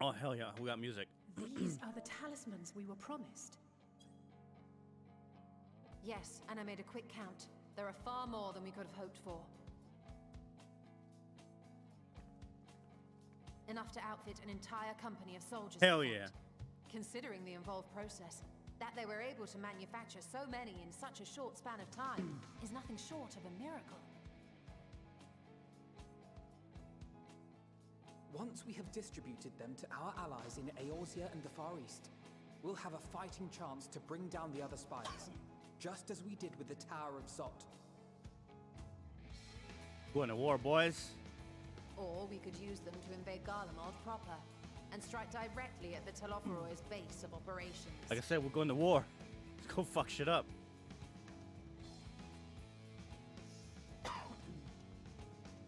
Oh, hell yeah. We got music. These are the talismans we were promised. Yes, and I made a quick count. There are far more than we could have hoped for. Enough to outfit an entire company of soldiers. Hell yeah. Considering the involved process, that they were able to manufacture so many in such a short span of time is nothing short of a miracle. Once we have distributed them to our allies in Eorzea and the Far East, we'll have a fighting chance to bring down the other spies, just as we did with the Tower of Zot. Going to war, boys. Or we could use them to invade Garlemald proper, and strike directly at the Telophoroid's base of operations. Like I said, we're going to war. Let's go fuck shit up.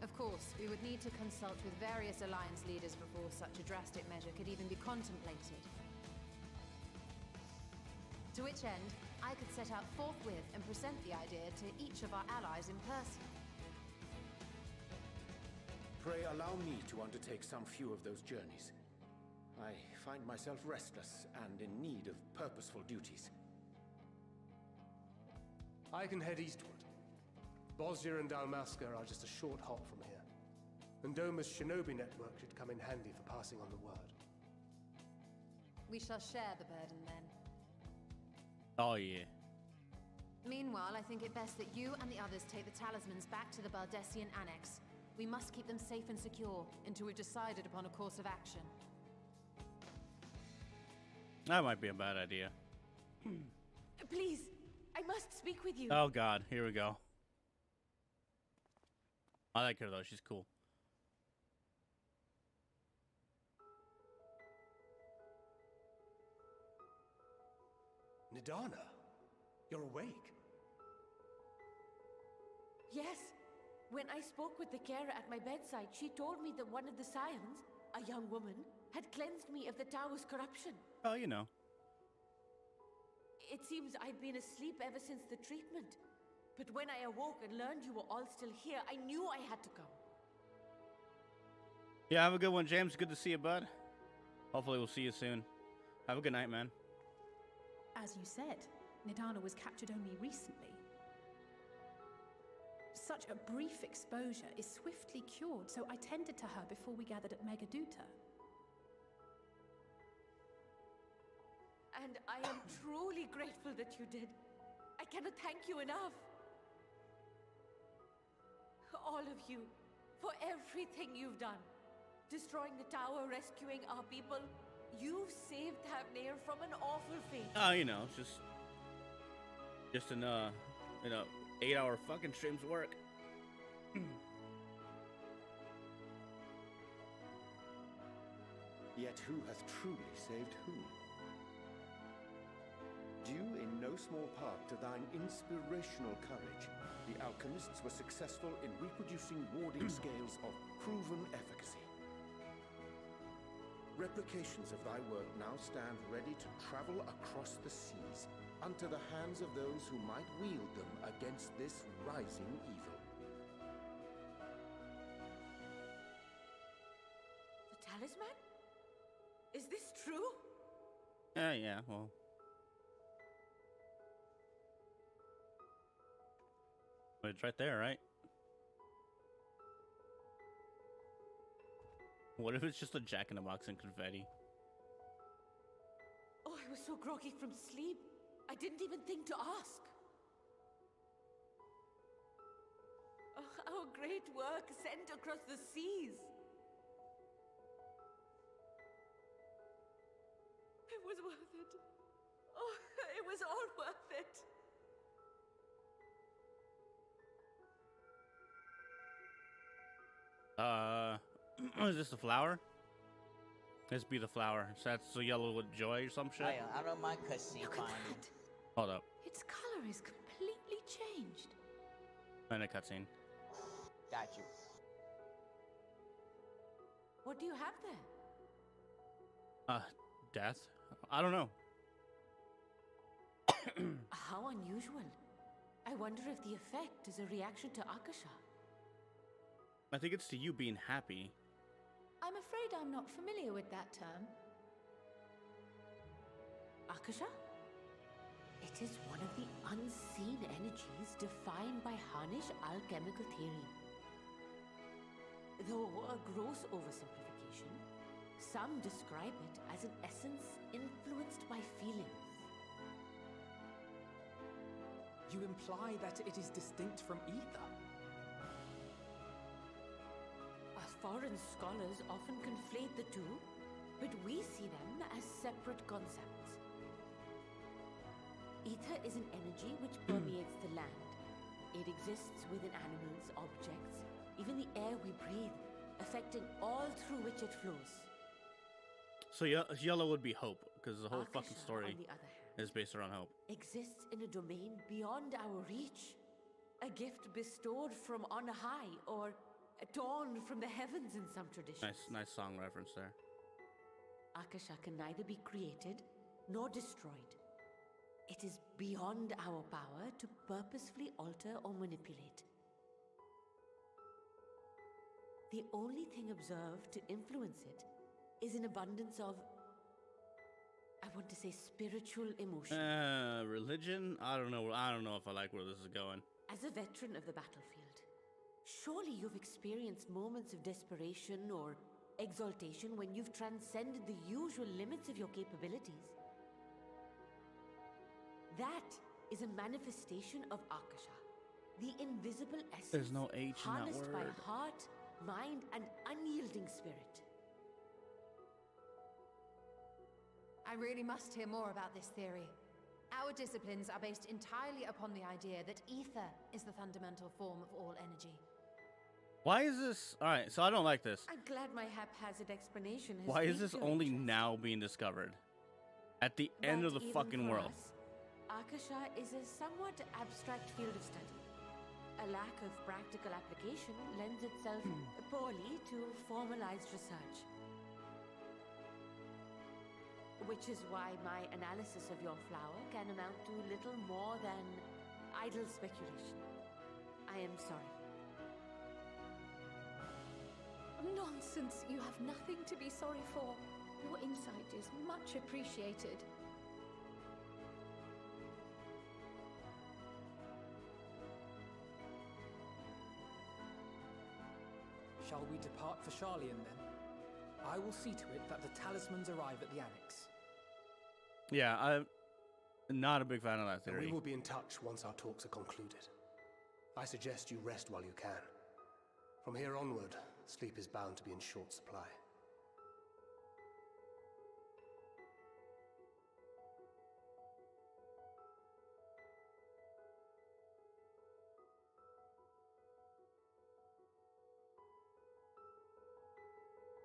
Of course, we would need to consult with various alliance leaders before such a drastic measure could even be contemplated. To which end, I could set out forthwith and present the idea to each of our allies in person. Pray allow me to undertake some few of those journeys. I find myself restless and in need of purposeful duties. I can head eastward. Bosnia and Dalmasca are just a short hop from here. And Doma's shinobi network should come in handy for passing on the word. We shall share the burden then. Oh, yeah. Meanwhile, I think it best that you and the others take the talismans back to the Baldessian Annex. We must keep them safe and secure until we've decided upon a course of action. That might be a bad idea. Please, I must speak with you. Oh, God. Here we go. I like her, though. She's cool. Nidana, you're awake. Yes. When I spoke with the carer at my bedside, she told me that one of the scions, a young woman, had cleansed me of the tower's corruption. Oh, you know. It seems I'd been asleep ever since the treatment. But when I awoke and learned you were all still here, I knew I had to come. Yeah, have a good one, James. Good to see you, bud. Hopefully we'll see you soon. Have a good night, man. As you said, Nidana was captured only recently. Such a brief exposure is swiftly cured, so I tended to her before we gathered at Megaduta. And I am truly grateful that you did. I cannot thank you enough. All of you, for everything you've done. Destroying the tower, rescuing our people. You've saved Thavnair from an awful fate. Oh, you know, just an 8-hour fucking stream's work. Yet who hath truly saved who? Due in no small part to thine inspirational courage, the alchemists were successful in reproducing warding scales of proven efficacy. Replications of thy work now stand ready to travel across the seas, unto the hands of those who might wield them against this rising evil. The talisman? Is this true? Yeah, well. But it's right there, right? What if it's just a jack-in-the-box and confetti? Oh, I was so groggy from sleep. I didn't even think to ask. Oh, our great work sent across the seas. It was worth it. Oh, it was all worth it. Is this the flower? This be the flower. So that's the yellow with joy or some shit? I don't mind cutscene Look at that. Hold up. Its color is completely changed. And a cutscene. Got you. What do you have there? Death? I don't know. How unusual. I wonder if the effect is a reaction to Akasha. I think it's to you being happy. I'm afraid I'm not familiar with that term. Akasha? It is one of the unseen energies defined by Harnish alchemical theory. Though a gross oversimplification, some describe it as an essence influenced by feelings. You imply that it is distinct from ether? Foreign scholars often conflate the two, but we see them as separate concepts. Ether is an energy which permeates the land. It exists within animals, objects, even the air we breathe, affecting all through which it flows. So yellow would be hope, because the whole Akasha, fucking story on the other hand, is based around hope. exists in a domain beyond our reach. A gift bestowed from on high, or torn from the heavens in some traditions. Nice song reference there. Akasha can neither be created nor destroyed. It is beyond our power to purposefully alter or manipulate. The only thing observed to influence it is an abundance of, I want to say, spiritual emotion. Religion? I don't know if I like where this is going. As a veteran of the battlefield, surely you've experienced moments of desperation or exaltation when you've transcended the usual limits of your capabilities. That is a manifestation of Akasha, the invisible essence. There's no H in that harnessed by word. heart, mind, and unyielding spirit. I really must hear more about this theory. Our disciplines are based entirely upon the idea that ether is the fundamental form of all energy. Why is this? All right, so I don't like this. I'm glad my haphazard explanation has Why is piqued this your only interest. now being discovered? At the end But of the even fucking for world. us, Akasha is a somewhat abstract field of study. A lack of practical application lends itself poorly to formalized research. Which is why my analysis of your flower can amount to little more than idle speculation. I am sorry. Nonsense. You have nothing to be sorry for. Your insight is much appreciated. Shall we depart for Charlian then? I will see to it that the talismans arrive at the annex. Yeah, I'm not a big fan of that And theory. we will be in touch once our talks are concluded. I suggest you rest while you can. From here onward, sleep is bound to be in short supply.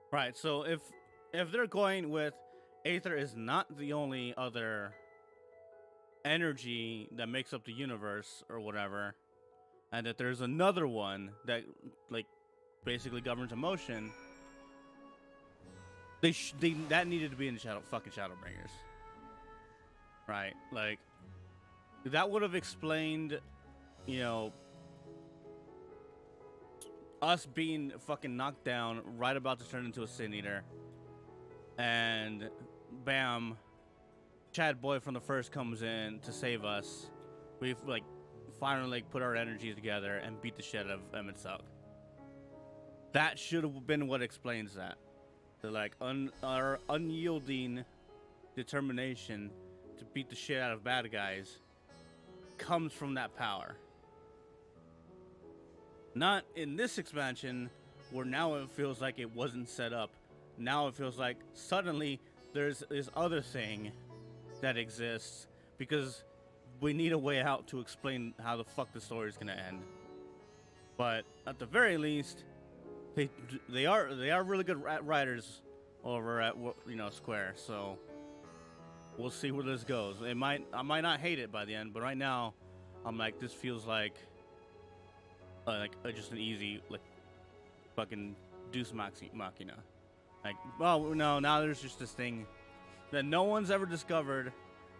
Right, so if they're going with Aether is not the only other energy that makes up the universe or whatever, and that there's another one that like basically governs emotion, they that needed to be in the fucking Shadowbringers. Right? Like that would have explained, you know, us being fucking knocked down, right about to turn into a Sin Eater, and bam, Chad Boy from the First comes in to save us. We've like finally like put our energies together and beat the shit out of Emmett Suck. That should have been what explains that. The like our unyielding determination to beat the shit out of bad guys comes from that power. Not in this expansion, where now it feels like it wasn't set up. Now it feels like suddenly there's this other thing that exists because we need a way out to explain how the fuck the story is gonna end. But at the very least, they are really good writers over at Square. So we'll see where this goes. I might not hate it by the end, but right now I'm like, this feels like just an easy like fucking Deus Machina. Like, well, no, now there's just this thing that no one's ever discovered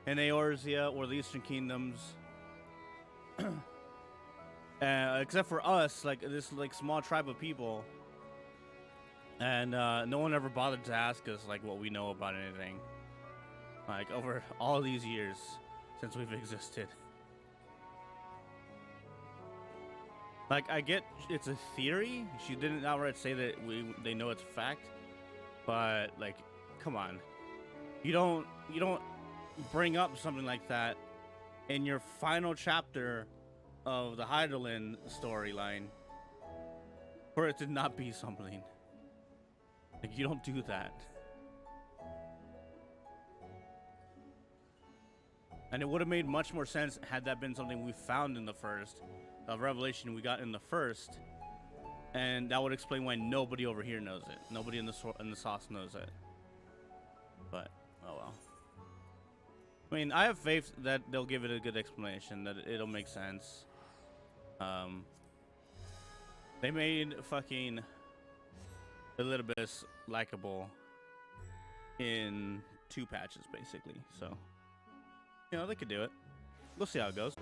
in Eorzea or the Eastern Kingdoms, except for us, like this like small tribe of people And no one ever bothered to ask us like what we know about anything. Like over all these years since we've existed. Like I get it's a theory. She didn't outright say that they know it's a fact. But like, come on. You don't bring up something like that in your final chapter of the Heidelin storyline for it to not be something. Like, you don't do that. And it would have made much more sense had that been something we found in the first, a revelation we got in the first, and that would explain why nobody over here knows it. Nobody in the sauce knows it. But oh well. I mean, I have faith that they'll give it a good explanation, that it'll make sense. They made fucking Elidibus likable in 2 patches, basically. So, you know, they could do it. We'll see how it goes.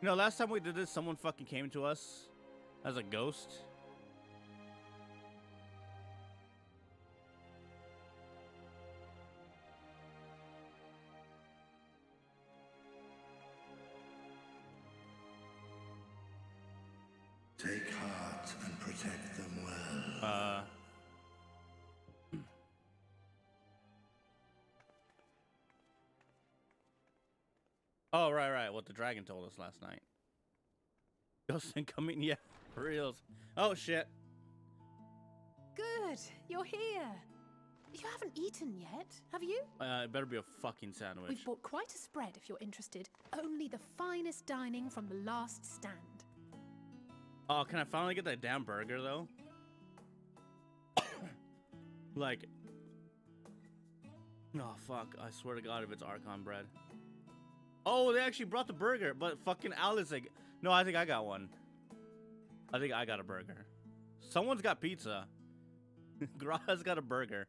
You know, last time we did this, someone fucking came to us as a ghost. Take heart and protect them well. Oh, right. What the dragon told us last night. Ghost incoming? Yeah, for reals. Oh, shit. Good, you're here. You haven't eaten yet, have you? It better be a fucking sandwich. We've bought quite a spread if you're interested. Only the finest dining from the last stand. Oh, can I finally get that damn burger, though? Like... Oh, fuck. I swear to God if it's Archon bread. Oh, they actually brought the burger, but fucking Alice... Like, no, I think I got one. I think I got a burger. Someone's got pizza. Graha's got a burger.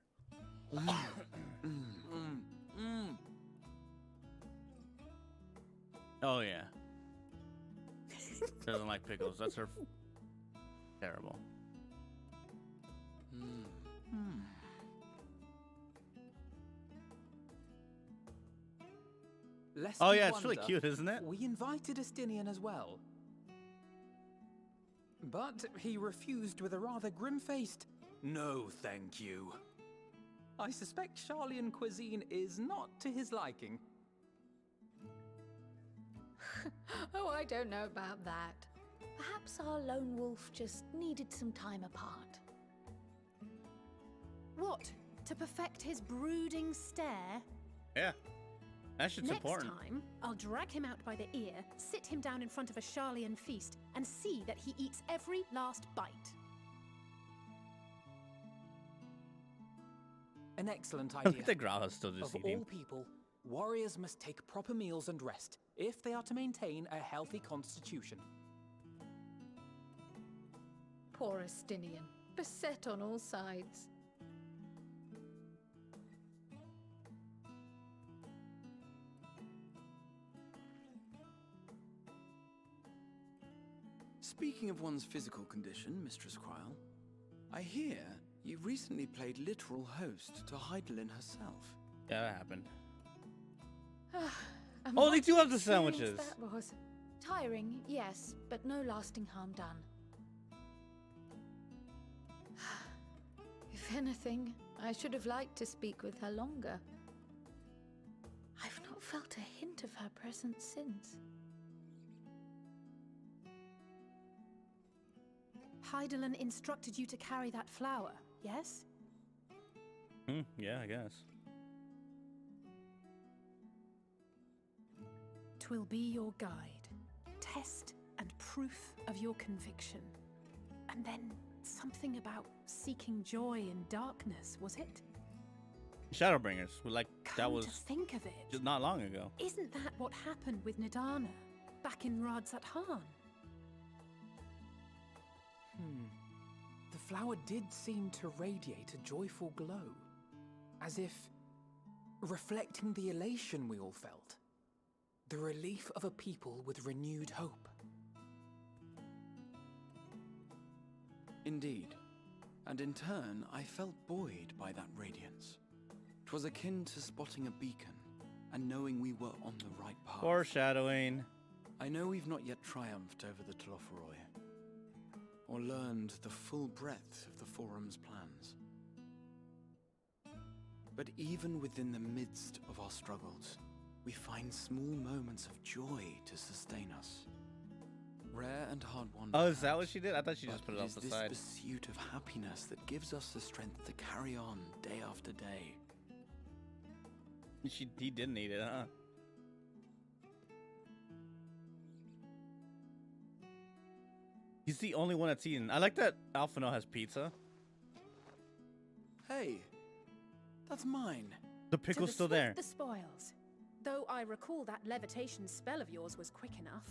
Oh, yeah. Doesn't like pickles. That's her. Terrible. Lest Oh you yeah, it's really wonder, cute, isn't it? We invited Estinian as well. But he refused with a rather grim-faced, "No, thank you." I suspect Charlian cuisine is not to his liking. Oh, I don't know about that. Perhaps our lone wolf just needed some time apart. What? To perfect his brooding stare? Yeah. That shit's Next important. time, I'll drag him out by the ear, sit him down in front of a Charlian feast, and see that he eats every last bite. An excellent I idea. think Graha's still just Of eating. all people, warriors must take proper meals and rest if they are to maintain a healthy constitution. Poor Estinian, beset on all sides. Speaking of one's physical condition, Mistress Cryle, I hear you recently played literal host to Heidelin herself. Yeah, that happened. And Oh, what they do an have the experience sandwiches. That was tiring, yes, but no lasting harm done. If anything, I should have liked to speak with her longer. I've not felt a hint of her presence since. Heidelin instructed you to carry that flower, yes? Yeah, I guess. 'Twill be your guide, test and proof of your conviction. And then something about seeking joy in darkness, was it? Shadowbringers. Like, that Come was to think of it, just not long ago. isn't that what happened with Nidana back in Radsat Han? The flower did seem to radiate a joyful glow, as if reflecting the elation we all felt. The relief of a people with renewed hope. Indeed. And in turn, I felt buoyed by that radiance. 'Twas akin to spotting a beacon and knowing we were on the right path. Foreshadowing. I know we've not yet triumphed over the Telophoroi, or learned the full breadth of the Forum's plans. But even within the midst of our struggles, we find small moments of joy to sustain us. Rare and hard-won. Oh, is that what she did? I thought she just put it off the side. It is this pursuit of happiness that gives us the strength to carry on day after day. He didn't need it, huh? He's the only one that's eaten. I like that Alphino has pizza. Hey, that's mine. The pickle's still there. The spoils. Though I recall that levitation spell of yours was quick enough.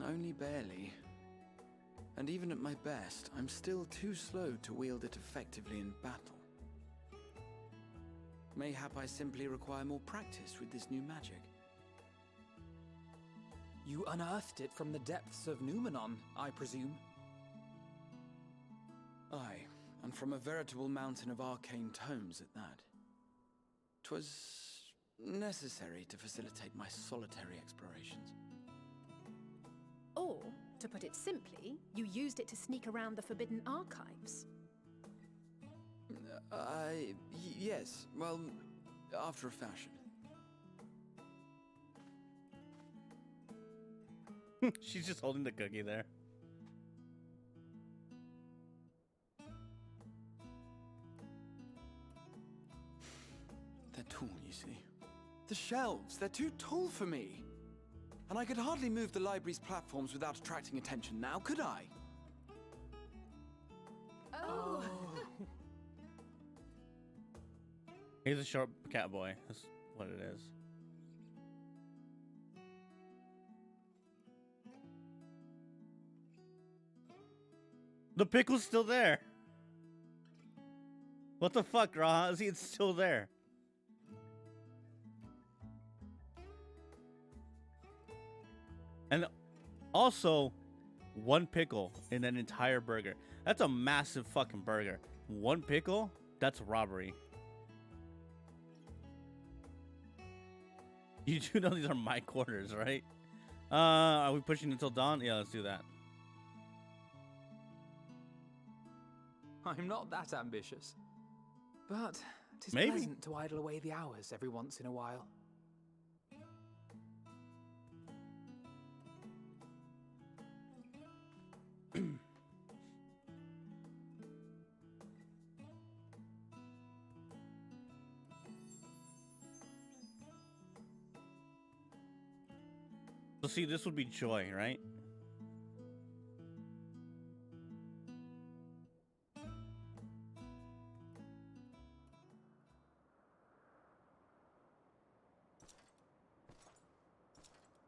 Only barely. And even at my best, I'm still too slow to wield it effectively in battle. Mayhap I simply require more practice with this new magic. You unearthed it from the depths of Numenon, I presume? Aye, and from a veritable mountain of arcane tomes at that. 'Twas necessary to facilitate my solitary explorations. Or, to put it simply, you used it to sneak around the Forbidden Archives. Yes, well, after a fashion. She's just holding the cookie there. They're tall, you see. The shelves, they're too tall for me. And I could hardly move the library's platforms without attracting attention now, could I? Oh! He's a short cat boy. That's what it is. The pickle's still there. What the fuck, Raha? It's still there. And also, one pickle in an entire burger. That's a massive fucking burger. One pickle? That's robbery. You do know these are my quarters, right? Are we pushing until dawn? Yeah, let's do that. I'm not that ambitious. But it's Maybe. pleasant to idle away the hours every once in a while. So see, this would be joy, right?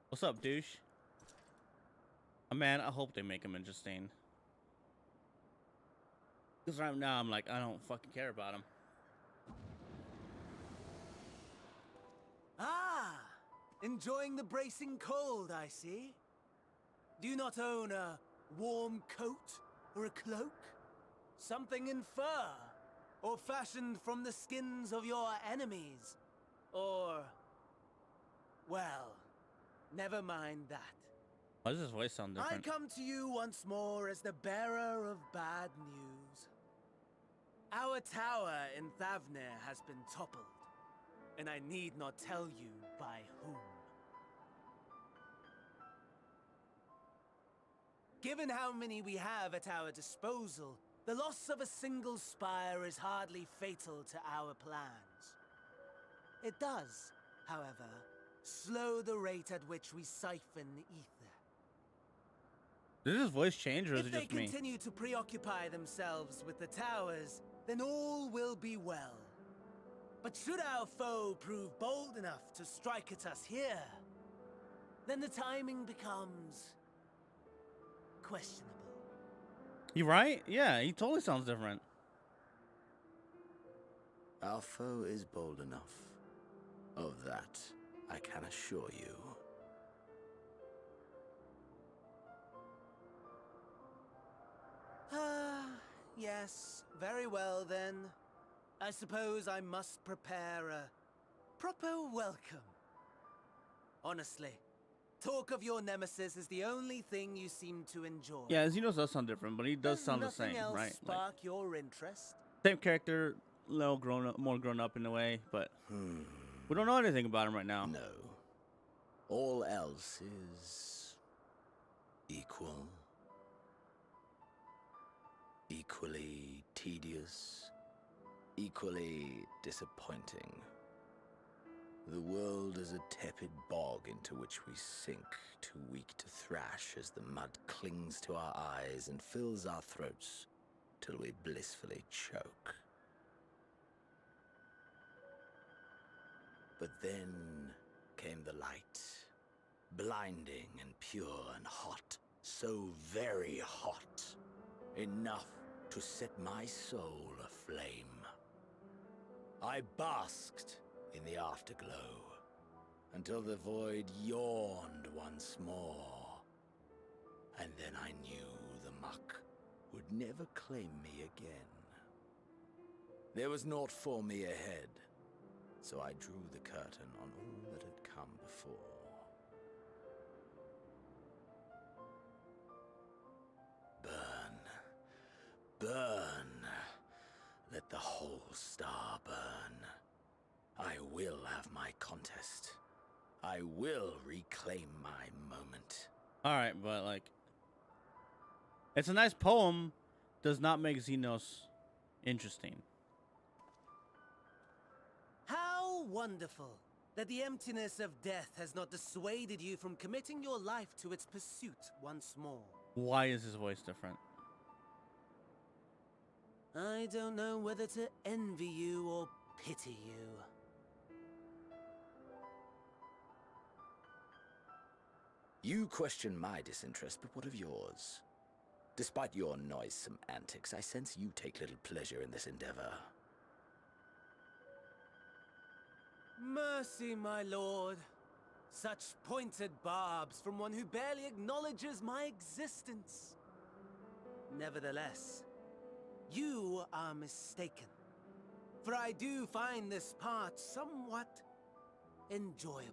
What's up, douche? Man, I hope they make him interesting. Because right now, I'm like, I don't fucking care about him. Ah! Enjoying the bracing cold, I see. Do you not own a warm coat or a cloak? Something in fur? Or fashioned from the skins of your enemies? Or... well, never mind that. Why does his voice sound different? I come to you once more as the bearer of bad news. Our tower in Thavnir has been toppled, and I need not tell you by whom. Given how many we have at our disposal, the loss of a single spire is hardly fatal to our plans. It does, however, slow the rate at which we siphon ether. Did his voice change, or is it just me? If they continue to preoccupy themselves with the towers, then all will be well. But should our foe prove bold enough to strike at us here, then the timing becomes questionable. You right? Yeah, he totally sounds different. Our foe is bold enough. that, I can assure you. Ah, yes. Very well then. I suppose I must prepare a proper welcome. Honestly, talk of your nemesis is the only thing you seem to enjoy. Yeah, Xenos does sound different, but he does sound the same, nothing else right? spark your interest? Same character, little grown up, more grown up in a way, but we don't know anything about him right now. No. All else is equal. Equally tedious. Equally disappointing. The world is a tepid bog into which we sink, too weak to thrash as the mud clings to our eyes and fills our throats till we blissfully choke. But then came the light, blinding and pure and hot, so very hot, enough to set my soul aflame. I basked in the afterglow until the void yawned once more, and then I knew the muck would never claim me again. There was naught for me ahead, so I drew the curtain on all that had come before. Burn, burn, let the whole star burn. I will have my contest. I will reclaim my moment. All right, but like, it's a nice poem. Does not make Xenos interesting. How wonderful that the emptiness of death has not dissuaded you from committing your life to its pursuit once more. Why is his voice different? I don't know whether to envy you or pity you. You question my disinterest, but what of yours? Despite your noisome antics, I sense you take little pleasure in this endeavor. Mercy, my lord. Such pointed barbs from one who barely acknowledges my existence. Nevertheless, you are mistaken. For I do find this part somewhat enjoyable.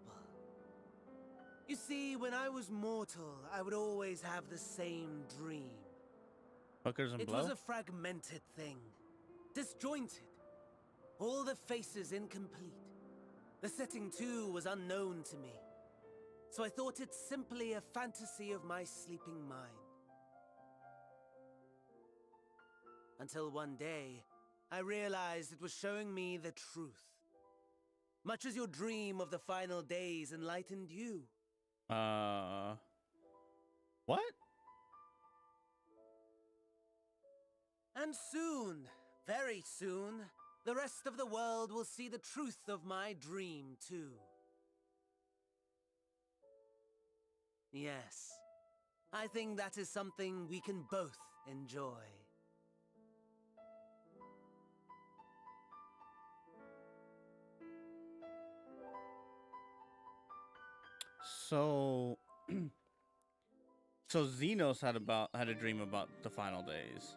You see, when I was mortal, I would always have the same dream. Hookers and It blow? was a fragmented thing, disjointed. All the faces incomplete. The setting, too, was unknown to me. So I thought it simply a fantasy of my sleeping mind. Until one day, I realized it was showing me the truth. Much as your dream of the final days enlightened you. What? And soon, very soon, the rest of the world will see the truth of my dream, too. Yes, I think that is something we can both enjoy. So, so Xenos had a dream about the final days.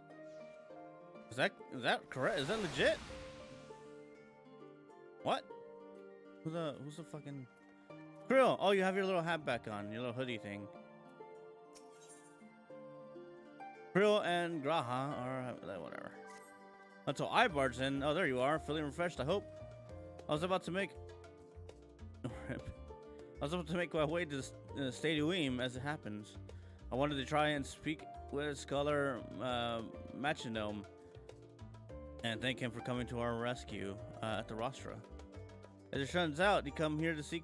Is that correct? Is that legit? What? Who's the fucking Krill? Oh, you have your little hat back on, your little hoodie thing. Krill and Graha are whatever. Until I barged in. Oh, there you are, feeling refreshed, I hope. I was about to make my way to the stadium as it happens. I wanted to try and speak with Scholar Machinome and thank him for coming to our rescue at the Rostra. As it turns out, he come here to seek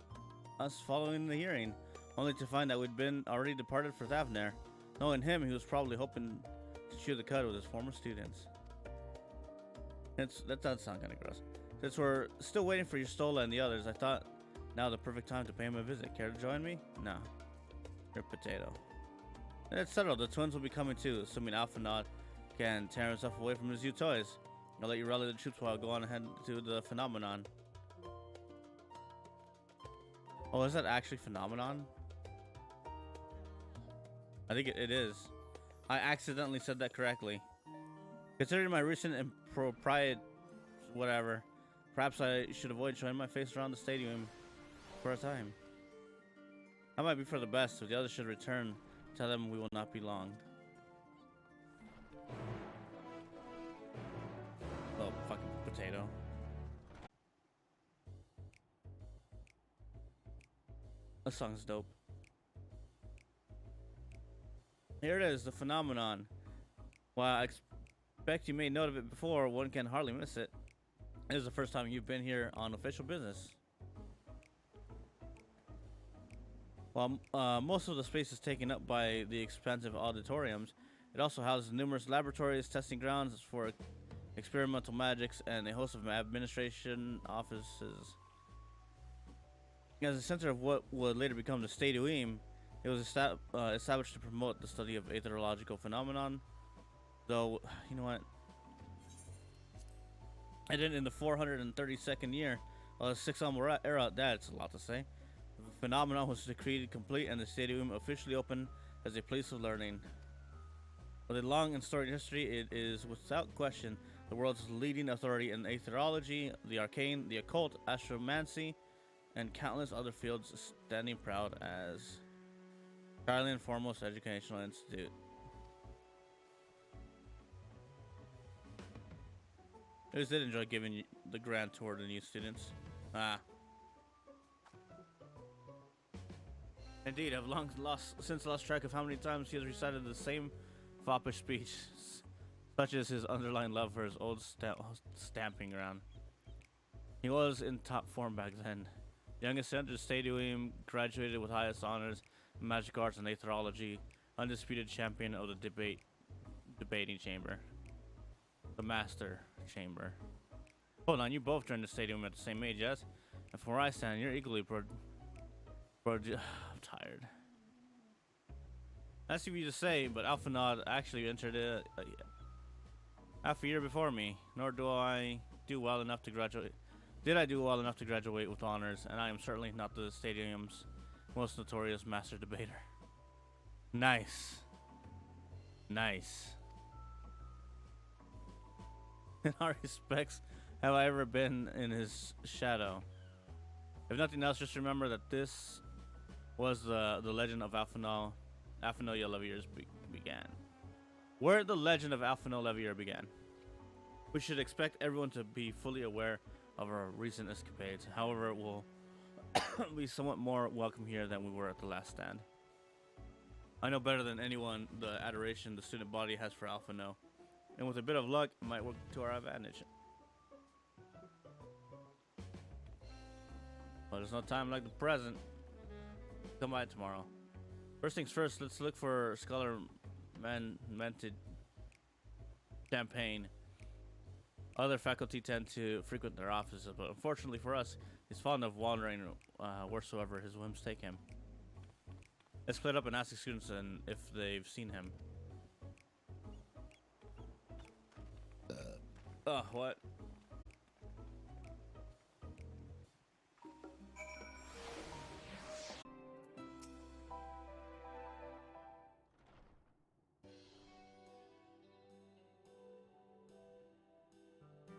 us following the hearing, only to find that we'd been already departed for Thavner. Knowing him, he was probably hoping to chew the cud with his former students. That does sound kind of gross. Since we're still waiting for Stola and the others, I thought now the perfect time to pay him a visit. Care to join me? No. You're a potato. And it's settled. The twins will be coming too, assuming Alphanod can tear himself away from his new toys. I'll let you rally the troops while I go on ahead to the phenomenon. Oh, is that actually phenomenon? I think it is. I accidentally said that correctly. Considering my recent impropriety, whatever, perhaps I should avoid showing my face around the stadium for a time. That might be for the best. If the others should return, tell them we will not be long. Oh, fucking potato. That song's dope. Here it is, the phenomenon. While I expect you made note of it before, one can hardly miss it. It is the first time you've been here on official business. While most of the space is taken up by the expansive auditoriums, it also houses numerous laboratories, testing grounds for experimental magics, and a host of administration offices. As the center of what would later become the Stadium, it was established to promote the study of aetherological phenomenon. Though, you know what? And then in the 432nd year of the Sixth era, that's a lot to say. The phenomenon was decreed complete and the stadium officially opened as a place of learning. With a long and storied history, it is without question the world's leading authority in aetherology, the arcane, the occult, astromancy, and countless other fields, standing proud as Ireland's foremost educational institute. I just did enjoy giving the grand tour to new students. Indeed, I've since lost track of how many times he has recited the same foppish speech, such as his underlying love for his old stamping ground. He was in top form back then. Youngest to enter the stadium, graduated with highest honors in magic arts and aetherology, undisputed champion of the debating chamber. The master chamber. Hold on, you both joined the stadium at the same age, yes? And from where I stand, you're equally I'm tired. That's easy to say, but Alphanod actually entered half a year before me. Nor do I do well enough to graduate. Did I do well enough to graduate with honors? And I am certainly not the stadium's most notorious master debater. Nice. Nice. In our respects, have I ever been in his shadow? If nothing else, just remember that this was the legend of Alphinoia Levier began. Where the legend of Alphinoia Levier began. We should expect everyone to be fully aware of our recent escapades. However, it will be somewhat more welcome here than we were at the last stand. I know better than anyone the adoration the student body has for Alphino, and with a bit of luck, it might work to our advantage. But there's no time like the present. Come by tomorrow. First things first, let's look for Scholar Mented champagne. Other faculty tend to frequent their offices, but unfortunately for us, he's fond of wandering wheresoever his whims take him. Let's split up and ask the students if they've seen him. What?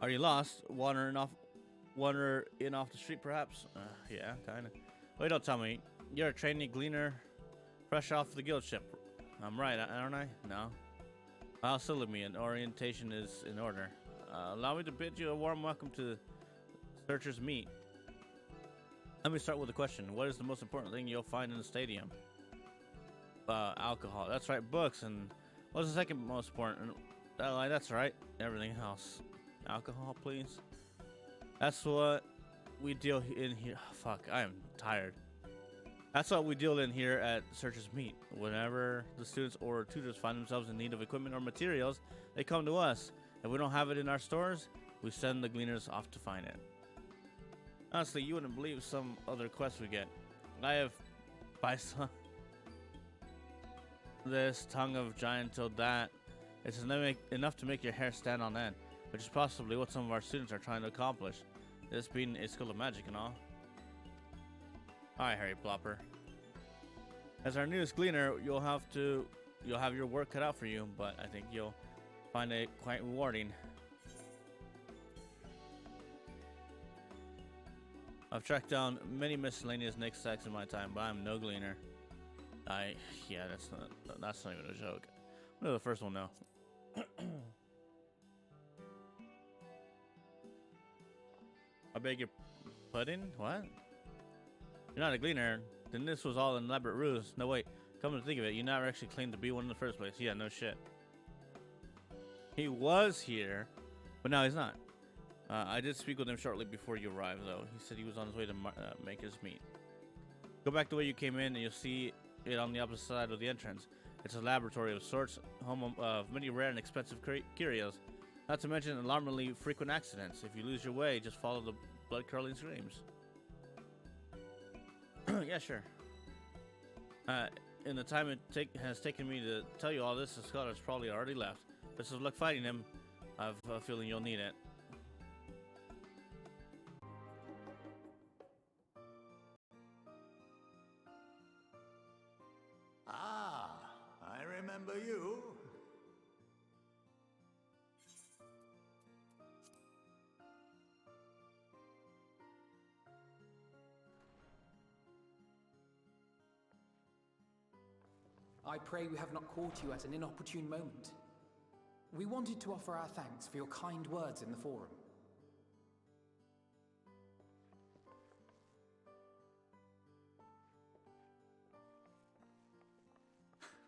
Are you lost? Wandering in off the street, perhaps? Yeah, kinda. Wait, don't tell me. You're a trainee gleaner, fresh off the guild ship. I'm right, aren't I? No. I'll salute me, and orientation is in order. Allow me to bid you a warm welcome to Searcher's Meet. Let me start with a question. What is the most important thing you'll find in the stadium? Alcohol. That's right, books. And what's the second most important? That's right, everything else. Alcohol, please. That's what we deal in here. Fuck, I am tired. That's what we deal in here at Searcher's Meet. Whenever the students or tutors find themselves in need of equipment or materials, they come to us. If we don't have it in our stores, we send the gleaners off to find it. Honestly, you wouldn't believe some other quests we get. I have bison, this, tongue of giant till that. It's enough to make your hair stand on end, which is possibly what some of our students are trying to accomplish. This being a school of magic and all. Hi, Harry Plopper. As our newest gleaner, you'll have your work cut out for you, but I think you'll find it quite rewarding. I've tracked down many miscellaneous Nick sacks in my time, but I'm no gleaner. Yeah, that's not even a joke. I'm the first one now. I beg your pudding? What? You're not a gleaner. Then this was all an elaborate ruse. No, wait. Come to think of it, you never actually claimed to be one in the first place. Yeah, no shit. He was here, but now he's not. I did speak with him shortly before you arrived, though. He said he was on his way to Maker's Meet. Go back the way you came in, and you'll see it on the opposite side of the entrance. It's a laboratory of sorts, home of many rare and expensive curios. Not to mention alarmingly frequent accidents. If you lose your way, just follow the blood-curdling screams. Yeah, sure. In the time it has taken me to tell you all this, the scholar's probably already left. Best of luck fighting him. I have a feeling you'll need it. Ah, I remember you. I pray we have not caught you at an inopportune moment. We wanted to offer our thanks for your kind words in the forum.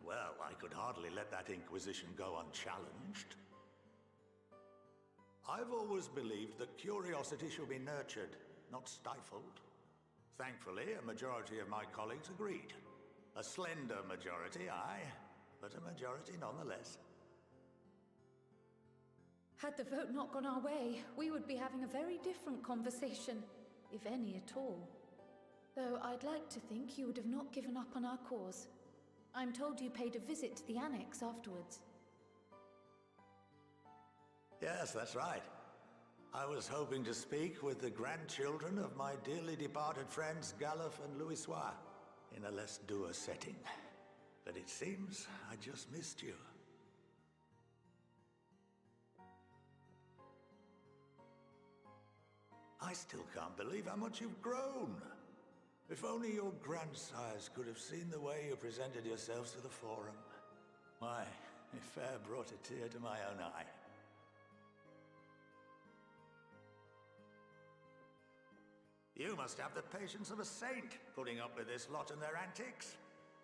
Well, I could hardly let that Inquisition go unchallenged. I've always believed that curiosity should be nurtured, not stifled. Thankfully, a majority of my colleagues agreed. A slender majority, aye, but a majority nonetheless. Had the vote not gone our way, we would be having a very different conversation, if any at all. Though I'd like to think you would have not given up on our cause. I'm told you paid a visit to the Annex afterwards. Yes, that's right. I was hoping to speak with the grandchildren of my dearly departed friends Galuf and Louisoix in a less dour setting. But it seems I just missed you. I still can't believe how much you've grown. If only your grandsires could have seen the way you presented yourselves to the Forum. Why, it fair brought a tear to my own eye. You must have the patience of a saint, putting up with this lot and their antics.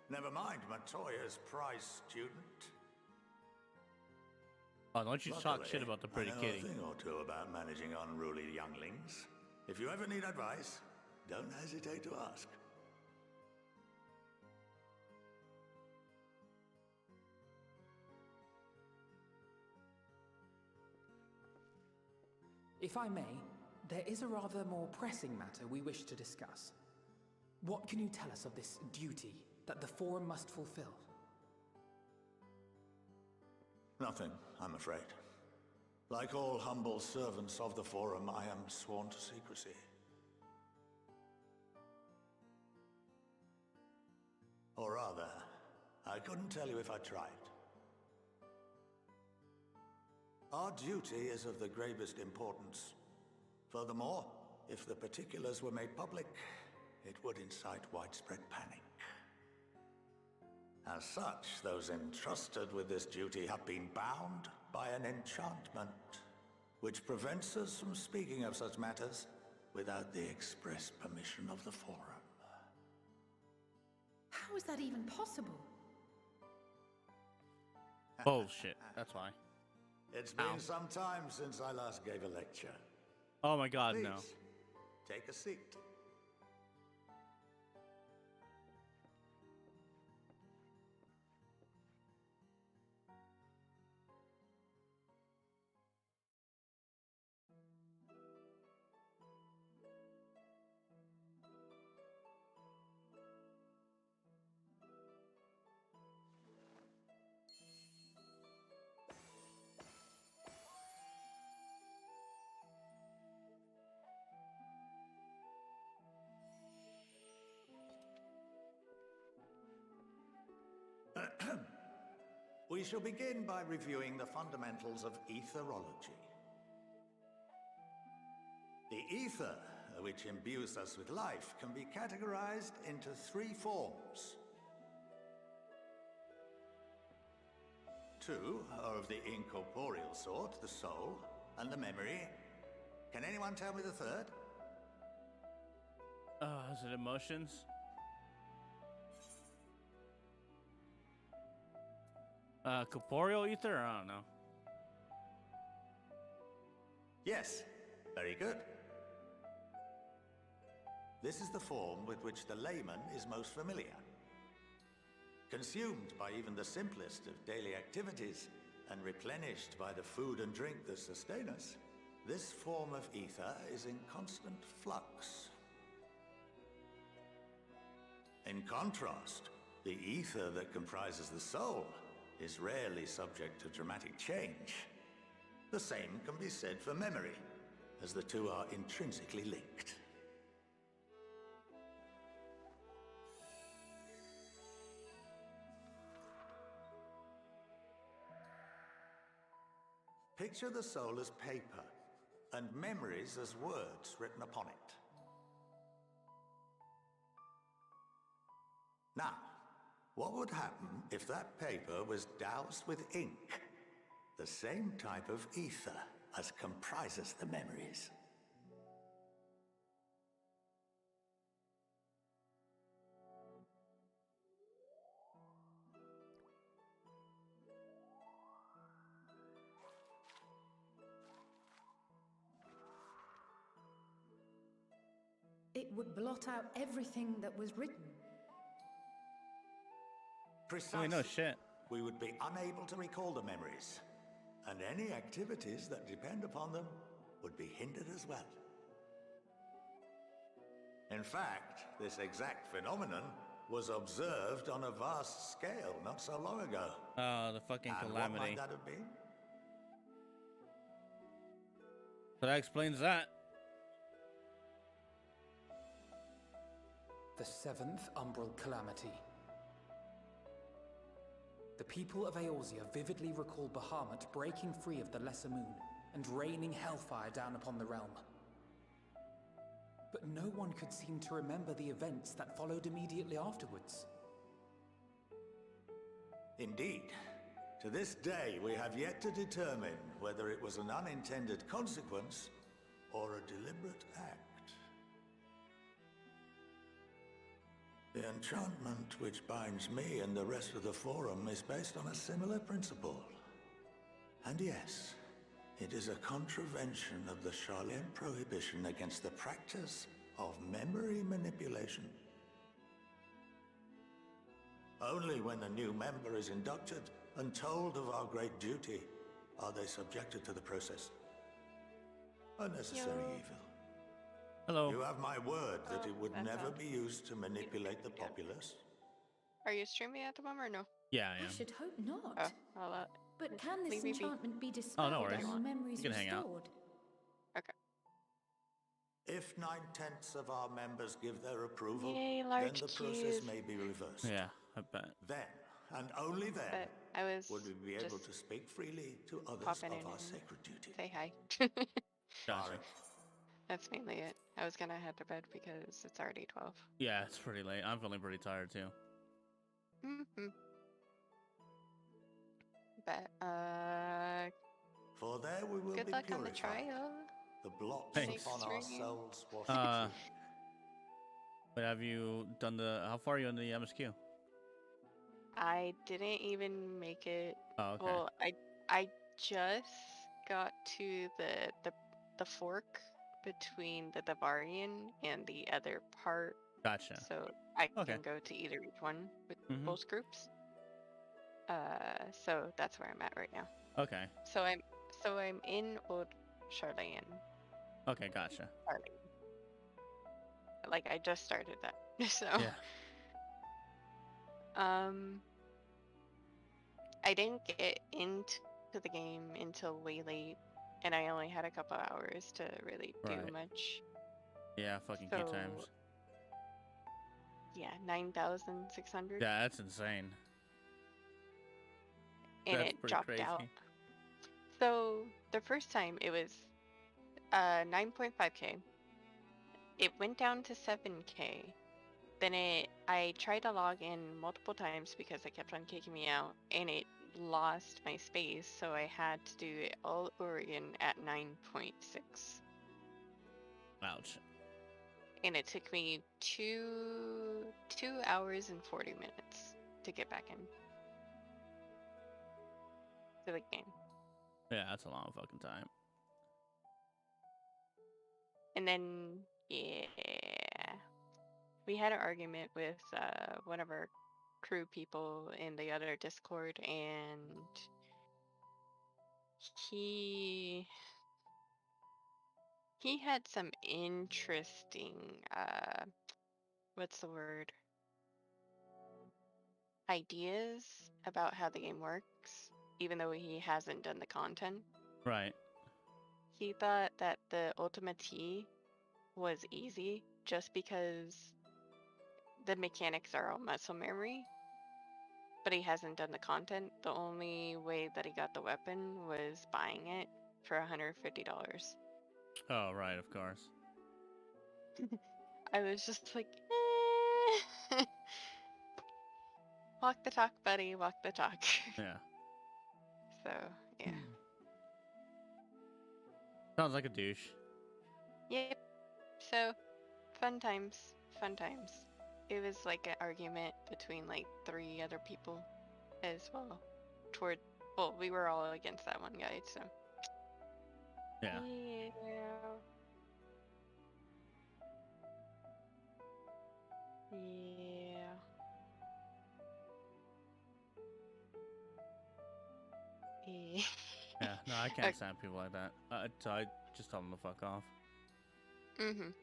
Never mind Matoya's prize student. Oh, don't you talk shit about the pretty I know kitty. a thing or two about managing unruly younglings. If you ever need advice, don't hesitate to ask. If I may, there is a rather more pressing matter we wish to discuss. What can you tell us of this duty that the Forum must fulfill? Nothing, I'm afraid. Like all humble servants of the Forum, I am sworn to secrecy. Or rather, I couldn't tell you if I tried. Our duty is of the gravest importance. Furthermore, if the particulars were made public, it would incite widespread panic. As such, those entrusted with this duty have been bound by an enchantment, which prevents us from speaking of such matters without the express permission of the Forum. How is that even possible? Bullshit, that's why. It's been some time since I last gave a lecture. Oh my god, Please, no. take a seat. we shall begin by reviewing the fundamentals of etherology. The ether, which imbues us with life, can be categorized into 3 forms. 2 are of the incorporeal sort, the soul, and the memory. Can anyone tell me the third? Is it emotions? Corporeal ether? I don't know. Yes, very good. This is the form with which the layman is most familiar. Consumed by even the simplest of daily activities, and replenished by the food and drink that sustain us, this form of ether is in constant flux. In contrast, the ether that comprises the soul is rarely subject to dramatic change. The same can be said for memory, as the two are intrinsically linked. Picture the soul as paper, and memories as words written upon it. Now, what would happen if that paper was doused with ink? The same type of ether as comprises the memories. It would blot out everything that was written. Precisely. Oh, no shit. We would be unable to recall the memories, and any activities that depend upon them would be hindered as well. In fact, this exact phenomenon was observed on a vast scale not so long ago. Oh, the fucking And calamity. what might that have been? So that explains that. The 7th Umbral Calamity. The people of Eorzea vividly recall Bahamut breaking free of the Lesser Moon and raining hellfire down upon the realm. But no one could seem to remember the events that followed immediately afterwards. Indeed. To this day, we have yet to determine whether it was an unintended consequence or a deliberate act. The enchantment which binds me and the rest of the Forum is based on a similar principle. And yes, it is a contravention of the Charlian prohibition against the practice of memory manipulation. Only when a new member is inducted and told of our great duty are they subjected to the process. A necessary evil. Hello. You have my word that it would never be used to manipulate the populace. Are you streaming at the moment or no? Yeah, I am. I should hope not. Oh, I'll, But can this leave me be. enchantment be dispelled no worries. and the memories You can hang out. restored? Okay. If 9/10 of our members give their approval, Yay, then large the process cube. may be reversed. Yeah, I bet. Then, and only then, But I was would we be able just to speak freely to others popping of in our and sacred duty. say hi. Gotcha. That's mainly it. I was gonna head to bed because it's already 12. Yeah, it's pretty late. I'm feeling pretty tired too. Mm-hmm. But, For there we will good be luck on the purified. trial. The blots Thanks. upon our Streaming. souls washed Uh, clean. But have you done the? How far are you in the MSQ? I didn't even make it. Oh, okay. Well, I just got to the fork between the Bavarian and the other part. Gotcha. So I Okay. can go to either one with Mhm. both groups. So that's where I'm at right now. Okay. So I'm in Old Charlayan. Okay, gotcha. Like I just started that. So Yeah. I didn't get into the game until way late, and I only had a couple hours to really do Right. much. Yeah, fucking key So, times. Yeah, 9,600. Yeah, that's insane. and That's it pretty dropped crazy. out. So the first time it was 9.5K. It went down to 7K. Then I tried to log in multiple times because it kept on kicking me out, and it lost my space, so I had to do it all over again at 9.6. Ouch. And it took me 2 hours and 40 minutes to get back in to the game. Yeah, that's a long fucking time. And then, yeah, we had an argument with one of our crew people in the other Discord, and he had some interesting what's the word, ideas about how the game works, even though he hasn't done the content. Right. He thought that the Ultima T was easy just because the mechanics are all muscle memory, but he hasn't done the content. The only way that he got the weapon was buying it for $150. Oh, right, of course. I was just like, eh. Walk the talk, buddy, walk the talk. Yeah. So, yeah. Sounds like a douche. Yep. So, fun times. Fun times. It was like an argument between like 3 other people as well. Well, we were all against that one guy, so. Yeah. Yeah. Yeah. Yeah, no, I can't stand people like that. So I just tell them to fuck off. Mhm.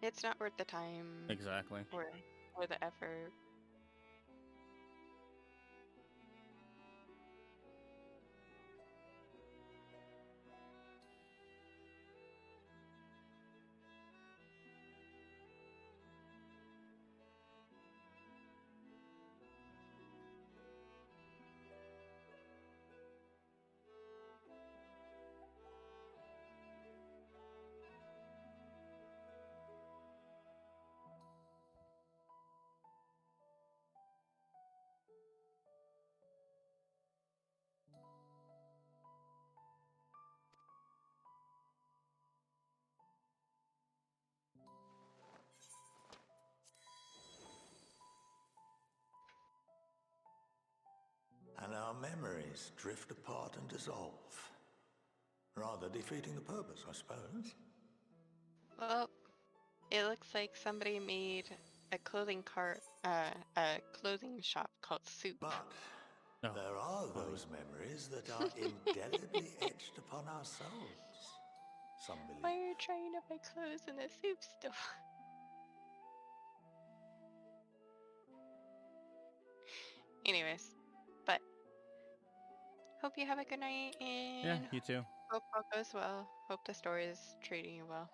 It's not worth the time. Exactly. Or the effort. And our memories drift apart and dissolve. Rather defeating the purpose, I suppose. Well, it looks like somebody made a clothing shop called Soup. But there are those memories that are indelibly etched upon our souls. Some believe. Why are you trying to buy clothes in a soup store? Anyways, but hope you have a good night, and Yeah, you too. hope all goes well. Hope the story is treating you well.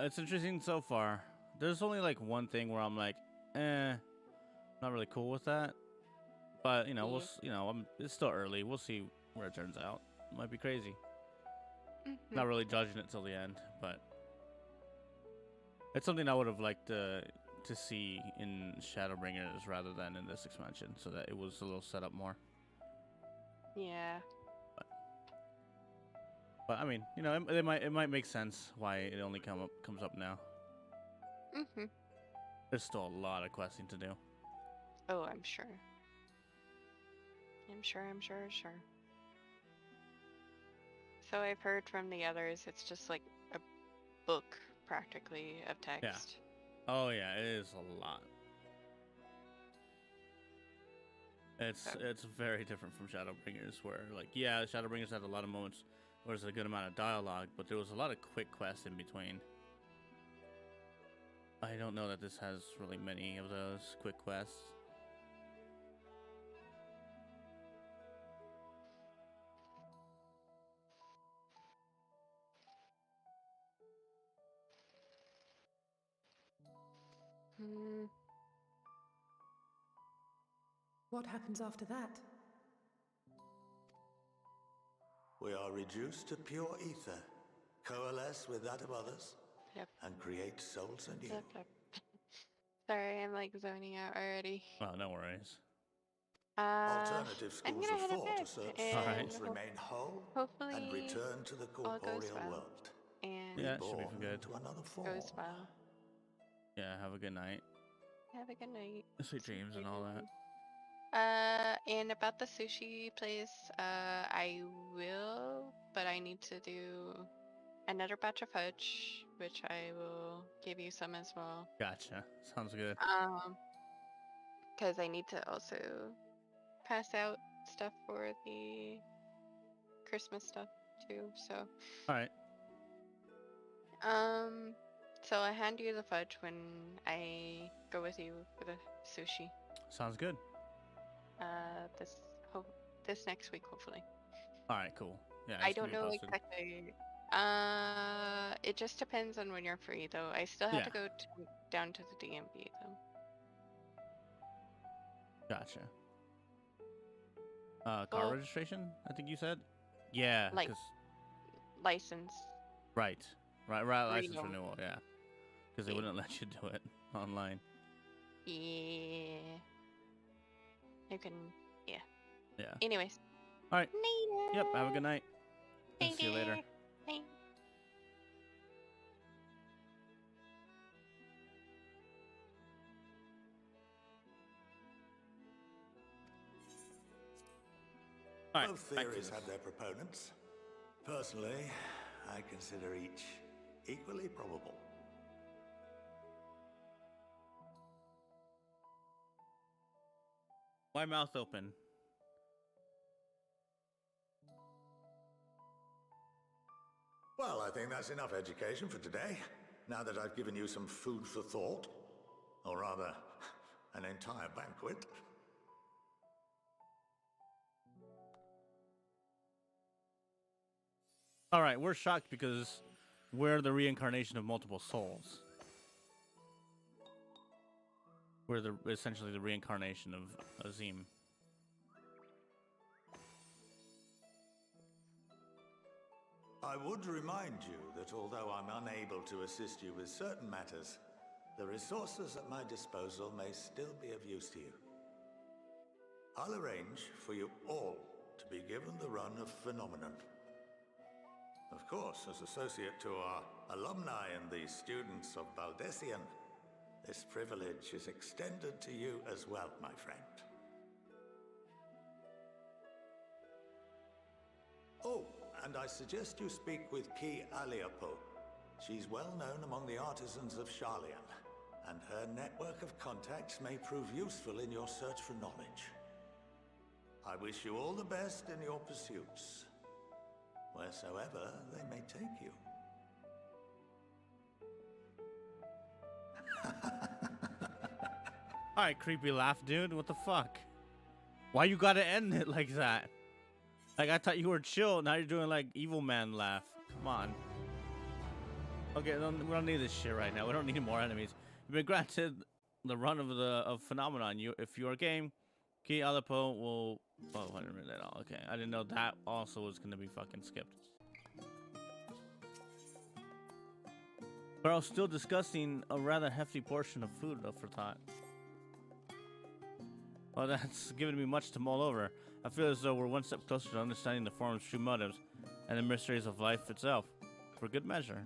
It's interesting so far. There's only like one thing where I'm like, not really cool with that. But it's still early. We'll see where it turns out. It might be crazy. Not really judging it till the end, but it's something I would have liked to see in Shadowbringers rather than in this expansion, so that it was a little set up more. Yeah. But I mean, it might make sense why it only comes up now. There's still a lot of questing to do. Oh, I'm sure. I'm sure. So I've heard from the others, it's just like a book, practically, of text. Yeah. Oh yeah, it is a lot. It's very different from Shadowbringers, where Shadowbringers had a lot of moments where there's a good amount of dialogue, but there was a lot of quick quests in between. I don't know that this has really many of those quick quests. What happens after that? we are reduced to pure ether, coalesce with that of others, Yep. and create souls anew. Yep, yep. Sorry, I'm like zoning out already. Oh, no worries. Alternative I'm schools gonna of head to thought bed, assert and souls remain whole hopefully and return to the all goes corporeal well. world. And Yeah, it should be Reborn good. into another form. goes well. Yeah, have a good night. Have a good night. Sweet dreams and all that. And about the sushi place, I will, but I need to do another batch of fudge, which I will give you some as well. Gotcha. Sounds good. Because I need to also pass out stuff for the Christmas stuff too. So. All right. So I hand you the fudge when I go with you for the sushi. Sounds good. This next week, hopefully. All right, cool. Yeah, I just keep don't me know posted. exactly. It just depends on when you're free, though. I still have to go down to the DMV, though. Gotcha. Car registration, I think you said? Yeah. Like, license. Right. License Renewal. renewal, yeah. Because they wouldn't let you do it online. Yeah. You can, yeah. Yeah. Anyways. All right. Later. Yep, have a good night. And see you Later. later. Bye. All right, Both theories have their proponents. Personally, I consider each equally probable. My mouth open. Well, I think that's enough education for today. Now that I've given you some food for thought. Or rather, an entire banquet. All right, we're shocked because we're the reincarnation of multiple souls. We're essentially the reincarnation of Azim. I would remind you that although I'm unable to assist you with certain matters, the resources at my disposal may still be of use to you. I'll arrange for you all to be given the run of Phenomenon. Of course, as associate to our alumni and the students of Baldessian, this privilege is extended to you as well, my friend. Oh, and I suggest you speak with Ki Aliapo. She's well known among the artisans of Sharlayan, and her network of contacts may prove useful in your search for knowledge. I wish you all the best in your pursuits, wheresoever they may take you. Alright, creepy laugh, dude. What the fuck? Why you gotta end it like that? Like, I thought you were chill. Now you're doing, like, evil man laugh. Come on. Okay, we don't need this shit right now. We don't need more enemies. You've been granted the run of Phenomenon. If you are game, Ki Alipo will... Oh, I didn't read that all. Okay, I didn't know that also was going to be fucking skipped. But I was still discussing a rather hefty portion of food up for thought. Well, that's given me much to mull over. I feel as though we're one step closer to understanding the form's true motives and the mysteries of life itself, for good measure.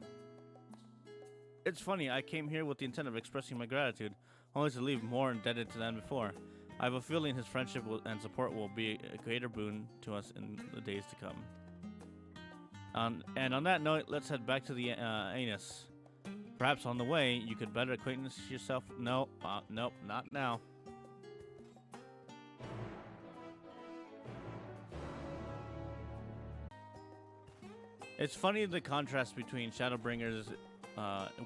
It's funny, I came here with the intent of expressing my gratitude, only to leave more indebted to than before. I have a feeling his friendship and support will be a greater boon to us in the days to come. And on that note, let's head back to the anus. Perhaps on the way, you could better acquaintance yourself. Nope, nope, not now. It's funny the contrast between Shadowbringer's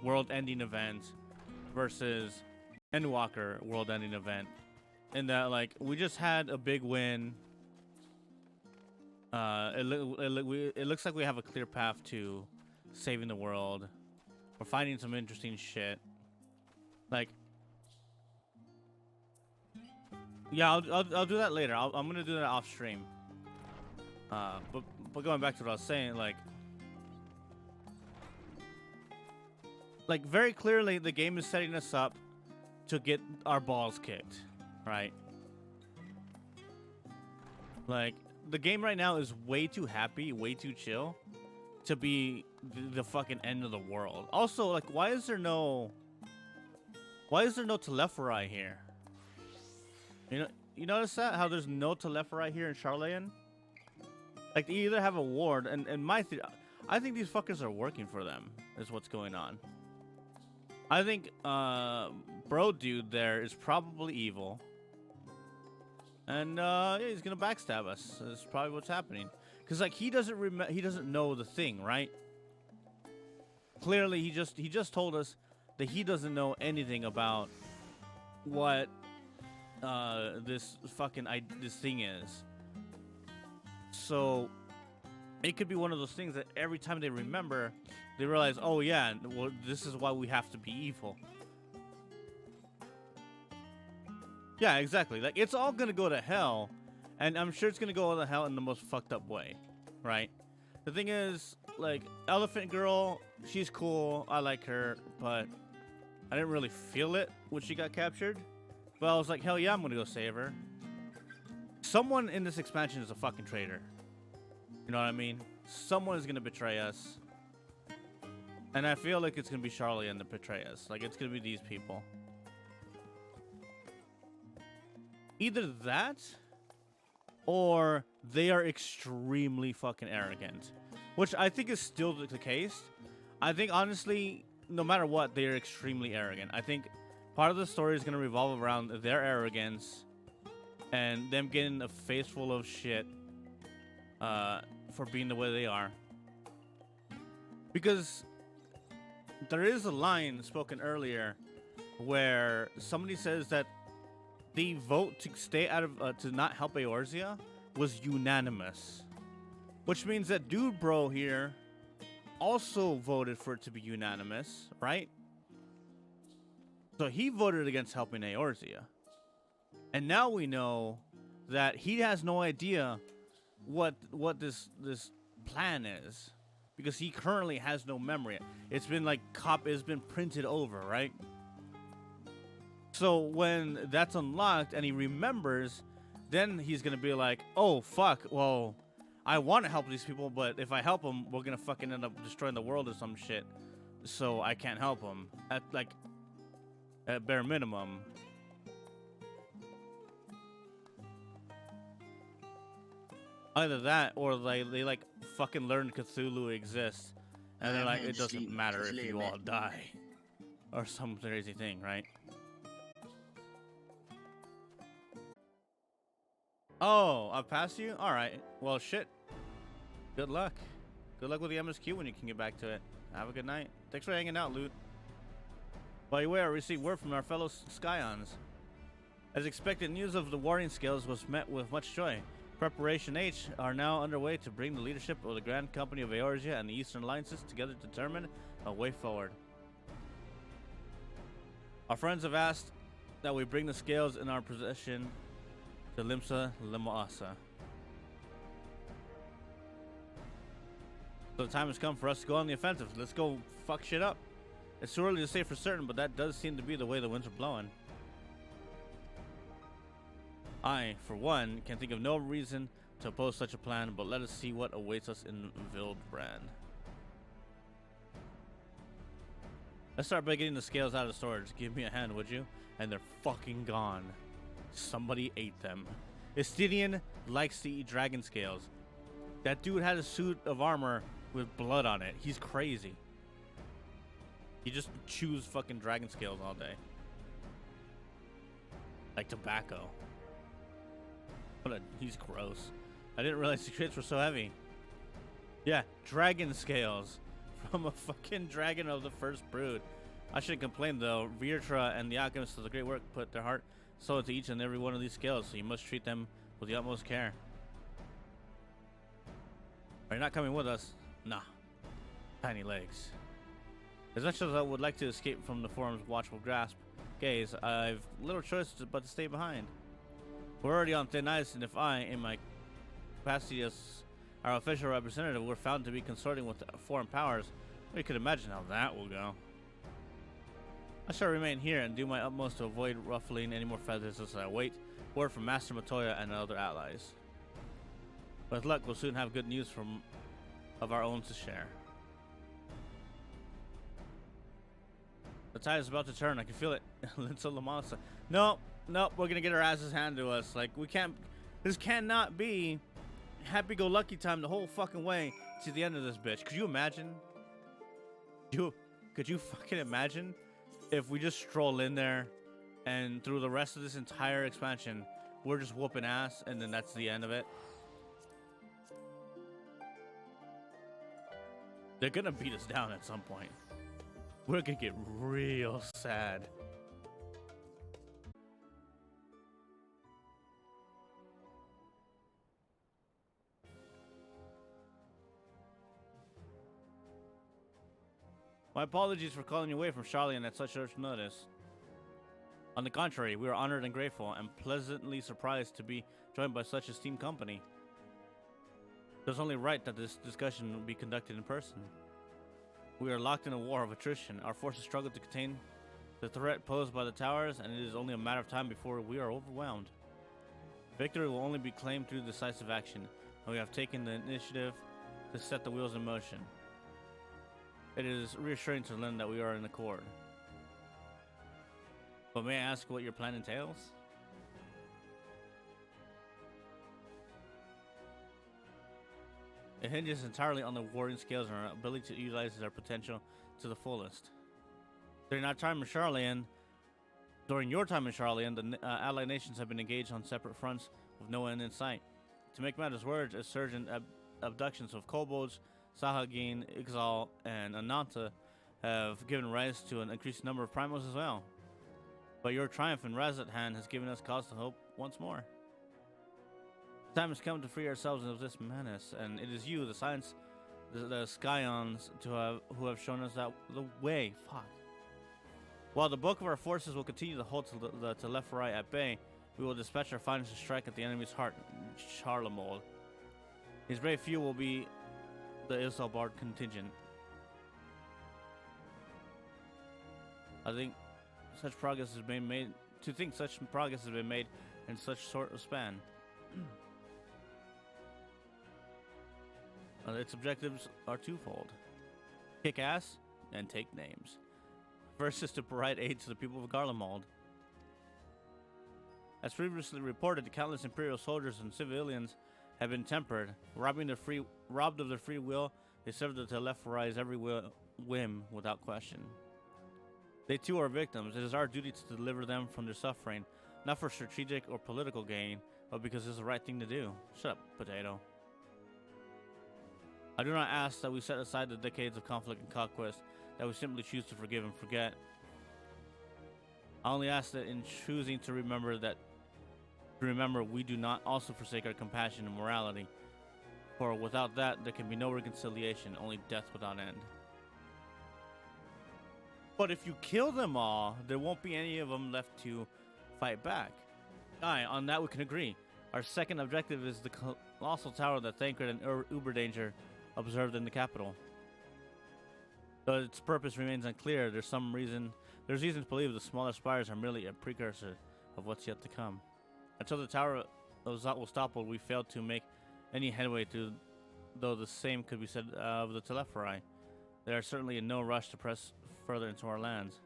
world-ending event versus Endwalker world-ending event. In that, like, we just had a big win. It looks like we have a clear path to saving the world. We're finding some interesting shit. Like, yeah, I'll do that later. I'm gonna do that off stream. But but going back to what I was saying, like very clearly the game is setting us up to get our balls kicked, right? Like the game right now is way too happy, way too chill to be the fucking end of the world. Also, like, why is there no Telephorai here? You notice that? How there's no Telephorai here in Charlayan? Like, they either have a ward, and I think these fuckers are working for them, is what's going on. I think, bro dude there is probably evil. And, yeah, he's gonna backstab us. That's probably what's happening. Because, like, he doesn't know the thing, right? Clearly, he just told us that he doesn't know anything about what this thing is. So it could be one of those things that every time they remember, they realize, oh yeah, well, this is why we have to be evil. Yeah, exactly. Like, it's all gonna go to hell, and I'm sure it's gonna go to hell in the most fucked up way, right? The thing is, like, Elephant Girl, she's cool, I like her, but I didn't really feel it when she got captured. But I was like, hell yeah, I'm gonna go save her. Someone in this expansion is a fucking traitor. You know what I mean? Someone is gonna betray us. And I feel like it's gonna be Charlayan that betray us. Like, it's gonna be these people. Either that, or they are extremely fucking arrogant. Which I think is still the case. I think, honestly, no matter what, they are extremely arrogant. I think part of the story is going to revolve around their arrogance and them getting a face full of shit for being the way they are. Because there is a line spoken earlier where somebody says that the vote to stay out of to not help Eorzea was unanimous, which means that Dude Bro here also voted for it to be unanimous, right? So he voted against helping Eorzea, and now we know that he has no idea what this plan is, because he currently has no memory. It's been like it's been printed over, right? So when that's unlocked and he remembers, then he's gonna be like, oh fuck, well, I want to help these people, but if I help them, we're gonna fucking end up destroying the world or some shit. So I can't help them at bare minimum. Either that, or they like fucking learn Cthulhu exists, and they're like, it doesn't matter if you all die, or some crazy thing, right? Oh, I've passed you? Alright. Well, shit. Good luck. Good luck with the MSQ when you can get back to it. Have a good night. Thanks for hanging out, Loot. By the way, I received word from our fellow Scions. As expected, news of the warring skills was met with much joy. Preparation H are now underway to bring the leadership of the Grand Company of Eorzea and the Eastern Alliances together to determine a way forward. Our friends have asked that we bring the scales in our possession to Limsa Limoasa. So the time has come for us to go on the offensive. Let's go fuck shit up. It's too early to say for certain, but that does seem to be the way the winds are blowing. I, for one, can think of no reason to oppose such a plan, but let us see what awaits us in Wildbrand. Let's start by getting the scales out of storage. Give me a hand, would you? And they're fucking gone. Somebody ate them. Estidian likes to eat dragon scales. That dude had a suit of armor with blood on it. He's crazy. He just chews fucking dragon scales all day. Like tobacco. He's gross. I didn't realize the crates were so heavy. Yeah, dragon scales. From a fucking dragon of the first brood. I shouldn't complain though. Virtra and the alchemists of the great work put their heart soul to each and every one of these scales, so you must treat them with the utmost care. Are you not coming with us? Nah. Tiny legs. As much as I would like to escape from the forum's watchful gaze, I've little choice but to stay behind. We're already on thin ice, and if I, in my capacity as our official representative were found to be consorting with foreign powers, we could imagine how that will go. I shall remain here and do my utmost to avoid ruffling any more feathers as I wait word from Master Matoya and other allies. With luck, we'll soon have good news of our own to share. The tide is about to turn. I can feel it. Linsa Lamasa. No, we're gonna get our asses handed to us. Like, we can't. This cannot be happy-go-lucky time the whole fucking way to the end of this bitch. Could you imagine? Could you fucking imagine if we just stroll in there and through the rest of this entire expansion, we're just whooping ass and then that's the end of it? They're gonna beat us down at some point. We're gonna get real sad. My apologies for calling you away from Charlian at such short notice. On the contrary, we are honored and grateful and pleasantly surprised to be joined by such esteemed company. It was only right that this discussion be conducted in person. We are locked in a war of attrition. Our forces struggle to contain the threat posed by the towers, and it is only a matter of time before we are overwhelmed. Victory will only be claimed through decisive action, and we have taken the initiative to set the wheels in motion. It is reassuring to learn that we are in accord. But may I ask what your plan entails? It hinges entirely on the warring skills and our ability to utilize our potential to the fullest. During your time in Charlian, the allied nations have been engaged on separate fronts with no end in sight. To make matters worse, a surge in abductions of kobolds, Sahagin, Ixal, and Ananta have given rise to an increased number of primals as well. But your triumph in Razathan has given us cause to hope once more. The time has come to free ourselves of this menace, and it is you, the Scions, who have shown us the way. Fuck. While the bulk of our forces will continue to hold the Telephorai at bay, we will dispatch our finest to strike at the enemy's heart, Charlemont. His brave few will be the Isobard contingent. I think such progress has been made. To think such progress has been made in such short a span. Its objectives are twofold: kick ass and take names. First is to provide aid to the people of Garlemald. As previously reported, countless Imperial soldiers and civilians have been tempered, robbed of their free will. They serve the Telephorais every whim without question. They too are victims. It is our duty to deliver them from their suffering, not for strategic or political gain, but because it's the right thing to do. Shut up, potato. I do not ask that we set aside the decades of conflict and conquest, that we simply choose to forgive and forget. I only ask that in choosing to remember we do not also forsake our compassion and morality, for without that there can be no reconciliation, only death without end. But if you kill them all, there won't be any of them left to fight back. Aye, on that we can agree. Our second objective is the colossal tower that Thancred and Uberdanger observed in the capital. Though its purpose remains unclear, there's reason to believe the smaller spires are merely a precursor of what's yet to come. Until the tower of Zatwostopol, we failed to make any headway through, though the same could be said of the Telephorai. They are certainly in no rush to press further into our lands.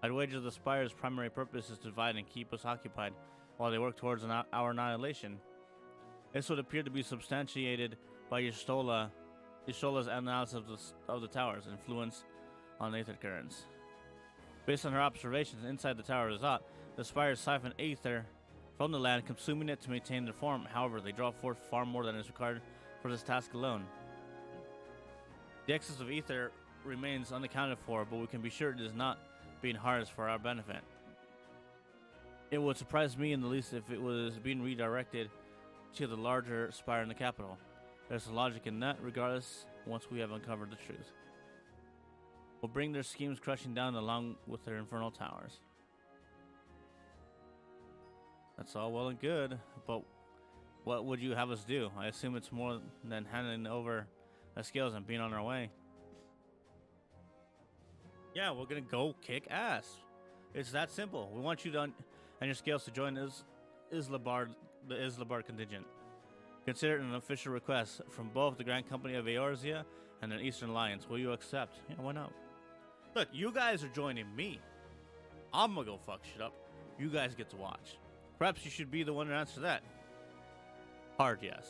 I'd wager the spire's primary purpose is to divide and keep us occupied while they work towards our annihilation. This would appear to be substantiated by Yashtola's analysis of the tower's influence on aether currents. Based on her observations inside the Tower of Zot, the spires siphon aether from the land, consuming it to maintain their form. However, they draw forth far more than is required for this task alone. The excess of ether remains unaccounted for, but we can be sure it is not being harnessed for our benefit. It would surprise me in the least if it was being redirected to the larger spire in the capital. There's a logic in that, regardless, once we have uncovered the truth. We'll bring their schemes crushing down along with their infernal towers. That's all well and good, but What would you have us do? I assume it's more than handing over the scales and being on our way. Yeah, we're gonna go kick ass. It's that simple. We want you to and your scales to join the Islabard contingent. Consider it an official request from both the Grand Company of Eorzea and the Eastern Alliance. Will you accept? Yeah, why not? Look, you guys are joining me. I'm gonna go fuck shit up. You guys get to watch. Perhaps you should be the one to answer that. Hard yes.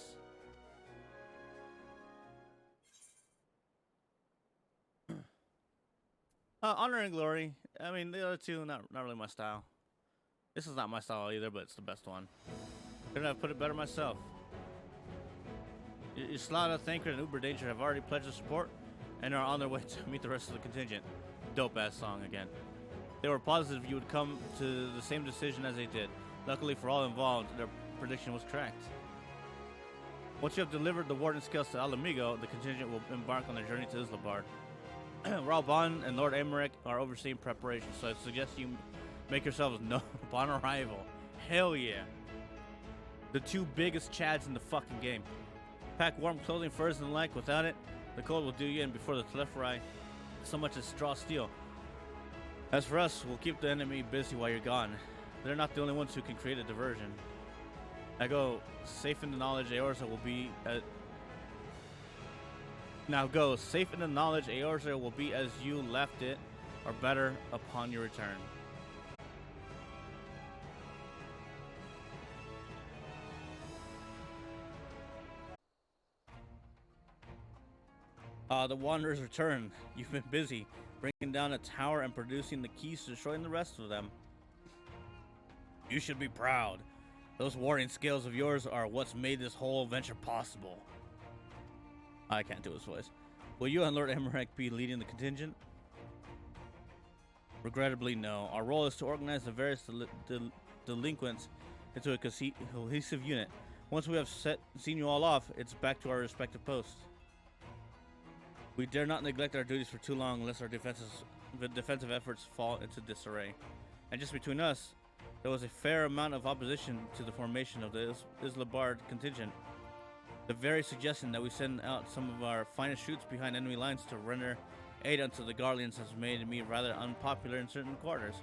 Honor and Glory. I mean, the other two, not really my style. This is not my style either, but it's the best one. Couldn't have put it better myself. Islada, Thancred, and Uber Danger have already pledged their support and are on their way to meet the rest of the contingent. Dope ass song again. They were positive you would come to the same decision as they did. Luckily for all involved, their prediction was correct. Once you have delivered the Warden scales to Alamigo, the contingent will embark on their journey to Islabard. Ralban and Lord Emmerich are overseeing preparations, so I suggest you make yourselves known upon arrival. Hell yeah. The two biggest chads in the fucking game. Pack warm clothing, furs, and the like. Without it, the cold will do you in before the Telephorai so much as straw steel. As for us, we'll keep the enemy busy while you're gone. They're not the only ones who can create a diversion. I go, safe in the knowledge Eorzea will be at... Now go, safe in the knowledge Eorzea will be as you left it, or better, upon your return. The Wanderers return. You've been busy, bringing down a tower and producing the keys to destroying the rest of them. You should be proud. Those warring scales of yours are what's made this whole venture possible. I can't do his voice. Will you and Lord Emmerich be leading the contingent? Regrettably, no. Our role is to organize the various delinquents into a cohesive unit. Once we have seen you all off, it's back to our respective posts. We dare not neglect our duties for too long, lest our defensive efforts fall into disarray. And just between us, there was a fair amount of opposition to the formation of the Islabard contingent. The very suggestion that we send out some of our finest troops behind enemy lines to render aid unto the Guardians has made me rather unpopular in certain quarters.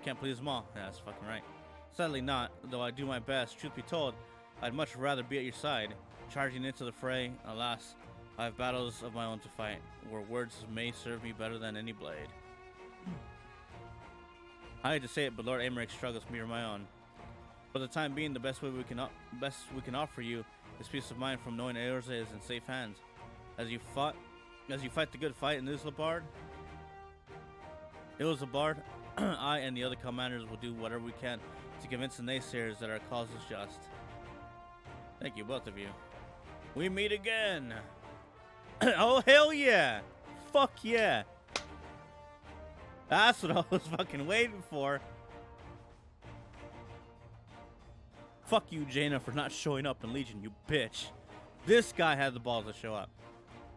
Can't please them all. Yeah, that's fucking right. Sadly not, though I do my best. Truth be told, I'd much rather be at your side. Charging into the fray, alas, I have battles of my own to fight, where words may serve me better than any blade. I hate to say it, but Lord Emmerich struggles me or my own. For the time being, the best we can offer you is peace of mind from knowing Eorzea is in safe hands. As you fight the good fight in Islabard, I and the other commanders will do whatever we can to convince the naysayers that our cause is just. Thank you, both of you. We meet again! Oh, hell yeah! Fuck yeah! That's what I was fucking waiting for. Fuck you, Jaina, for not showing up in Legion, you bitch. This guy had the balls to show up.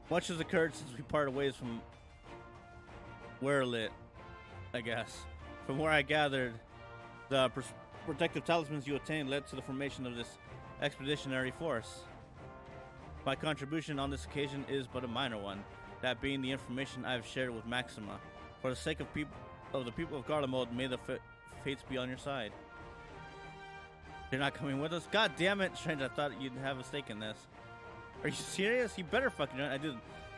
Much has occurred since we parted ways from Werelit, I guess. From where I gathered, the protective talismans you attained led to the formation of this expeditionary force. My contribution on this occasion is but a minor one, that being the information I have shared with Maxima. For the sake of the people of Garlemald, may the fates be on your side. You're not coming with us? God damn it, Strange, I thought you'd have a stake in this. Are you serious? You better fucking join.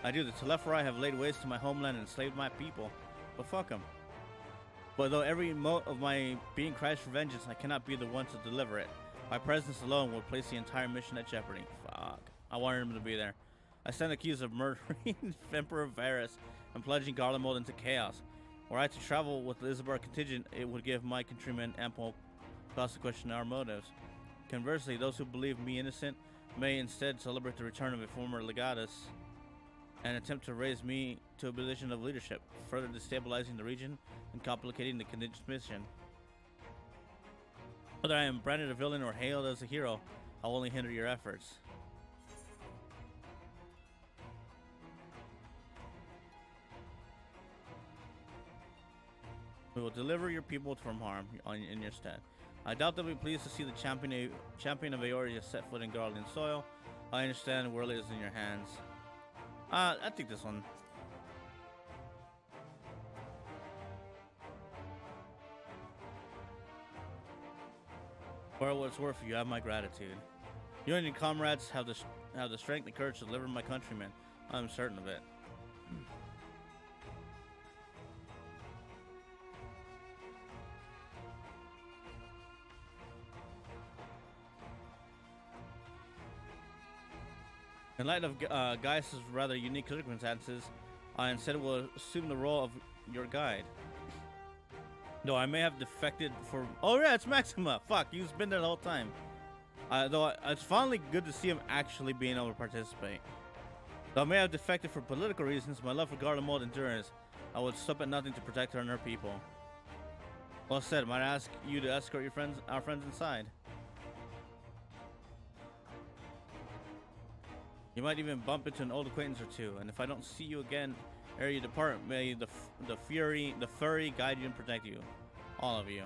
I do. The Telephorai have laid waste to my homeland and enslaved my people. But fuck them. But though every mote of my being cries for vengeance, I cannot be the one to deliver it. My presence alone will place the entire mission at jeopardy. Fuck. I wanted him to be there. I stand accused of murdering Emperor Varus and plunging Garlemald into chaos. Were I to travel with the Islabard contingent, it would give my countrymen ample cause to question our motives. Conversely, those who believe me innocent may instead celebrate the return of a former legatus and attempt to raise me to a position of leadership, further destabilizing the region and complicating the contingent's mission. Whether I am branded a villain or hailed as a hero, I'll only hinder your efforts. We will deliver your people from harm in your stead. I doubt they'll be pleased to see the champion of Eorzea set foot in Garlean soil. I understand the world is in your hands. I think this one. For what it's worth, you have my gratitude. You and your comrades have the strength and courage to deliver my countrymen. I'm certain of it. In light of Gaius' rather unique circumstances, I instead will assume the role of your guide. Though I may have defected for... Oh yeah, it's Maxima! Fuck, he's been there the whole time. Though it's finally good to see him actually being able to participate. Though I may have defected for political reasons, my love for Garlemald endures. I would stop at nothing to protect her and her people. Well said, might I ask you to escort our friends inside? You might even bump into an old acquaintance or two, and if I don't see you again ere you depart, may the furry guide you and protect you. All of you.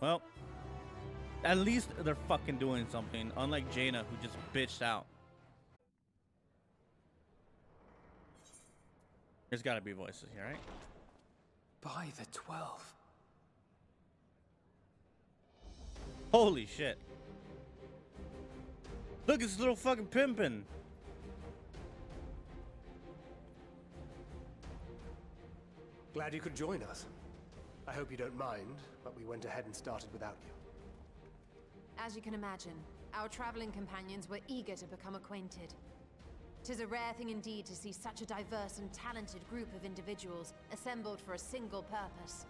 Well, at least they're fucking doing something, unlike Jaina, who just bitched out. There's gotta be voices here, right? By the 12. Holy shit. Look, it's little fucking pimpin'. Glad you could join us. I hope you don't mind, but we went ahead and started without you. As you can imagine, our traveling companions were eager to become acquainted. 'Tis a rare thing indeed to see such a diverse and talented group of individuals assembled for a single purpose.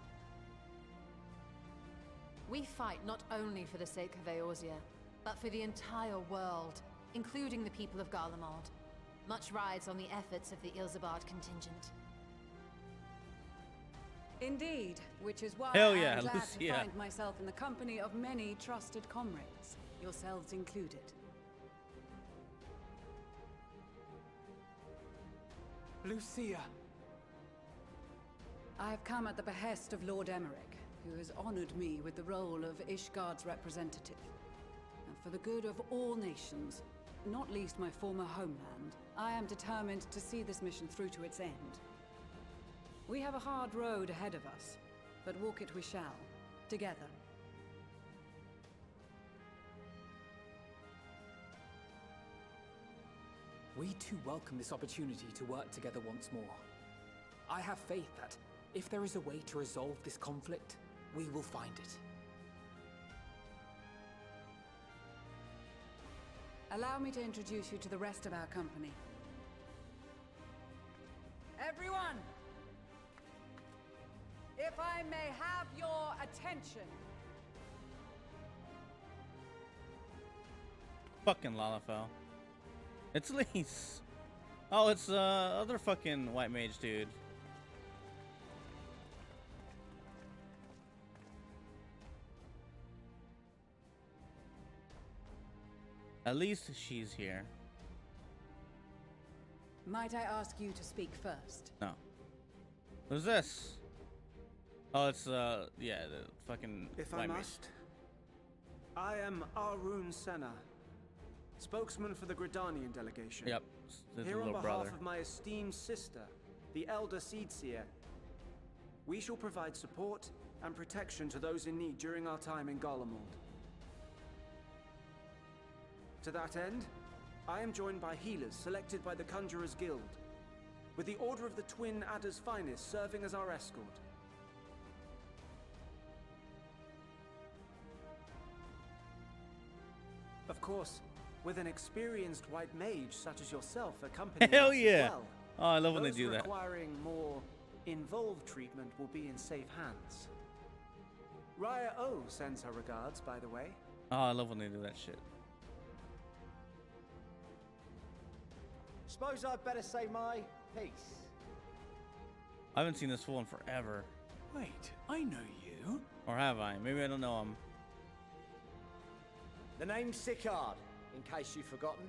We fight not only for the sake of Eorzea, but for the entire world, including the people of Garlemald. Much rides on the efforts of the Ilzabard contingent. Indeed, which is why Hell yeah, I'm glad Lucia. to find myself in the company of many trusted comrades, yourselves included. Lucia. I have come at the behest of Lord Emmerich, who has honored me with the role of Ishgard's representative. And for the good of all nations, not least my former homeland, I am determined to see this mission through to its end. We have a hard road ahead of us, but walk it we shall, together. We too welcome this opportunity to work together once more. I have faith that, if there is a way to resolve this conflict, we will find it. Allow me to introduce you to the rest of our company. Everyone! If I may have your attention. Fucking Lalafell. It's Lise. Oh, it's other fucking white mage dude. At least she's here. Might I ask you to speak first? No. Who's this? Oh, it's yeah, the fucking If I white mage. must, I am Arun Senna, spokesman for the Gridanian delegation. Yep, this is Here a on little behalf brother. of my esteemed sister, the Elder Seedseer, we shall provide support and protection to those in need during our time in Garlemald. To that end, I am joined by healers selected by the Conjurers Guild, with the Order of the Twin Adder's Finest serving as our escort. Of course, with an experienced white mage such as yourself accompanying Hell us as yeah! well, Oh, I love when they those do that. requiring more involved treatment will be in safe hands. Raya O sends her regards, by the way. Oh, I love when they do that shit. Suppose I'd better say my piece. I haven't seen this fool in forever. Wait, I know you. Or have I? Maybe I don't know him. The name's Sicard, in case you've forgotten.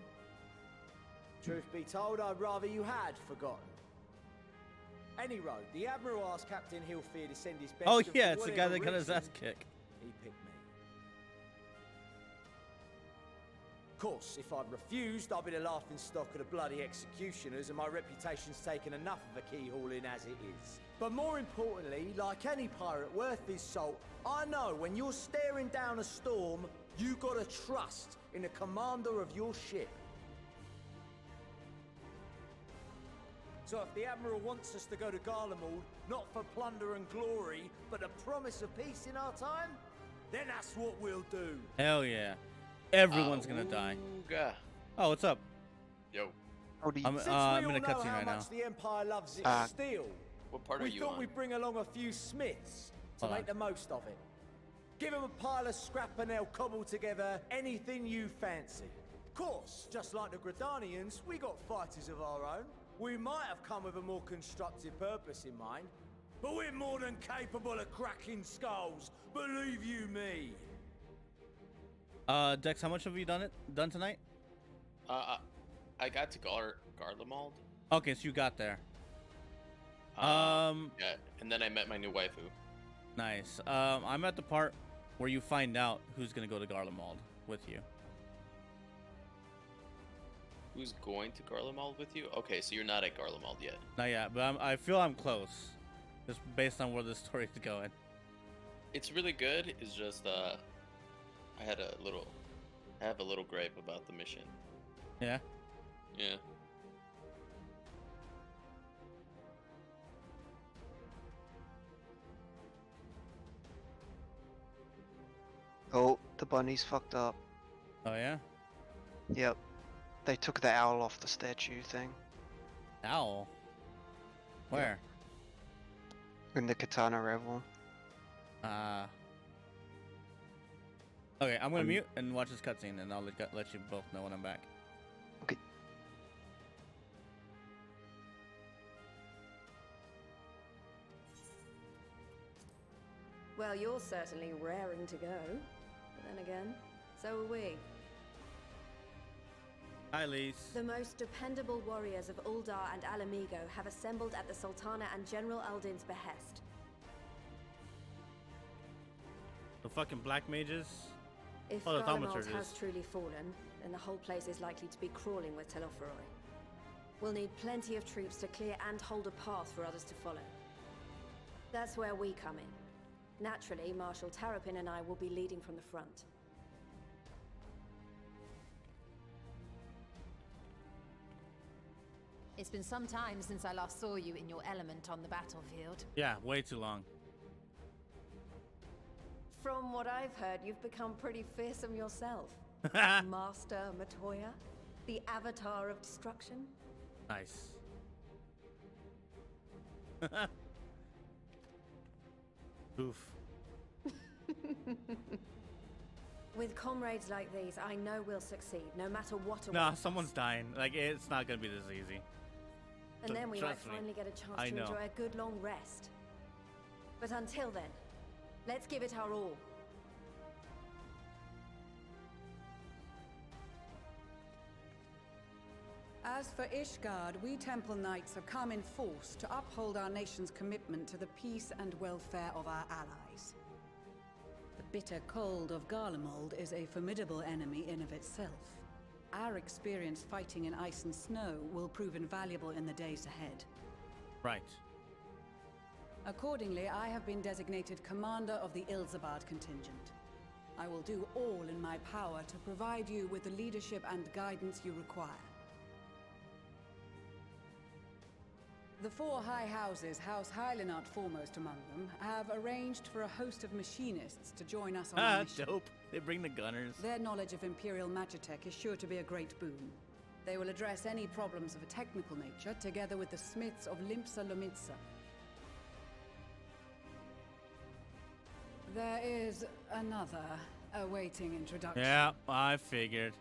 Truth be told, I'd rather you had forgotten. Any road, the Admiral asked Captain Hilfier to send his best Oh and yeah, for it's the guy whatever that got his reason, ass kicked. he picked me. Of course, if I'd refused, I'd be the laughing stock of the bloody executioners, and my reputation's taken enough of a keyhauling as it is. But more importantly, like any pirate worth his salt, I know when you're staring down a storm, you gotta trust in the commander of your ship. So if the Admiral wants us to go to Garlemald, not for plunder and glory, but the promise of peace in our time, then that's what we'll do. Hell yeah. Everyone's gonna die. Oh, what's up? Yo. I'm in a cutscene right now. The Empire loves its steel. What part we are you thought on? we'd bring along a few smiths to Hold make on. the most of it. Give them a pile of scrap and they'll cobble together anything you fancy. Of course, just like the Gridanians, we got fighters of our own. We might have come with a more constructive purpose in mind, but we're more than capable of cracking skulls, believe you me. Dex, how much have you done tonight? I got to Garlemald. Okay, so you got there. Yeah, and then I met my new waifu. Nice. I'm at the part where you find out who's gonna go to Garlemald with you. Who's going to Garlemald with you? Okay, so you're not at Garlemald yet. Not yet, but I feel I'm close, just based on where the story's going. It's really good. It's just I have a little gripe about the mission. Yeah. Yeah. Oh, the bunny's fucked up. Oh yeah? Yep. They took the owl off the statue thing. Owl? Where? In the Katana Revel. Okay, I'm gonna mute and watch this cutscene, and I'll let you both know when I'm back. Okay. Well, you're certainly raring to go. But then again, so are we. Hi, Lise. The most dependable warriors of Uldar and Alamigo have assembled at the Sultana and General Aldin's behest. The fucking black mages? If Oh, the Garlemald thaumaturges. has truly fallen, then the whole place is likely to be crawling with Telophoroi. We'll need plenty of troops to clear and hold a path for others to follow. That's where we come in. Naturally, Marshal Terrapin and I will be leading from the front. It's been some time since I last saw you in your element on the battlefield. Yeah, way too long. From what I've heard, you've become pretty fearsome yourself. Master Matoya, the avatar of destruction. Nice. Oof. With comrades like these, I know we'll succeed, no matter what awaits Nah, us. someone's dying. Like, it's not gonna be this easy. And then we might Trust me. finally get a chance I to know. enjoy a good long rest. But until then, let's give it our all. As for Ishgard, we Temple Knights have come in force to uphold our nation's commitment to the peace and welfare of our allies. The bitter cold of Garlemald is a formidable enemy in of itself. Our experience fighting in ice and snow will prove invaluable in the days ahead. Right. Accordingly, I have been designated commander of the Ilzabard contingent. I will do all in my power to provide you with the leadership and guidance you require. The four high houses, House Hylinart foremost among them, have arranged for a host of machinists to join us on our mission. Dope. They bring the gunners. Their knowledge of Imperial Magitech is sure to be a great boon. They will address any problems of a technical nature, together with the smiths of Limpsa Lomitsa. There is another awaiting introduction. Yeah, I figured.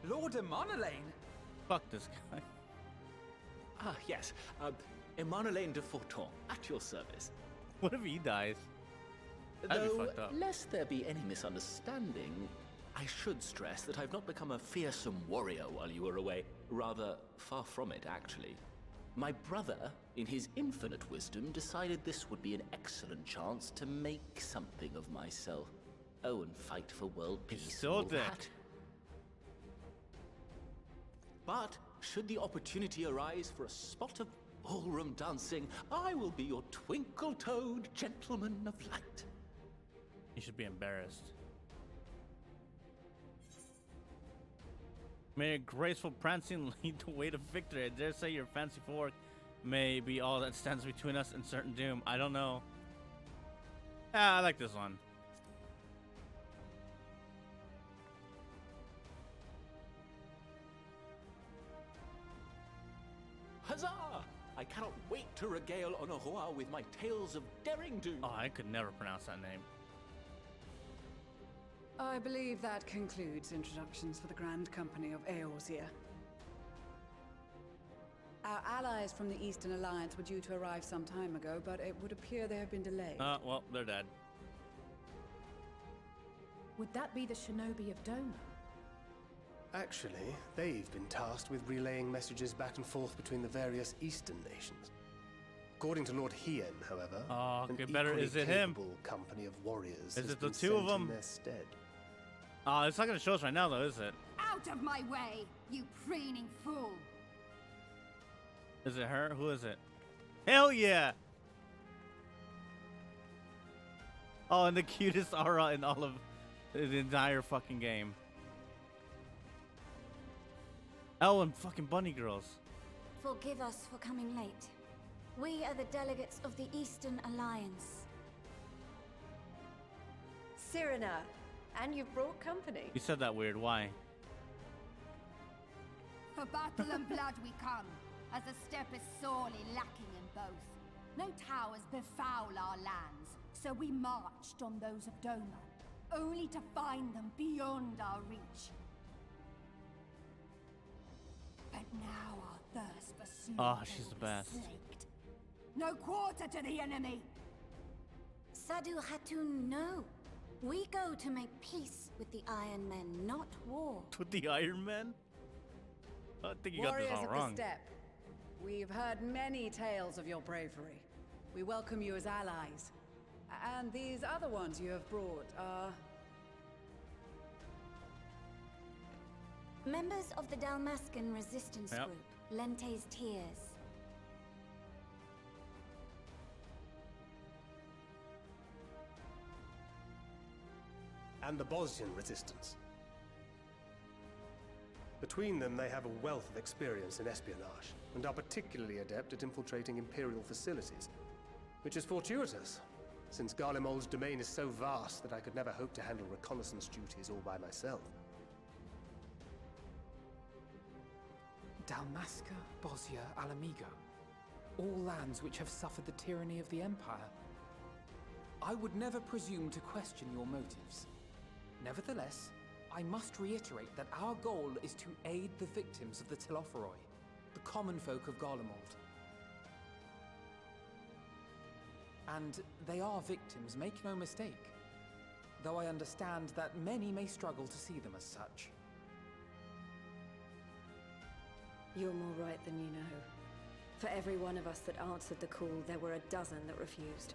Lord Emanolaine? Fuck this guy. Ah, yes. Emanolaine de Forton, at your service. What if he dies? That'd be Though, fucked up. lest there be any misunderstanding, I should stress that I've not become a fearsome warrior while you were away. Rather, far from it, actually. My brother in his infinite wisdom, decided this would be an excellent chance to make something of myself. Oh, and fight for world peace. He's still and all dead. that. But should the opportunity arise for a spot of ballroom dancing, I will be your twinkle-toed gentleman of light. You should be embarrassed. May a graceful prancing lead the way to victory. I dare say your fancy fork may be all that stands between us and certain doom. I don't know. Ah, I like this one. Huzzah! I cannot wait to regale Honoroa with my tales of daring do. Oh, I could never pronounce that name. I believe that concludes introductions for the Grand Company of Eorzea. Our allies from the Eastern Alliance were due to arrive some time ago, but it would appear they have been delayed. Well, they're dead. Would that be the shinobi of Doma? Actually, they've been tasked with relaying messages back and forth between the various Eastern nations. According to Lord Hien, however, an equally is it him? capable company of warriors Is has it the been two of sent them? in their stead. It's not gonna show us right now, though, is it? Out of my way, you preening fool! Is it her? Who is it? Hell yeah! Oh, and the cutest aura in all of the entire fucking game. Oh, and fucking bunny girls. Forgive us for coming late. We are the delegates of the Eastern Alliance. Cyrena, and you've brought company. You said that weird. Why? For battle and blood we come, as a step is sorely lacking in both. No towers befoul our lands, so we marched on those of Doma, only to find them beyond our reach. But now our thirst for slaughter Oh, she's the will be best. slaked. No quarter to the enemy! Sadu Hatun, no. We go to make peace with the Iron Men, not war. With the Iron Man? I think you got this Warriors all of wrong. the Steppe, we've heard many tales of your bravery. We welcome you as allies. And these other ones you have brought are... Members of the Dalmascan resistance Yep. group, Lente's Tears. And the Bosnian resistance. Between them, they have a wealth of experience in espionage, and are particularly adept at infiltrating Imperial facilities. Which is fortuitous, since Garlemald's domain is so vast that I could never hope to handle reconnaissance duties all by myself. Dalmasca, Bosnia, Alamigo. All lands which have suffered the tyranny of the Empire. I would never presume to question your motives. Nevertheless, I must reiterate that our goal is to aid the victims of the Telophoroi, the common folk of Garlemald. And they are victims, make no mistake. Though I understand that many may struggle to see them as such. You're more right than you know. For every one of us that answered the call, there were a dozen that refused.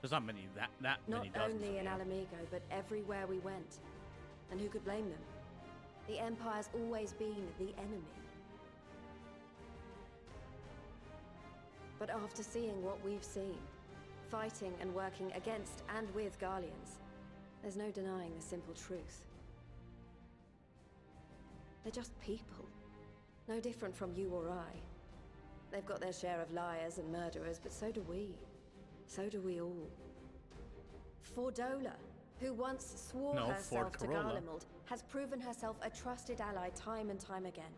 There's not many that many Not dozens only of in you. Alamigo, but everywhere we went. And who could blame them? The Empire's always been the enemy. But after seeing what we've seen, fighting and working against and with Garleans, there's no denying the simple truth. They're just people. No different from you or I. They've got their share of liars and murderers, but so do we. So do we all. Fordola, who once swore No, herself to Ford Corolla. Garlemald, has proven herself a trusted ally time and time again.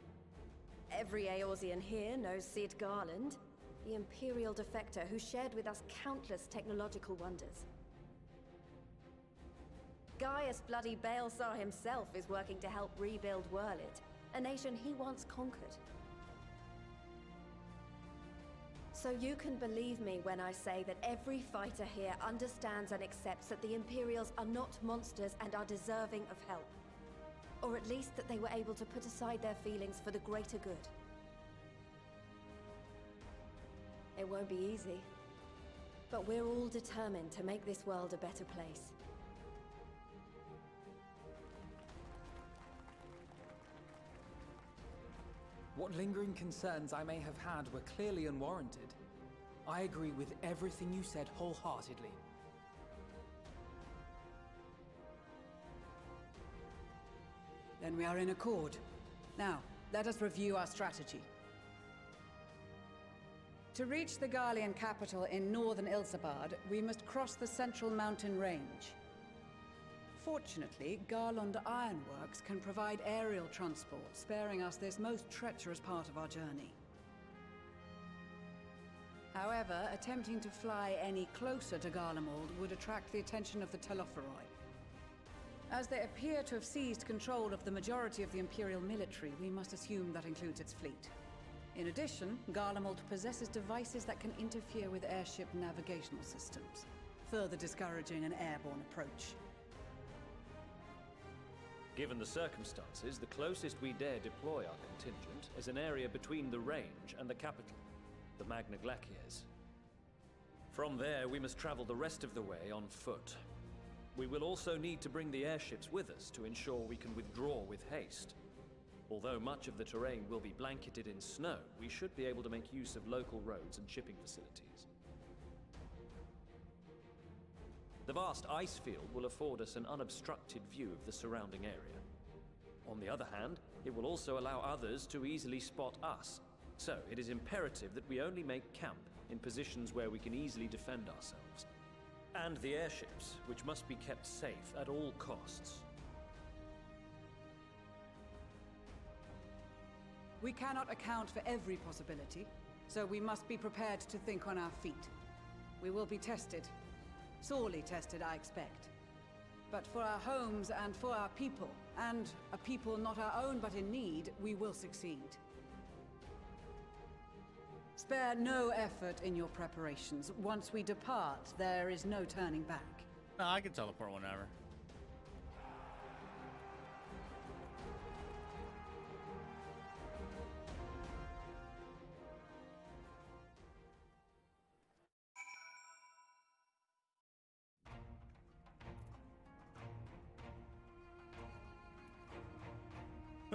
Every Eorzean here knows Cid Garland, the Imperial defector who shared with us countless technological wonders. Gaius bloody Baelsar himself is working to help rebuild Wurlit, a nation he once conquered. So you can believe me when I say that every fighter here understands and accepts that the Imperials are not monsters and are deserving of help. Or at least that they were able to put aside their feelings for the greater good. It won't be easy. But we're all determined to make this world a better place. What lingering concerns I may have had were clearly unwarranted. I agree with everything you said wholeheartedly. Then we are in accord. Now, let us review our strategy. To reach the Garlean capital in northern Ilsabard, we must cross the central mountain range. Fortunately, Garlond Ironworks can provide aerial transport, sparing us this most treacherous part of our journey. However, attempting to fly any closer to Garlemald would attract the attention of the Telopheroi. As they appear to have seized control of the majority of the Imperial military, we must assume that includes its fleet. In addition, Garlemald possesses devices that can interfere with airship navigational systems, further discouraging an airborne approach. Given the circumstances, the closest we dare deploy our contingent is an area between the range and the capital, the Magna Glaciers. From there, we must travel the rest of the way on foot. We will also need to bring the airships with us to ensure we can withdraw with haste. Although much of the terrain will be blanketed in snow, we should be able to make use of local roads and shipping facilities. The vast ice field will afford us an unobstructed view of the surrounding area. On the other hand, it will also allow others to easily spot us. So, it is imperative that we only make camp in positions where we can easily defend ourselves. And the airships, which must be kept safe at all costs. We cannot account for every possibility, so we must be prepared to think on our feet. We will be tested. Sorely tested, I expect. But for our homes and for our people, and a people not our own but in need, we will succeed. Spare no effort in your preparations. Once we depart, there is no turning back. No, I can teleport whenever.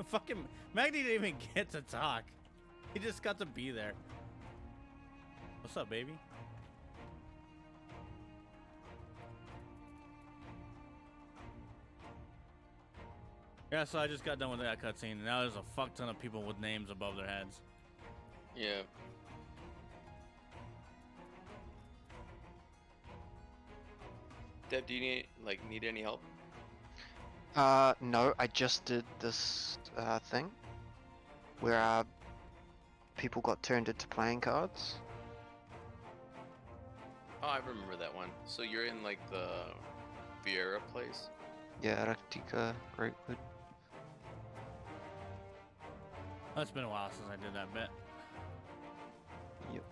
Fucking Magni didn't even get to talk. He just got to be there. What's up, baby? Yeah, so I just got done with that cutscene, and now there's a fuck ton of people with names above their heads. Yeah. Deb, do you need any help? No, I just did this thing where people got turned into playing cards. Oh, I remember that one. So you're in like the Vieira place? Yeah, Raktika, Greatwood. It's been a while since I did that bit. Yep.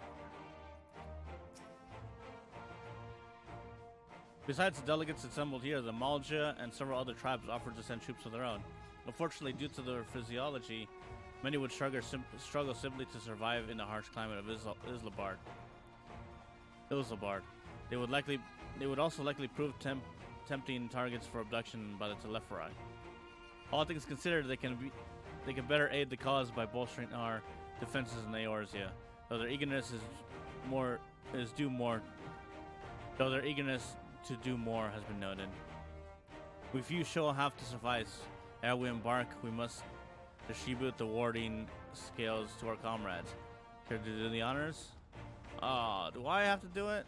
Besides the delegates assembled here, the Malja and several other tribes offered to send troops of their own. Unfortunately, due to their physiology, many would struggle simply to survive in the harsh climate of Ilsabard. They would also likely prove tempting targets for abduction by the Telopheroi. All things considered, they can better aid the cause by bolstering our defenses in Eorzea, though their eagerness to do more has been noted. We few shall have to suffice. Ere we embark, we must distribute the warding scales to our comrades. Care to do the honors? Do I have to do it?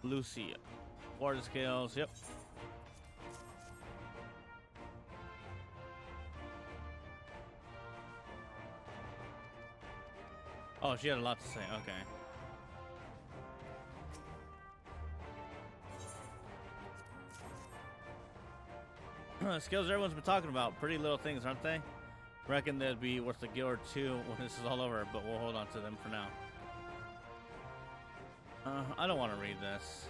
Lucia. Warding scales, yep. Oh, she had a lot to say, okay. Skills everyone's been talking about. Pretty little things, aren't they? Reckon they'd be worth a gil or two when this is all over, but we'll hold on to them for now. I don't want to read this.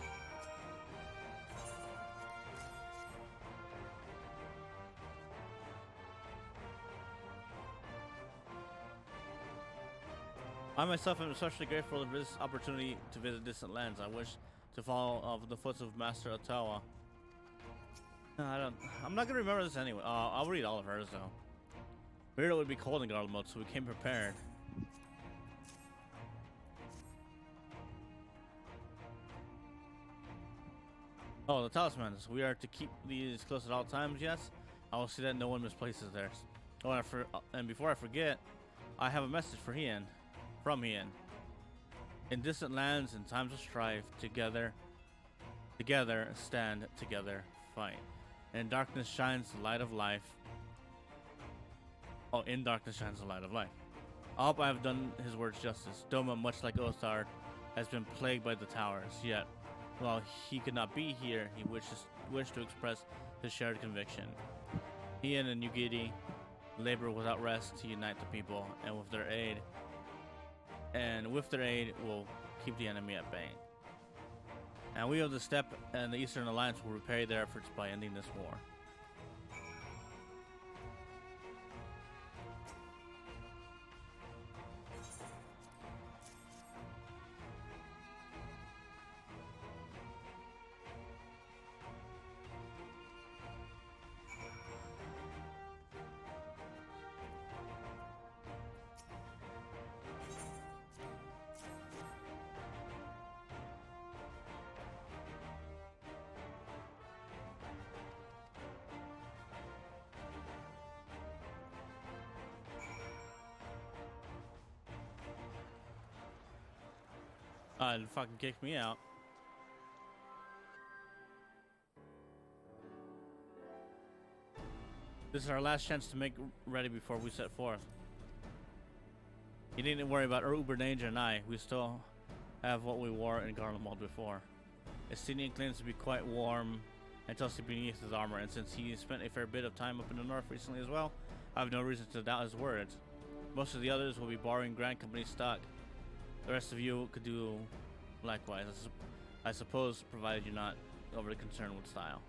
I myself am especially grateful for this opportunity to visit distant lands. I wish to follow the footsteps of Master Ottawa. I'm not gonna remember this anyway. I'll read all of hers though. Weird it would be cold in Garlemald, so we came prepared. Oh, the talismans. We are to keep these close at all times, yes? I will see that no one misplaces theirs. Oh, and before I forget, I have a message for Hien. From Hien. In distant lands and times of strife, together stand, together fight. In darkness shines the light of life. Oh, in darkness shines the light of life. I hope I have done his words justice. Doma, much like Othard, has been plagued by the towers, yet while he could not be here, he wished to express his shared conviction. He and Nugidi labor without rest to unite the people, and with their aid, will keep the enemy at bay. And we of the Steppe and the Eastern Alliance will repay their efforts by ending this war. It fucking kicked me out. This is our last chance to make ready before we set forth. You needn't worry about Uberdanger and I. We still have what we wore in Garlemald before. Estinian claims to be quite warm and toasty beneath his armor, and since he spent a fair bit of time up in the north recently as well, I have no reason to doubt his words. Most of the others will be borrowing Grand Company stock. The rest of you could do likewise, I suppose, provided you're not overly concerned with style.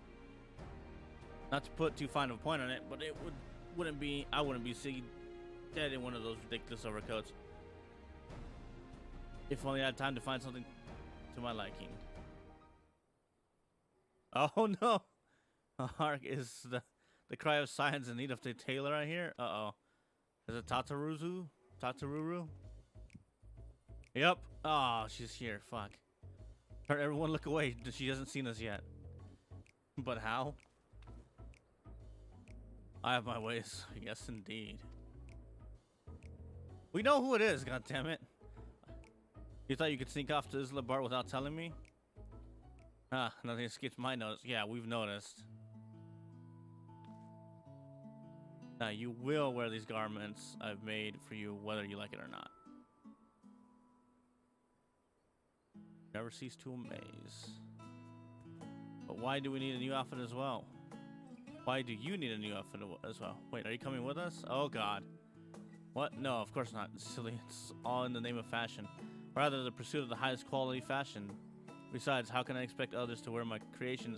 Not to put too fine of a point on it, but I wouldn't be seen dead in one of those ridiculous overcoats. If only I had time to find something to my liking. Oh no! Hark is the cry of science in need of the tailor I hear? Uh-oh. Is it Tataruru? Yep. Oh, she's here. Fuck. Everyone look away. She hasn't seen us yet. But how? I have my ways. Yes, indeed. We know who it is, goddammit. You thought you could sneak off to Isla Bart without telling me? Ah, nothing escapes my notice. Yeah, we've noticed. Now, you will wear these garments I've made for you, whether you like it or not. Never cease to amaze. But why do we need a new outfit as well? Why do you need a new outfit as well? Wait, are you coming with us? Oh god. What? No, of course not. Silly. It's all in the name of fashion. Rather, the pursuit of the highest quality fashion. Besides, how can I expect others to wear my creations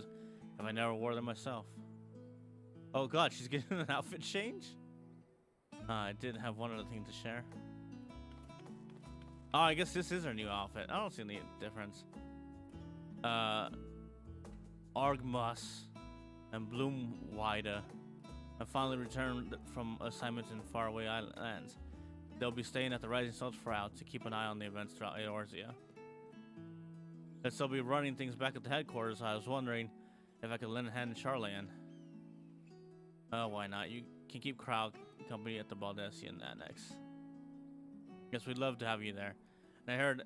if I never wore them myself? Oh god, she's getting an outfit change? I did have one other thing to share. Oh, I guess this is her new outfit. I don't see any difference. Argmas and Bloomwide have finally returned from assignments in faraway lands. They'll be staying at the Rising Suns for out to keep an eye on the events throughout Eorzea. Since they'll be running things back at the headquarters, I was wondering if I could lend a hand in Charlayan. Oh, why not? You can keep crowd company at the Baldessian Annex. Guess we'd love to have you there. And I heard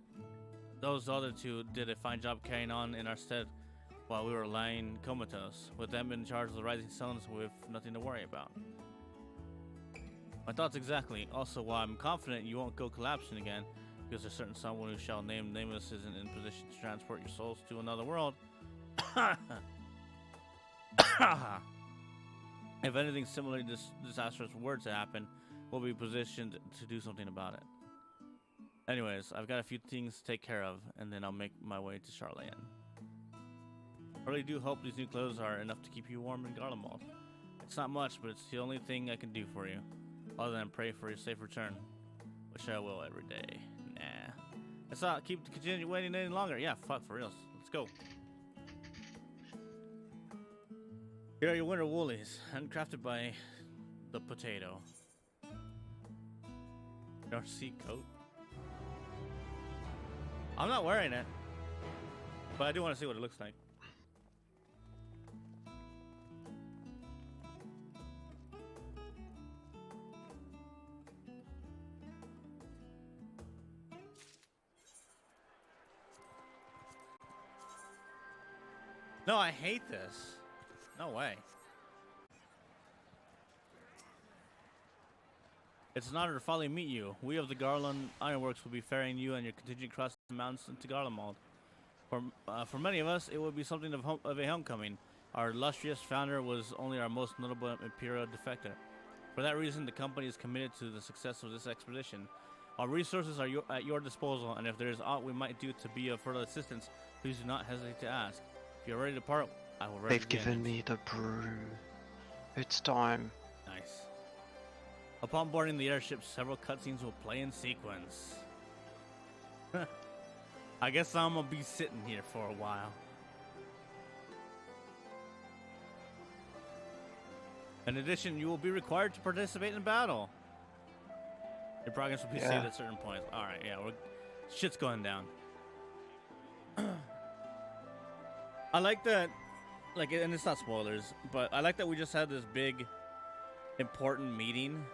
those other two did a fine job carrying on in our stead while we were lying comatose. With them in charge of the Rising Suns, we've nothing to worry about. My thoughts exactly. Also, while I'm confident you won't go collapsing again, because there's certain someone who shall name nameless isn't in position to transport your souls to another world. If anything similarly disastrous were to happen, we'll be positioned to do something about it. Anyways, I've got a few things to take care of, and then I'll make my way to Charlayan. I really do hope these new clothes are enough to keep you warm in Garlemald. It's not much, but it's the only thing I can do for you, other than pray for your safe return, which I will every day Nah. Let's not continue waiting any longer. Yeah, fuck, for real. Let's go. Here are your winter woolies, handcrafted by the potato. North Sea coat. I'm not wearing it, but I do want to see what it looks like. No, I hate this. No way. It's an honor to finally meet you. We of the Garland Ironworks will be ferrying you and your contingent across the mountains into Garlemald. For many of us, it will be something of a homecoming. Our illustrious founder was only our most notable Imperial defector. For that reason, the company is committed to the success of this expedition. Our resources are at your disposal, and if there is aught we might do to be of further assistance, please do not hesitate to ask. If you're ready to part, I will ready. They've given me the brew. It's time. Nice. Upon boarding the airship, several cutscenes will play in sequence. I guess I'm gonna be sitting here for a while. In addition, you will be required to participate in battle. Your progress will be saved at certain points. Alright, yeah, shit's going down. I like that, like, and it's not spoilers, but I like that we just had this big, important meeting,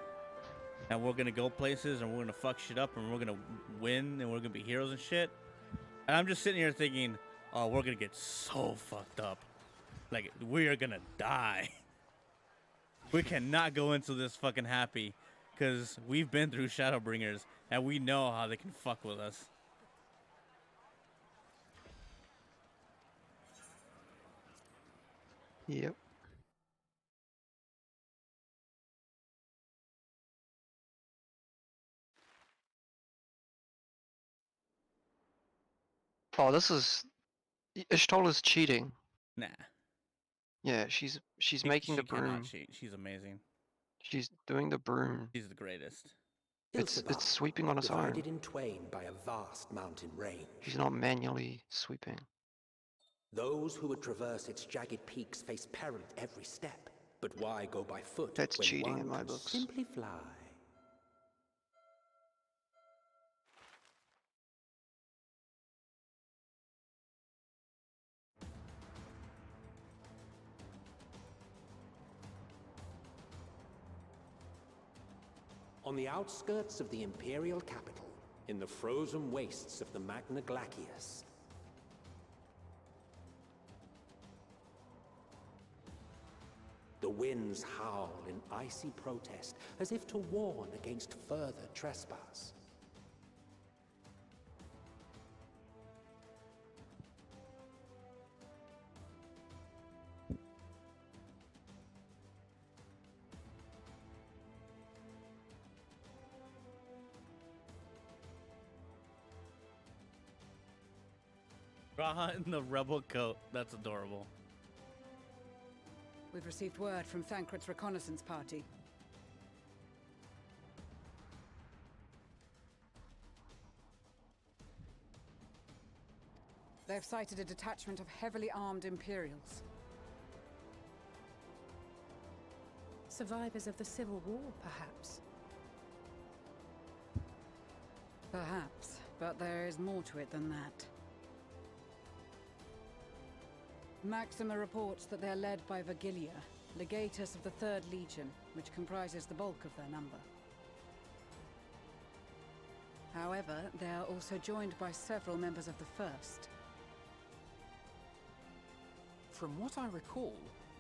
and we're gonna go places, and we're gonna fuck shit up, and we're gonna win, and we're gonna be heroes and shit. And I'm just sitting here thinking, oh, we're gonna get so fucked up. Like, we are gonna die. We cannot go into this fucking happy, because we've been through Shadowbringers, and we know how they can fuck with us. Yep. Oh, this is... Ishtola's cheating. Nah. Yeah, she's making the broom. She cannot cheat. She's amazing. She's doing the broom. She's the greatest. It's sweeping on its own. Divided in twain by a vast mountain range. She's not manually sweeping. Those who would traverse its jagged peaks face peril at every step. But why go by foot That's when cheating one in my can books. simply fly? On the outskirts of the Imperial capital, in the frozen wastes of the Magna Glacius, the winds howl in icy protest, as if to warn against further trespass. Raha in the rebel coat. That's adorable. We've received word from Thancred's reconnaissance party. They've sighted a detachment of heavily armed Imperials. Survivors of the Civil War, perhaps? Perhaps, but there is more to it than that. Maxima reports that they're led by Vergilia, legatus of the 3rd Legion, which comprises the bulk of their number. However, they are also joined by several members of the 1st. From what I recall,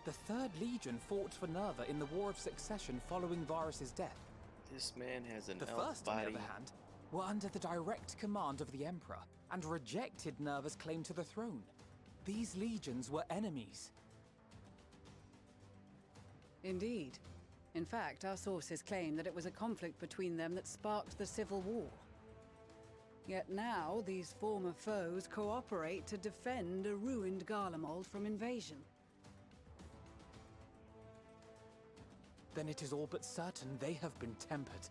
the 3rd Legion fought for Nerva in the War of Succession following Varus's death. This man has an The elf first, on body. the other hand, were under the direct command of the Emperor and rejected Nerva's claim to the throne. These legions were enemies. Indeed. In fact, our sources claim that it was a conflict between them that sparked the Civil War. Yet now, these former foes cooperate to defend a ruined Garlemald from invasion. Then it is all but certain they have been tempered.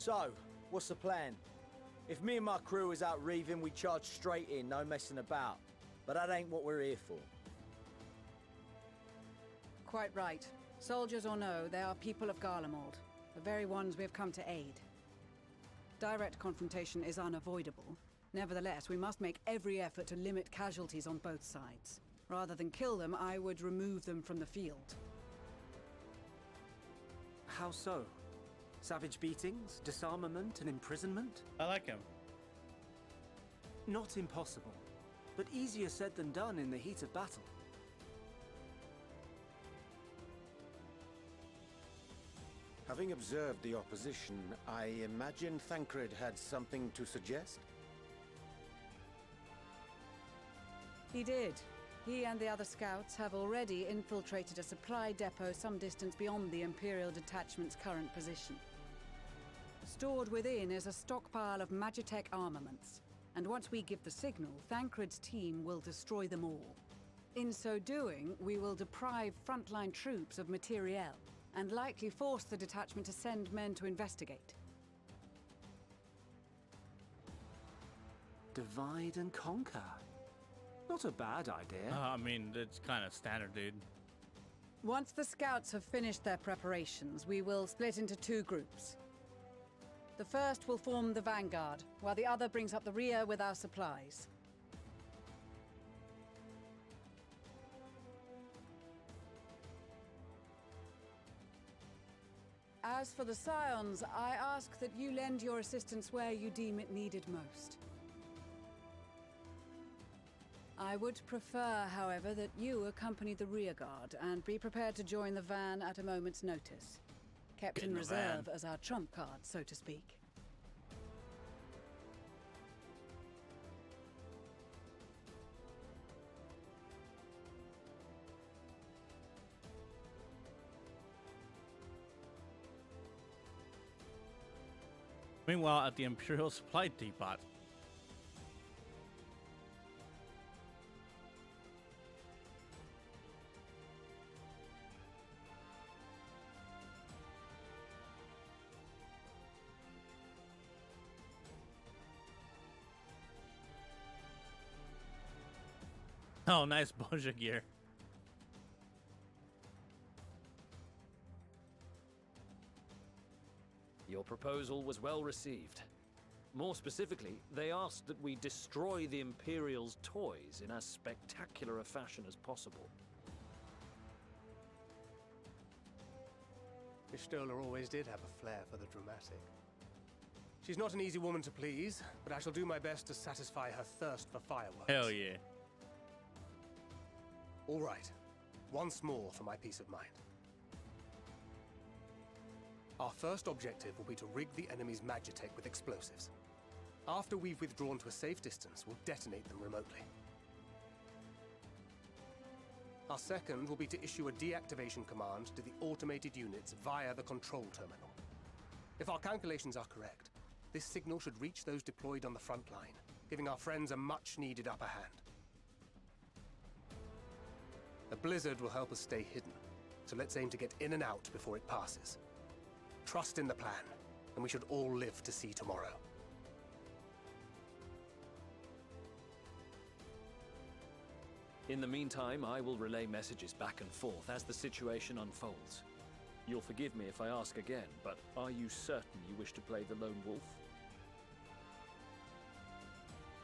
So, what's the plan? If me and my crew is out reaving, we charge straight in, no messing about. But that ain't what we're here for. Quite right. Soldiers or no, they are people of Garlemald, the very ones we have come to aid. Direct confrontation is unavoidable. Nevertheless, we must make every effort to limit casualties on both sides. Rather than kill them, I would remove them from the field. How so? Savage beatings, disarmament, and imprisonment? I like him. Not impossible, but easier said than done in the heat of battle. Having observed the opposition, I imagine Thancred had something to suggest? He did. He and the other scouts have already infiltrated a supply depot some distance beyond the Imperial detachment's current position. Stored within is a stockpile of Magitech armaments, and once we give the signal, Thancred's team will destroy them all. In so doing, we will deprive frontline troops of materiel, and likely force the detachment to send men to investigate. Divide and conquer. Not a bad idea. I mean, it's kind of standard, dude. Once the scouts have finished their preparations, we will split into two groups. The first will form the vanguard, while the other brings up the rear with our supplies. As for the Scions, I ask that you lend your assistance where you deem it needed most. I would prefer, however, that you accompany the rearguard and be prepared to join the van at a moment's notice. Kept Get in in the reserve van. as our trump card, so to speak. Meanwhile, at the Imperial Supply Depot. Oh, nice Bonja gear. Your proposal was well received. More specifically, they asked that we destroy the Imperial's toys in as spectacular a fashion as possible. Ishtola always did have a flair for the dramatic. She's not an easy woman to please, but I shall do my best to satisfy her thirst for fireworks. Hell yeah. All right. Once more for my peace of mind. Our first objective will be to rig the enemy's Magitech with explosives. After we've withdrawn to a safe distance, we'll detonate them remotely. Our second will be to issue a deactivation command to the automated units via the control terminal. If our calculations are correct, this signal should reach those deployed on the front line, giving our friends a much-needed upper hand. The blizzard will help us stay hidden, so let's aim to get in and out before it passes. Trust in the plan, and we should all live to see tomorrow. In the meantime, I will relay messages back and forth as the situation unfolds. You'll forgive me if I ask again, but are you certain you wish to play the lone wolf?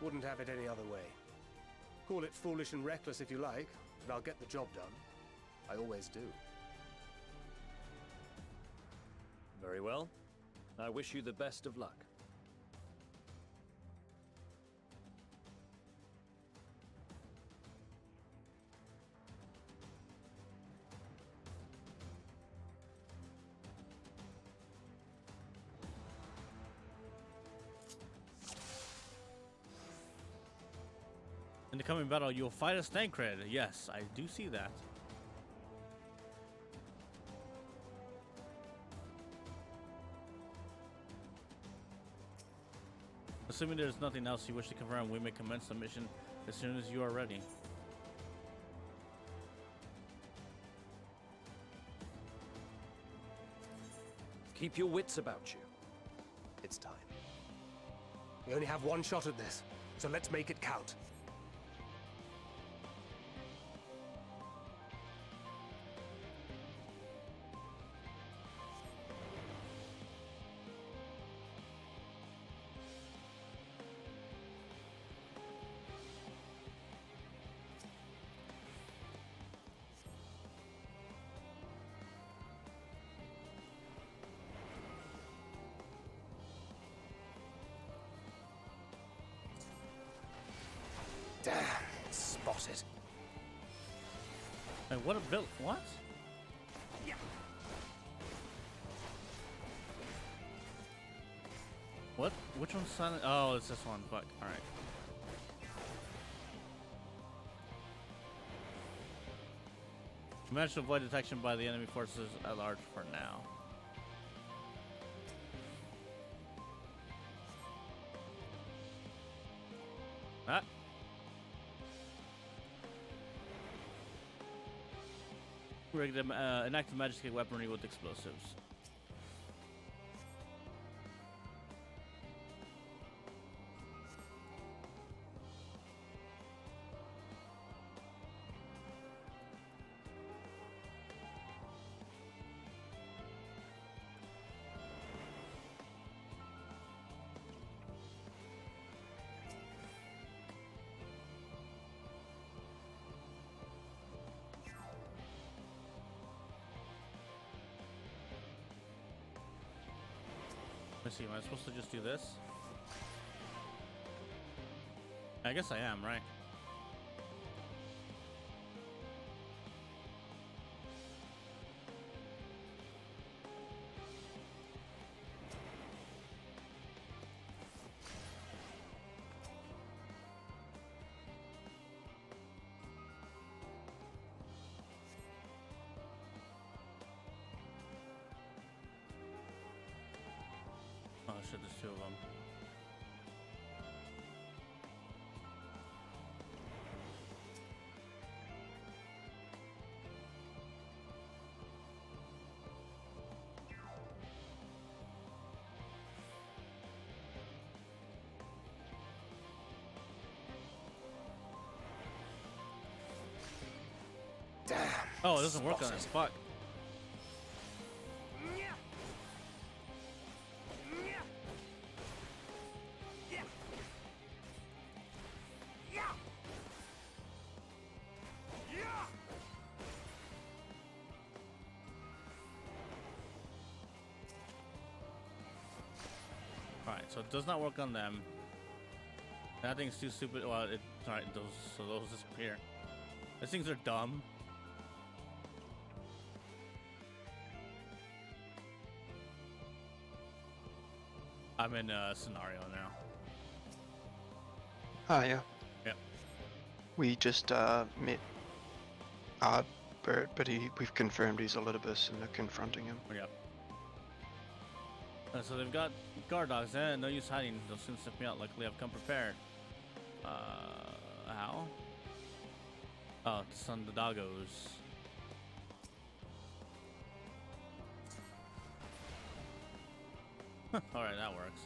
Wouldn't have it any other way. Call it foolish and reckless if you like, but I'll get the job done. I always do. Very well. I wish you the best of luck. In the coming battle, you'll fight as Thancred. Yes, I do see that. Assuming there's nothing else you wish to confirm, we may commence the mission as soon as you are ready. Keep your wits about you. It's time. We only have one shot at this, so let's make it count. Damn, spotted. Hey, what a build? What? What? Which one's silent? Oh, it's this one. Fuck. All right. Managed to avoid detection by the enemy forces at large for now. Ah. Rigged inactive magic weaponry with explosives. Let me see, am I supposed to just do this? I guess I am, right? Oh shit, there's two of them. Damn. Oh, it doesn't work on it. Fuck. Alright, so it does not work on them. That thing's too stupid. Well, alright, those disappear. These things are dumb. I'm in a scenario now. Oh, yeah. Yep. We just met Bert, but we've confirmed he's Elidibus and are confronting him. Yep. So they've got guard dogs, no use hiding. They'll soon sniff me out. Luckily, I've come prepared. How? Oh, it's on the doggos. Alright, that works.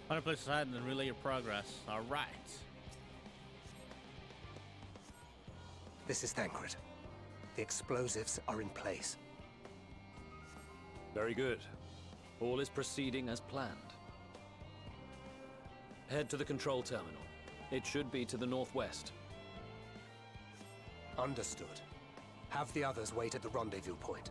Find a place to hide and then relay your progress. All right. This is Thancred. The explosives are in place. Very good. All is proceeding as planned. Head to the control terminal. It should be to the northwest. Understood. Have the others wait at the rendezvous point.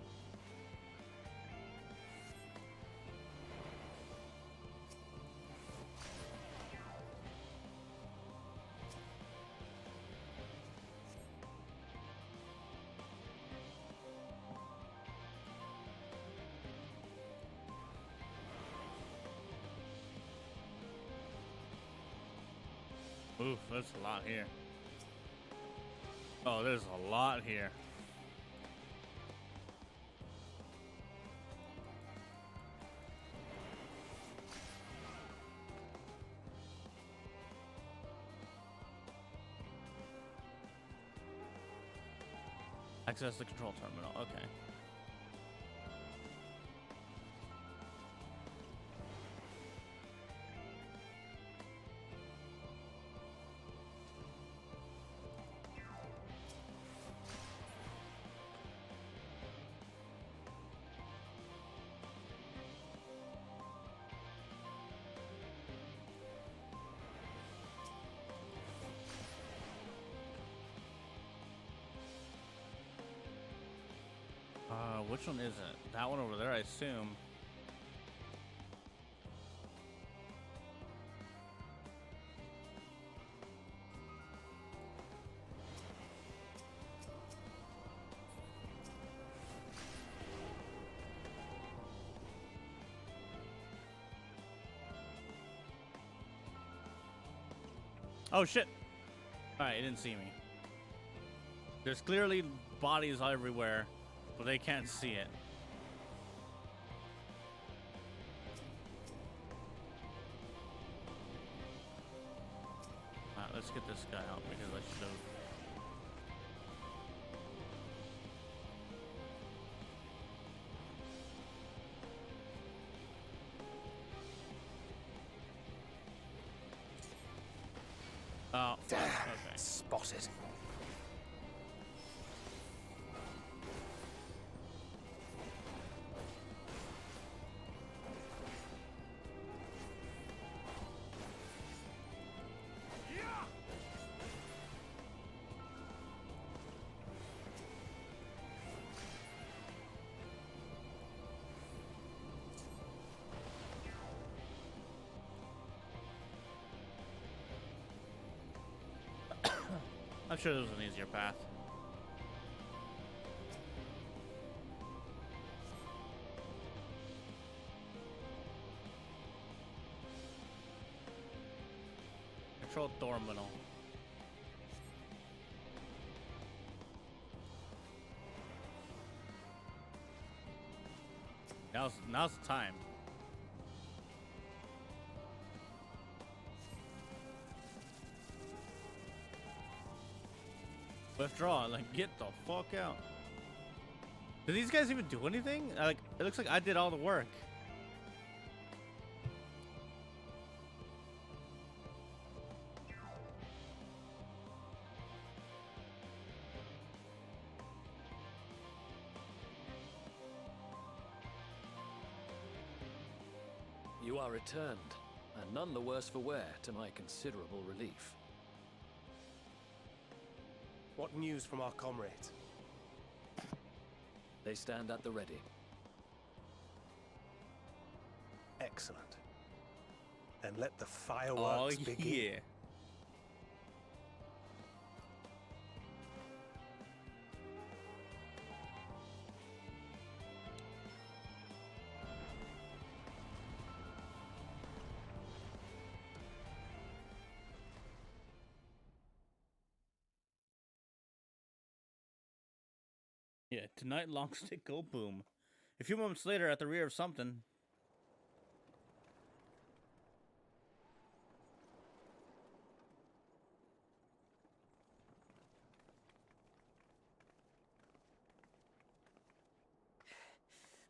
Oof, there's a lot here. Oh, there's a lot here. Access the control terminal. Okay. Which one is it? That one over there, I assume. Oh shit! Alright, it didn't see me. There's clearly bodies everywhere, but they can't see it. Alright, let's get this guy out because I should have. Oh, damn! okay. Spotted. I'm sure there was an easier path. Control terminal. Now's the time. Withdraw, like, get the fuck out. Did these guys even do anything? Like, it looks like I did all the work. You are returned, and none the worse for wear, to my considerable relief. What news from our comrades? They stand at the ready. Excellent. Then let the fireworks begin. Yeah. Yeah, tonight long stick go boom. A few moments later at the rear of something.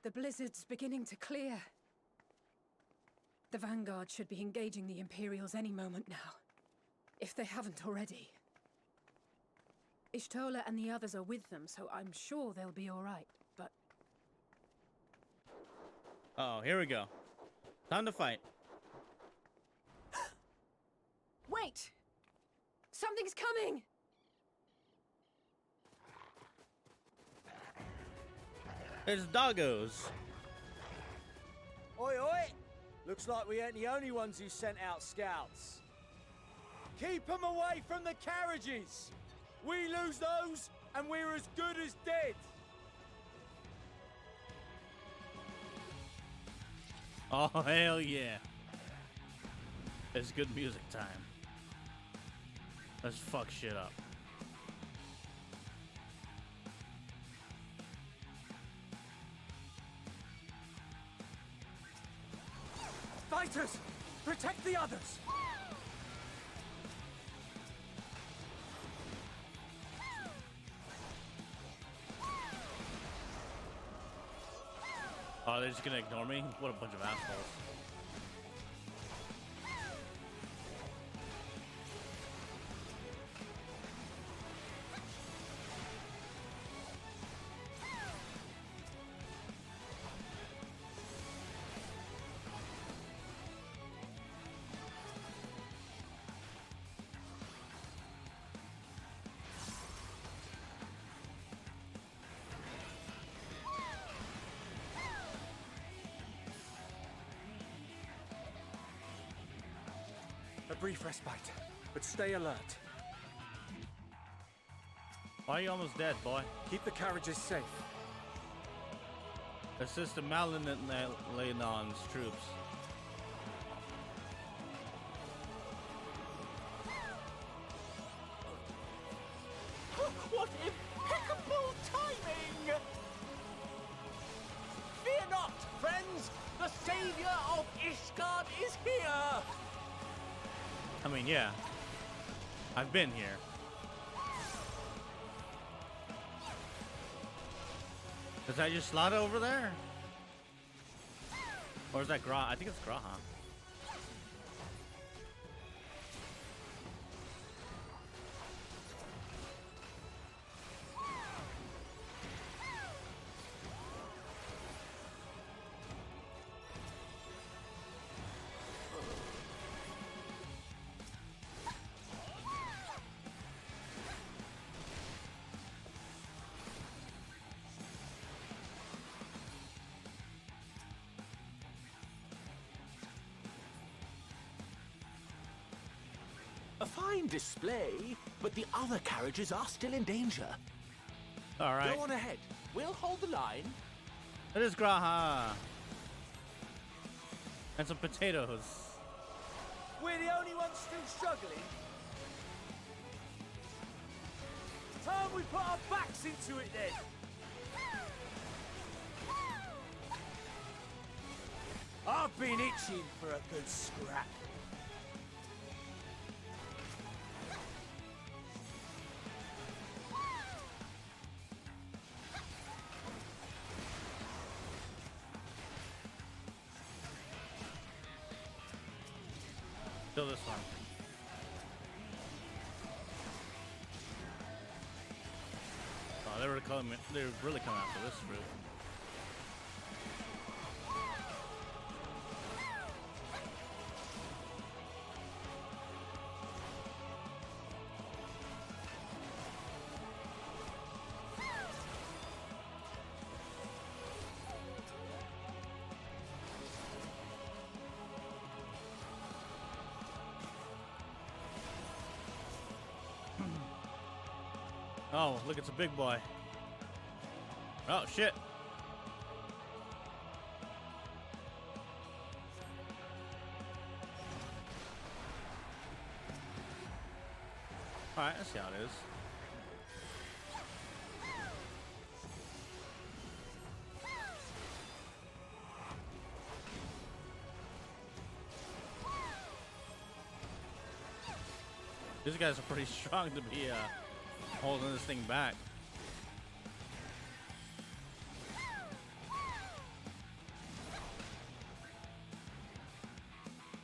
The blizzard's beginning to clear. The Vanguard should be engaging the Imperials any moment now, if they haven't already. Ishtola and the others are with them, so I'm sure they'll be all right, but... Oh, here we go. Time to fight. Wait! Something's coming! It's doggos. Oi, oi! Looks like we ain't the only ones who sent out scouts. Keep them away from the carriages! We lose those, and we're as good as dead! Oh, hell yeah. It's good music time. Let's fuck shit up. Fighters! Protect the others! Oh, they're just gonna ignore me? What a bunch of assholes. A brief respite, but stay alert. Why are you almost dead, boy? Keep the carriages safe. Assist the Malinon's troops. What impeccable timing! Fear not, friends! The savior of Ishgard is here! I mean, yeah. I've been here. Is that just Slaughter over there? Or is that Gra? I think it's Graha. A fine display, but the other carriages are still in danger. All right. Go on ahead. We'll hold the line. It is Graha. And some potatoes. We're the only ones still struggling. Time we put our backs into it then. I've been itching for a good scrap. Kill this one. Oh, they were coming. They were really coming after this fruit. Oh, look, it's a big boy. Oh, shit. Alright, let's see how it is. These guys are pretty strong to be, holding this thing back.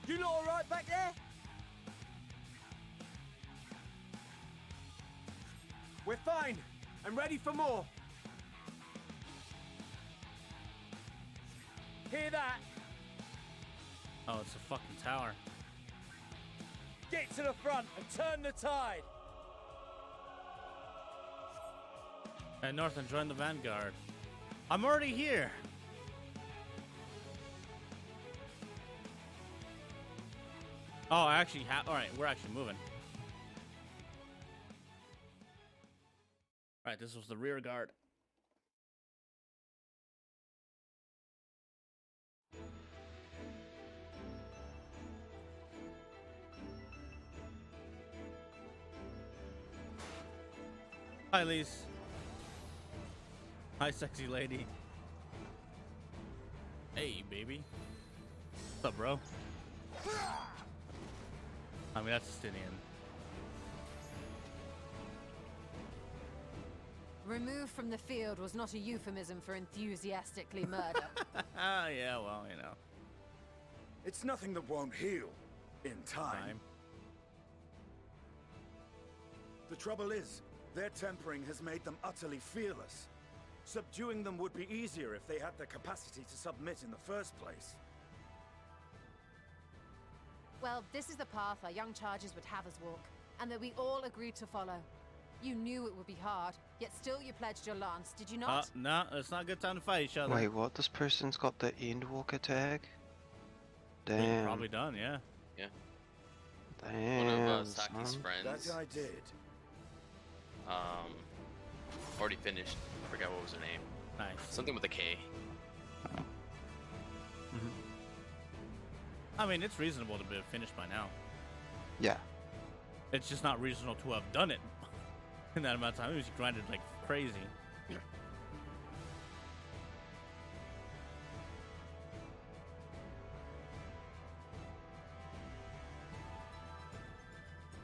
You lot all right back there? We're fine. I'm ready for more. Hear that? Oh, it's a fucking tower. Get to the front and turn the tide. Head north and join the vanguard. I'm already here. Oh, I actually have. All right, we're actually moving. All right, this was the rear guard. Hi, Lise. Hi, sexy lady. Hey, baby. What's up, bro? I mean, that's Justinian. Removed from the field was not a euphemism for enthusiastically murder. Yeah, well, you know. It's nothing that won't heal in time. The trouble is, their tempering has made them utterly fearless. Subduing them would be easier if they had the capacity to submit in the first place. Well, this is the path our young charges would have us walk, and that we all agreed to follow. You knew it would be hard, yet still you pledged your lance, did you not? No, it's not a good time to fight each other. Wait, what? This person's got the Endwalker tag? They're Damn. probably done, yeah. Yeah. Damn. One of Saki's son. friends. That I did. Already finished. I forgot what was her name. Nice. Something with a K. I mean, it's reasonable to be finished by now. Yeah. It's just not reasonable to have done it in that amount of time. It was grinded like crazy.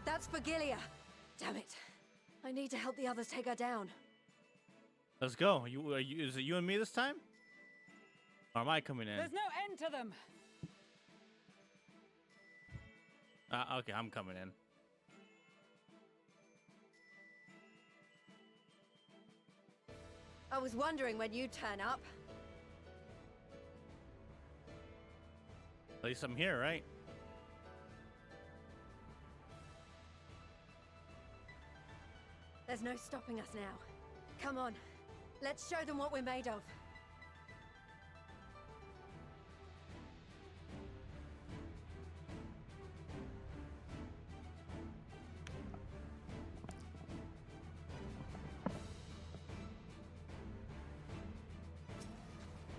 That's Vigilia. Damn it. I need to help the others take her down. Let's go. Is it you and me this time? Or am I coming in? There's no end to them. Okay, I'm coming in. I was wondering when you'd turn up. At least I'm here, right? There's no stopping us now. Come on. Let's show them what we're made of.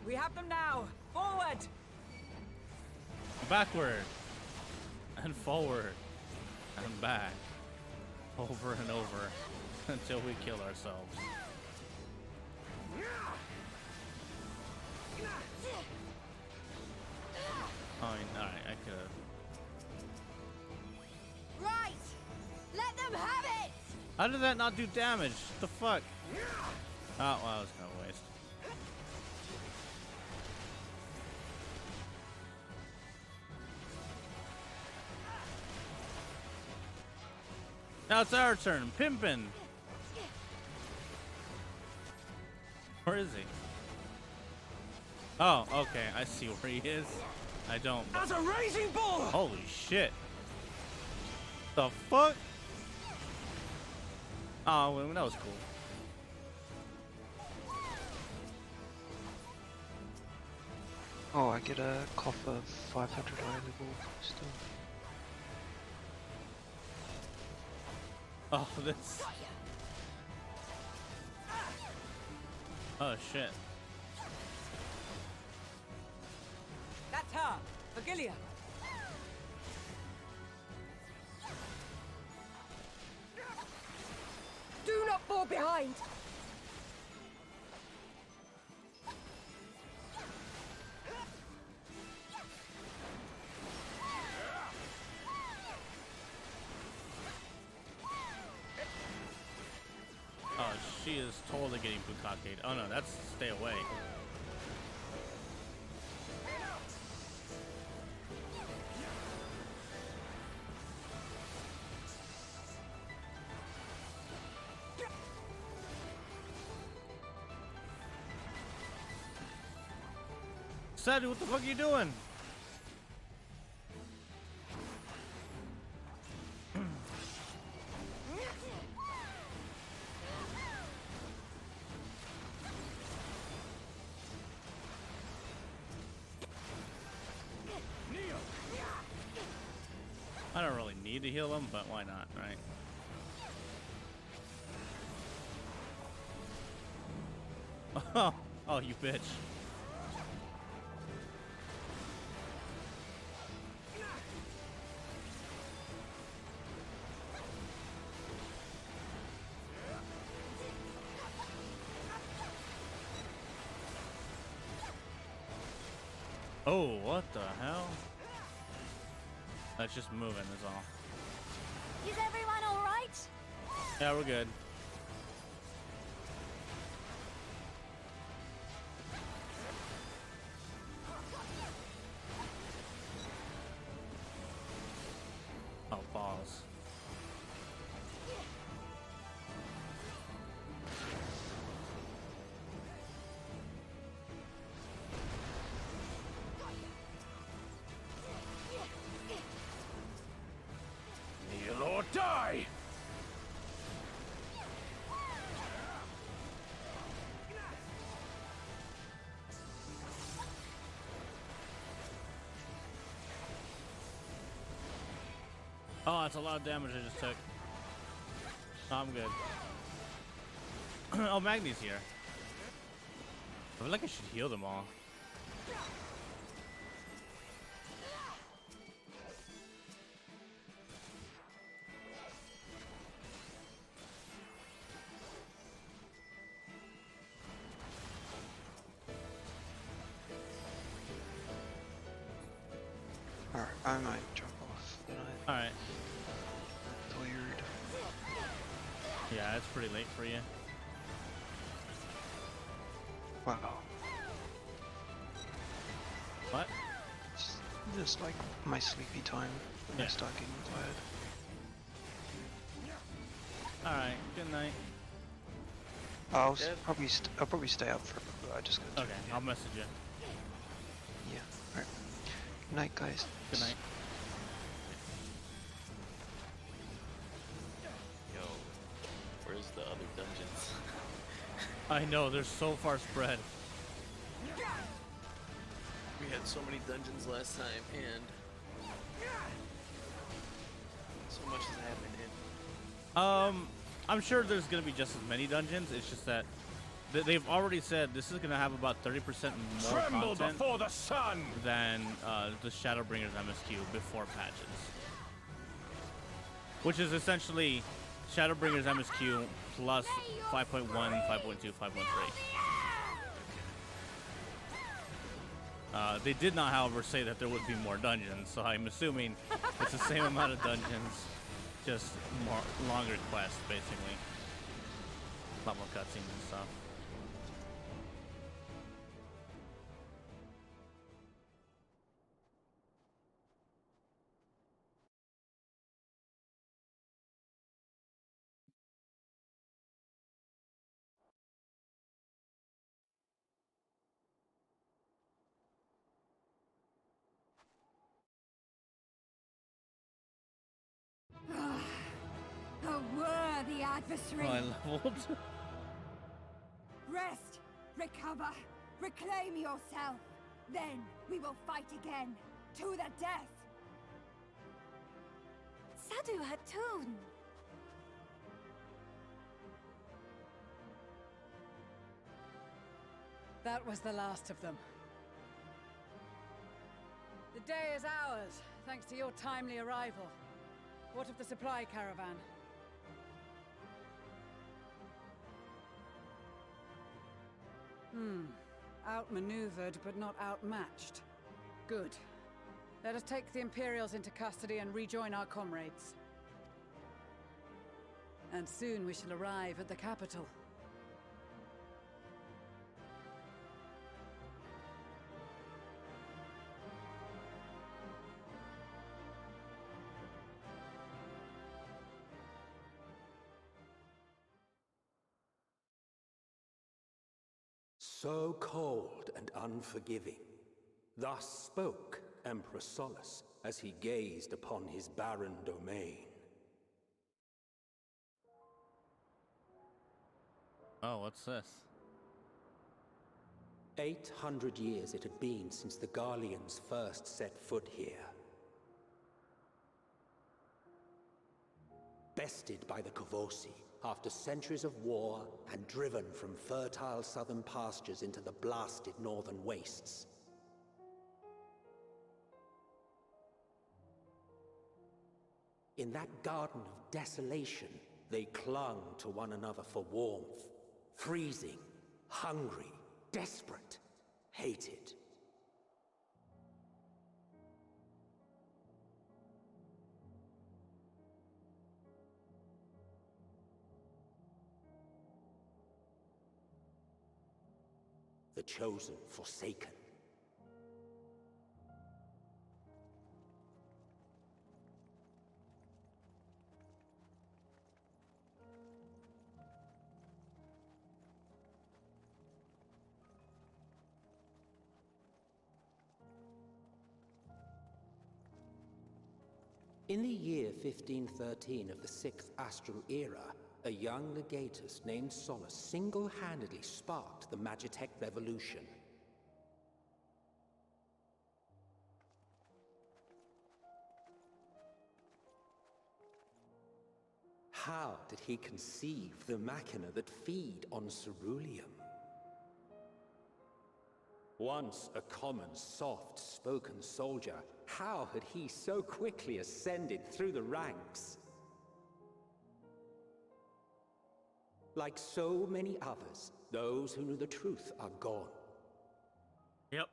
We have them now. Forward. Backward. And forward. And back. Over and over. Until we kill ourselves. Oh, alright, I could've. Right! Let them have it! How did that not do damage? What the fuck? Oh, well, I was gonna waste. Now it's our turn. Pimpin'. Where is he? Oh, okay. I see where he is. I don't. As a raging bull! Holy shit. The fuck? Oh, well, that was cool. Oh, I get a copper 500 high level still. Oh, this. Oh, shit. That's her. Vigilia. Do not fall behind! Oh, she is totally getting bukaked. Oh no, that's stay away. Sadie, what the fuck are you doing? I don't really need to heal him, but why not, right? Oh, you bitch. Oh, what the hell? That's just moving, is all. Is everyone all right? Yeah, we're good. Oh, balls. Kneel or die! Oh, that's a lot of damage I just took. Oh, I'm good. Oh, Magni's here. I feel like I should heal them all. Alright, I might drop off. Alright. Weird. Yeah, it's pretty late for you. Wow. What? It's just like my sleepy time when I start getting tired. Alright, good night. I'll probably stay up for a bit, but I just got to. Okay, I'll message you. Yeah. Alright. Good night, guys. Good night. Yo, where's the other dungeons? I know, they're so far spread. We had so many dungeons last time, and so much has happened. I'm sure there's gonna be just as many dungeons. It's just that they've already said this is gonna have about 30% more Tremble content before the sun! than the Shadowbringers MSQ before patches, which is essentially Shadowbringers MSQ plus 5.1, 5.2, 5.3. They did not, however, say that there would be more dungeons, so I'm assuming it's the same amount of dungeons, just longer quests, basically. A lot more cutscenes and stuff. A worthy adversary. Oh, I leveled. Rest, recover, reclaim yourself. Then we will fight again, to the death. Sadu Hatun! That was the last of them. The day is ours, thanks to your timely arrival. What of the supply caravan? Outmaneuvered, but not outmatched. Good. Let us take the Imperials into custody and rejoin our comrades. And soon we shall arrive at the capital. So cold and unforgiving. Thus spoke Emperor Solus as he gazed upon his barren domain. Oh, what's this? 800 years it had been since the Garleans first set foot here. Bested by the Kavosi, after centuries of war and driven from fertile southern pastures into the blasted northern wastes. In that garden of desolation, they clung to one another for warmth, freezing, hungry, desperate, hated. the chosen forsaken. In the year 1513 of the 6th Astral Era, a young legatus named Solus single-handedly sparked the Magitech Revolution. How did he conceive the machina that feed on ceruleum? Once a common, soft-spoken soldier, how had he so quickly ascended through the ranks? Like so many others, those who knew the truth are gone. Yep,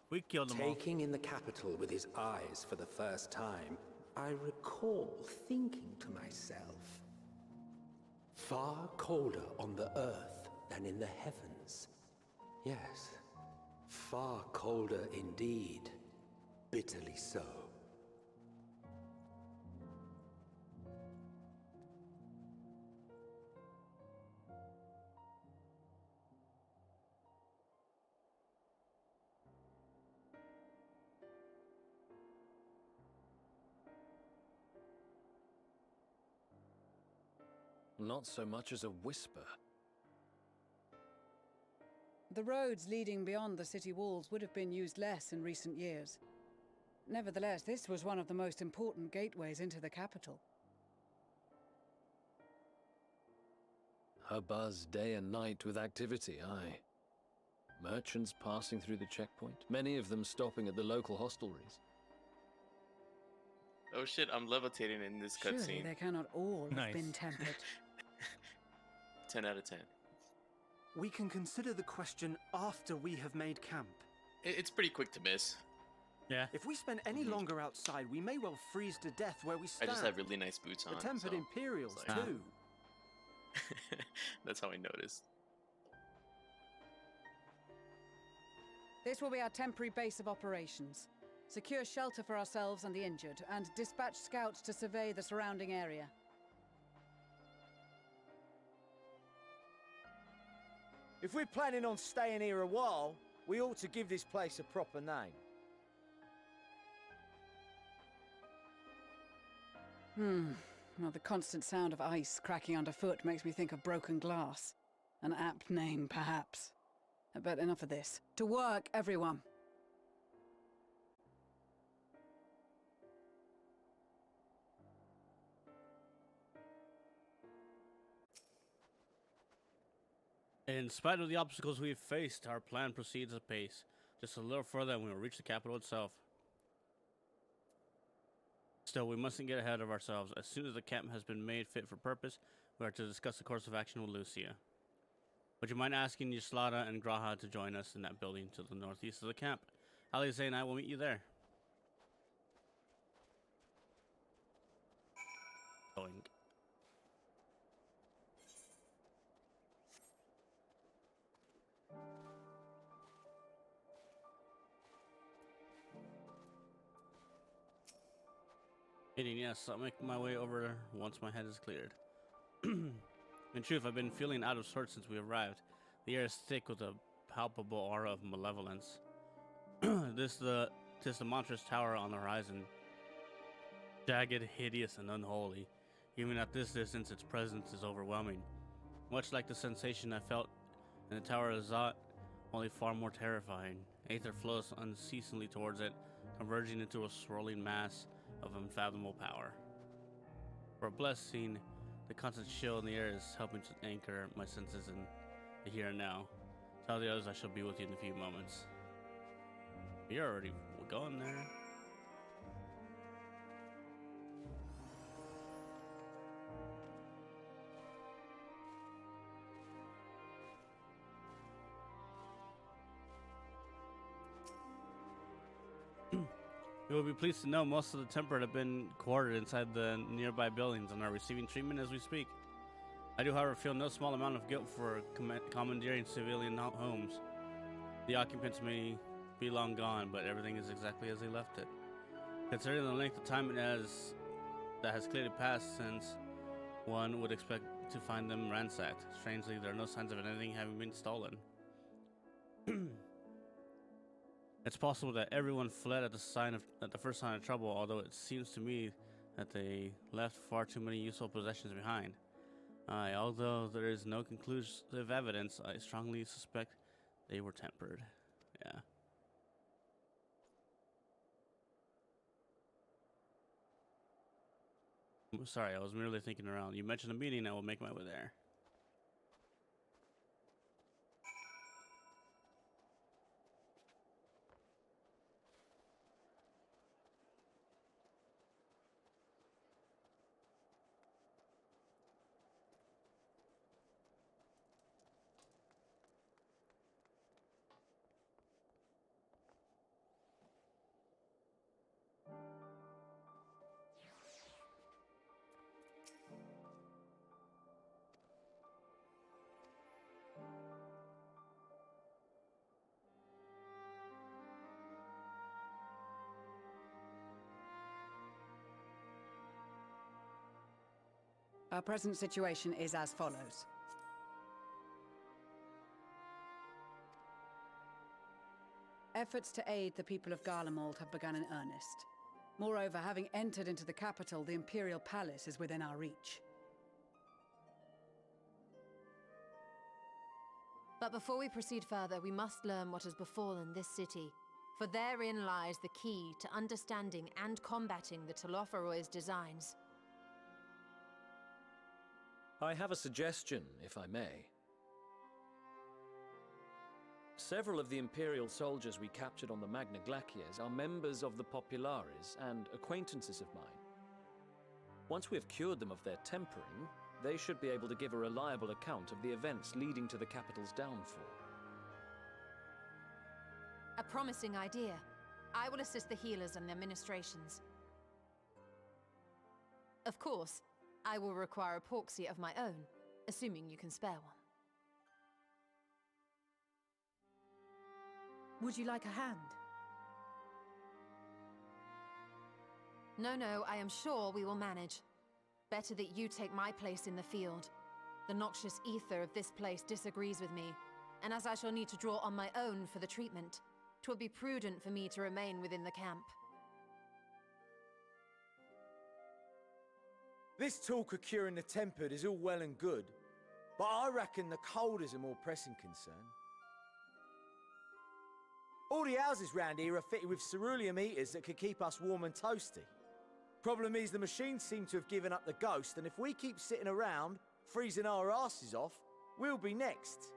we killed them all. Taking in the capital with his eyes for the first time, I recall thinking to myself, far colder on the earth than in the heavens. Yes, far colder indeed. Bitterly so. Not so much as a whisper. The roads leading beyond the city walls would have been used less in recent years. Nevertheless, this was one of the most important gateways into the capital. A buzz day and night with activity, aye. Merchants passing through the checkpoint, many of them stopping at the local hostelries. Oh shit, I'm levitating in this Surely cutscene. they cannot all have been tempered. 10 out of 10. We can consider the question after we have made camp. It's pretty quick to miss. Yeah. If we spend any longer outside, we may well freeze to death where we I stand. just have really nice boots on. The tempered so Imperials, it's like- too. That's how I noticed. This will be our temporary base of operations. Secure shelter for ourselves and the injured, and dispatch scouts to survey the surrounding area. If we're planning on staying here a while, we ought to give this place a proper name. Well, the constant sound of ice cracking underfoot makes me think of broken glass. An apt name, perhaps. But enough of this. To work, everyone! In spite of the obstacles we've faced, our plan proceeds apace. Just a little further and we will reach the capital itself. Still, we mustn't get ahead of ourselves. As soon as the camp has been made fit for purpose, we are to discuss the course of action with Lucia. Would you mind asking Yslada and Graha to join us in that building to the northeast of the camp? Alize and I will meet you there. Going. Yes, I'll make my way over once my head is cleared. In truth, I've been feeling out of sorts since we arrived. The air is thick with a palpable aura of malevolence. Tis the monstrous tower on the horizon. Jagged, hideous, and unholy. Even at this distance, its presence is overwhelming. Much like the sensation I felt in the Tower of Zot, only far more terrifying. Aether flows unceasingly towards it, converging into a swirling mass of unfathomable power. For a blessing, the constant chill in the air is helping to anchor my senses in the here and now. Tell the others I shall be with you in a few moments. You're already going there. You will be pleased to know most of the temperate have been quartered inside the nearby buildings and are receiving treatment as we speak. I do, however, feel no small amount of guilt for commandeering civilian homes. The occupants may be long gone, but everything is exactly as they left it. Considering the length of time that has clearly passed since, one would expect to find them ransacked. Strangely, there are no signs of anything having been stolen. It's possible that everyone fled at the first sign of trouble, although it seems to me that they left far too many useful possessions behind. Although there is no conclusive evidence, I strongly suspect they were tempered. Yeah. Sorry, I was merely thinking around. You mentioned a meeting, I will make my way there. Our present situation is as follows. Efforts to aid the people of Garlemald have begun in earnest. Moreover, having entered into the capital, the Imperial Palace is within our reach. But before we proceed further, we must learn what has befallen this city, for therein lies the key to understanding and combating the Telophoroid's designs. I have a suggestion, if I may. Several of the Imperial soldiers we captured on the Magna Glaciers are members of the Populares and acquaintances of mine. Once we have cured them of their tempering, they should be able to give a reliable account of the events leading to the capital's downfall. A promising idea. I will assist the healers and their ministrations. Of course, I will require a proxy of my own, assuming you can spare one. Would you like a hand? No, I am sure we will manage. Better that you take my place in the field. The noxious ether of this place disagrees with me, and as I shall need to draw on my own for the treatment, 'twill be prudent for me to remain within the camp. This talk of curing the tempered is all well and good, but I reckon the cold is a more pressing concern. All the houses round here are fitted with cerulean heaters that could keep us warm and toasty. Problem is, the machines seem to have given up the ghost, and if we keep sitting around, freezing our asses off, we'll be next.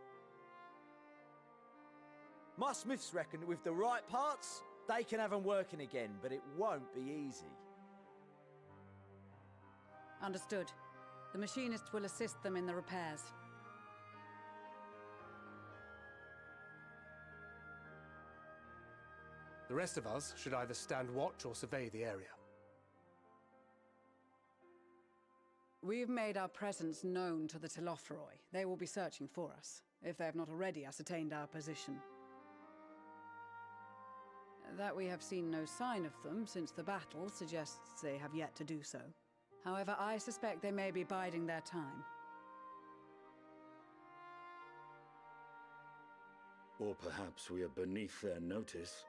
My smiths reckon that with the right parts, they can have them working again, but it won't be easy. Understood. The machinists will assist them in the repairs. The rest of us should either stand watch or survey the area. We've made our presence known to the Telophoroi. They will be searching for us, if they have not already ascertained our position. That we have seen no sign of them since the battle suggests they have yet to do so. However, I suspect they may be biding their time. Or perhaps we are beneath their notice.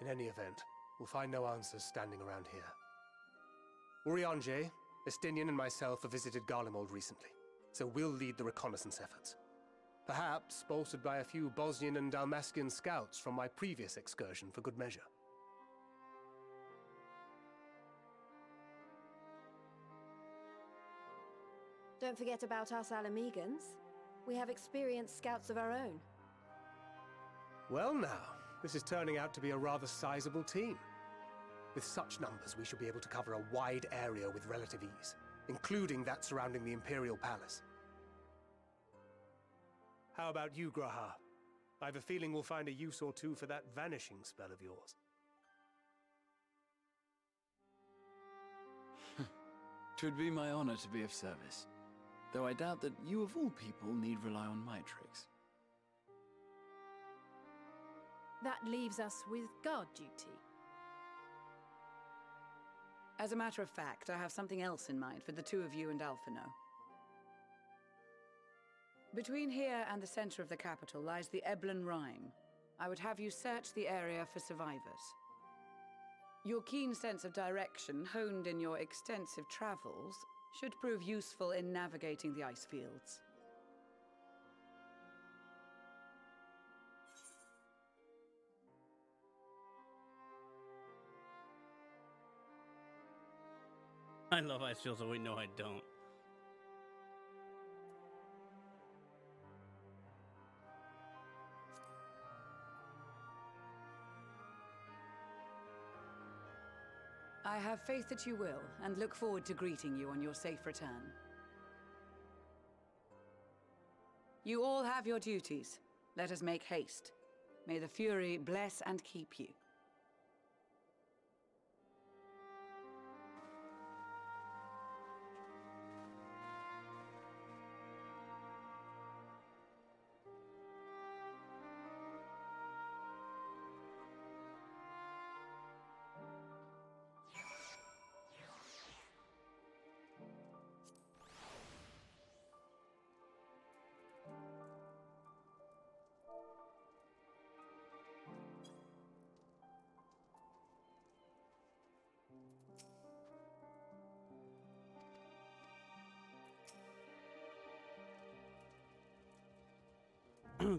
In any event, we'll find no answers standing around here. Urianger, Estinian and myself have visited Garlemald recently, so we'll lead the reconnaissance efforts. Perhaps bolstered by a few Bosnian and Dalmatian scouts from my previous excursion for good measure. Don't forget about us Alamegans. We have experienced scouts of our own. Well now, this is turning out to be a rather sizable team. With such numbers, we should be able to cover a wide area with relative ease, including that surrounding the Imperial Palace. How about you, Graha? I have a feeling we'll find a use or two for that vanishing spell of yours. 'Twould be my honor to be of service, though I doubt that you of all people need rely on my tricks. That leaves us with guard duty. As a matter of fact, I have something else in mind for the two of you and Alphino. Between here and the center of the capital lies the Eblan Rime. I would have you search the area for survivors. Your keen sense of direction, honed in your extensive travels, should prove useful in navigating the ice fields. I love ice fields, so wait, no, I don't. I have faith that you will, and look forward to greeting you on your safe return. You all have your duties. Let us make haste. May the Fury bless and keep you.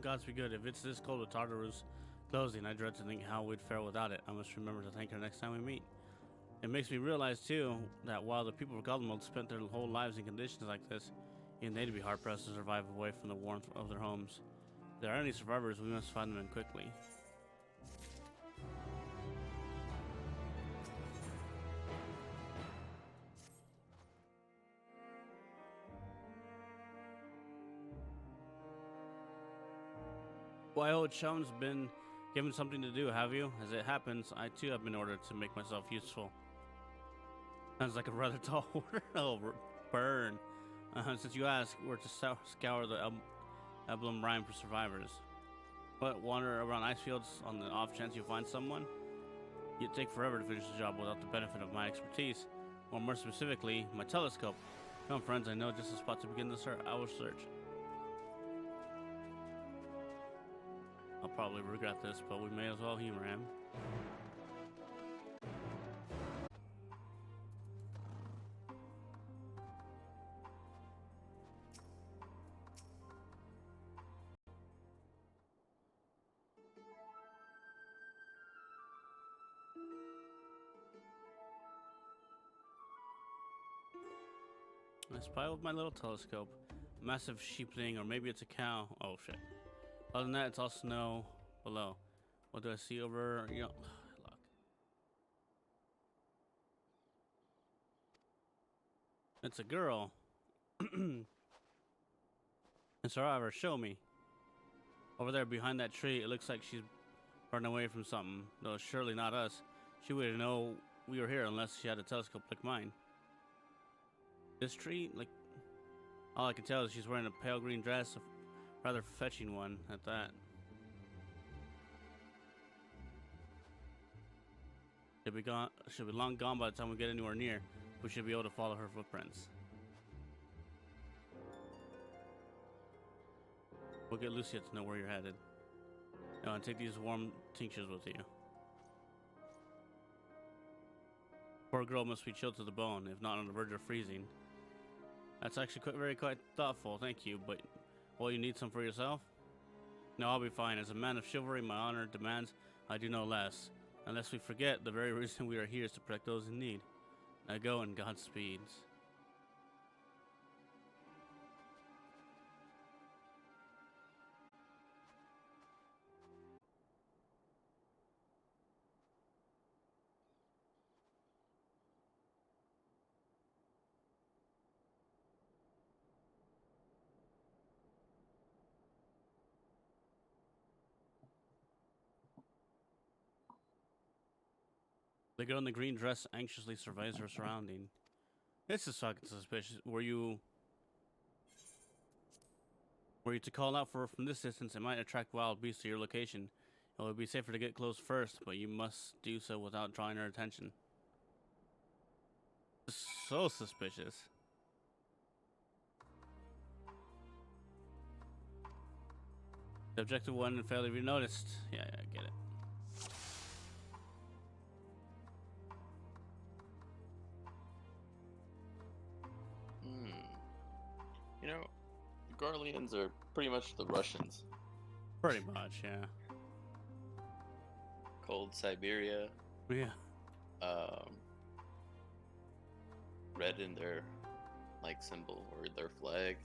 Gods be good. If it's this cold with Tartarus closing, I dread to think how we'd fare without it. I must remember to thank her next time we meet. It makes me realize, too, that while the people of Gothenburg spent their whole lives in conditions like this, even they'd be hard-pressed to survive away from the warmth of their homes. If there are any survivors, we must find them in quickly. Why, old chum's been given something to do, have you? As it happens, I too have been ordered to make myself useful. Sounds like a rather tall order. Oh, burn. Since you ask, we're to scour the Eblan Rime for survivors. But wander around ice fields on the off chance you find someone? It'd take forever to finish the job without the benefit of my expertise, or more specifically, my telescope. Come, friends, I know just the spot to begin our search. I'll probably regret this, but we may as well humor him. I spy with my little telescope. Massive sheep thing, or maybe it's a cow. Oh shit. Other than that, it's all snow below. What do I see over? You know, look. It's a girl. It's survivor. Show me. Over there behind that tree, it looks like she's running away from something. Though surely not us. She wouldn't know we were here unless she had a telescope like mine. This tree, like, all I can tell is she's wearing a pale green dress, a rather fetching one at that. She'll be long gone by the time we get anywhere near. We should be able to follow her footprints. We'll get Lucia to know where you're headed. Now, and take these warm tinctures with you. Poor girl must be chilled to the bone, if not on the verge of freezing. That's actually quite thoughtful, thank you, but will you need some for yourself? No, I'll be fine. As a man of chivalry, my honor demands I do no less. Unless we forget, the very reason we are here is to protect those in need. Now go and Godspeed. The girl in the green dress anxiously surveys her surrounding. This is fucking suspicious. Were you to call out from this distance, it might attract wild beasts to your location. It would be safer to get close first, but you must do so without drawing their attention. So suspicious. The objective one and failure to be noticed. Yeah, I get it. You know, the Garleans are pretty much the Russians. Pretty much, yeah. Cold Siberia. Yeah. Red in their like symbol or their flag.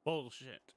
Bullshit.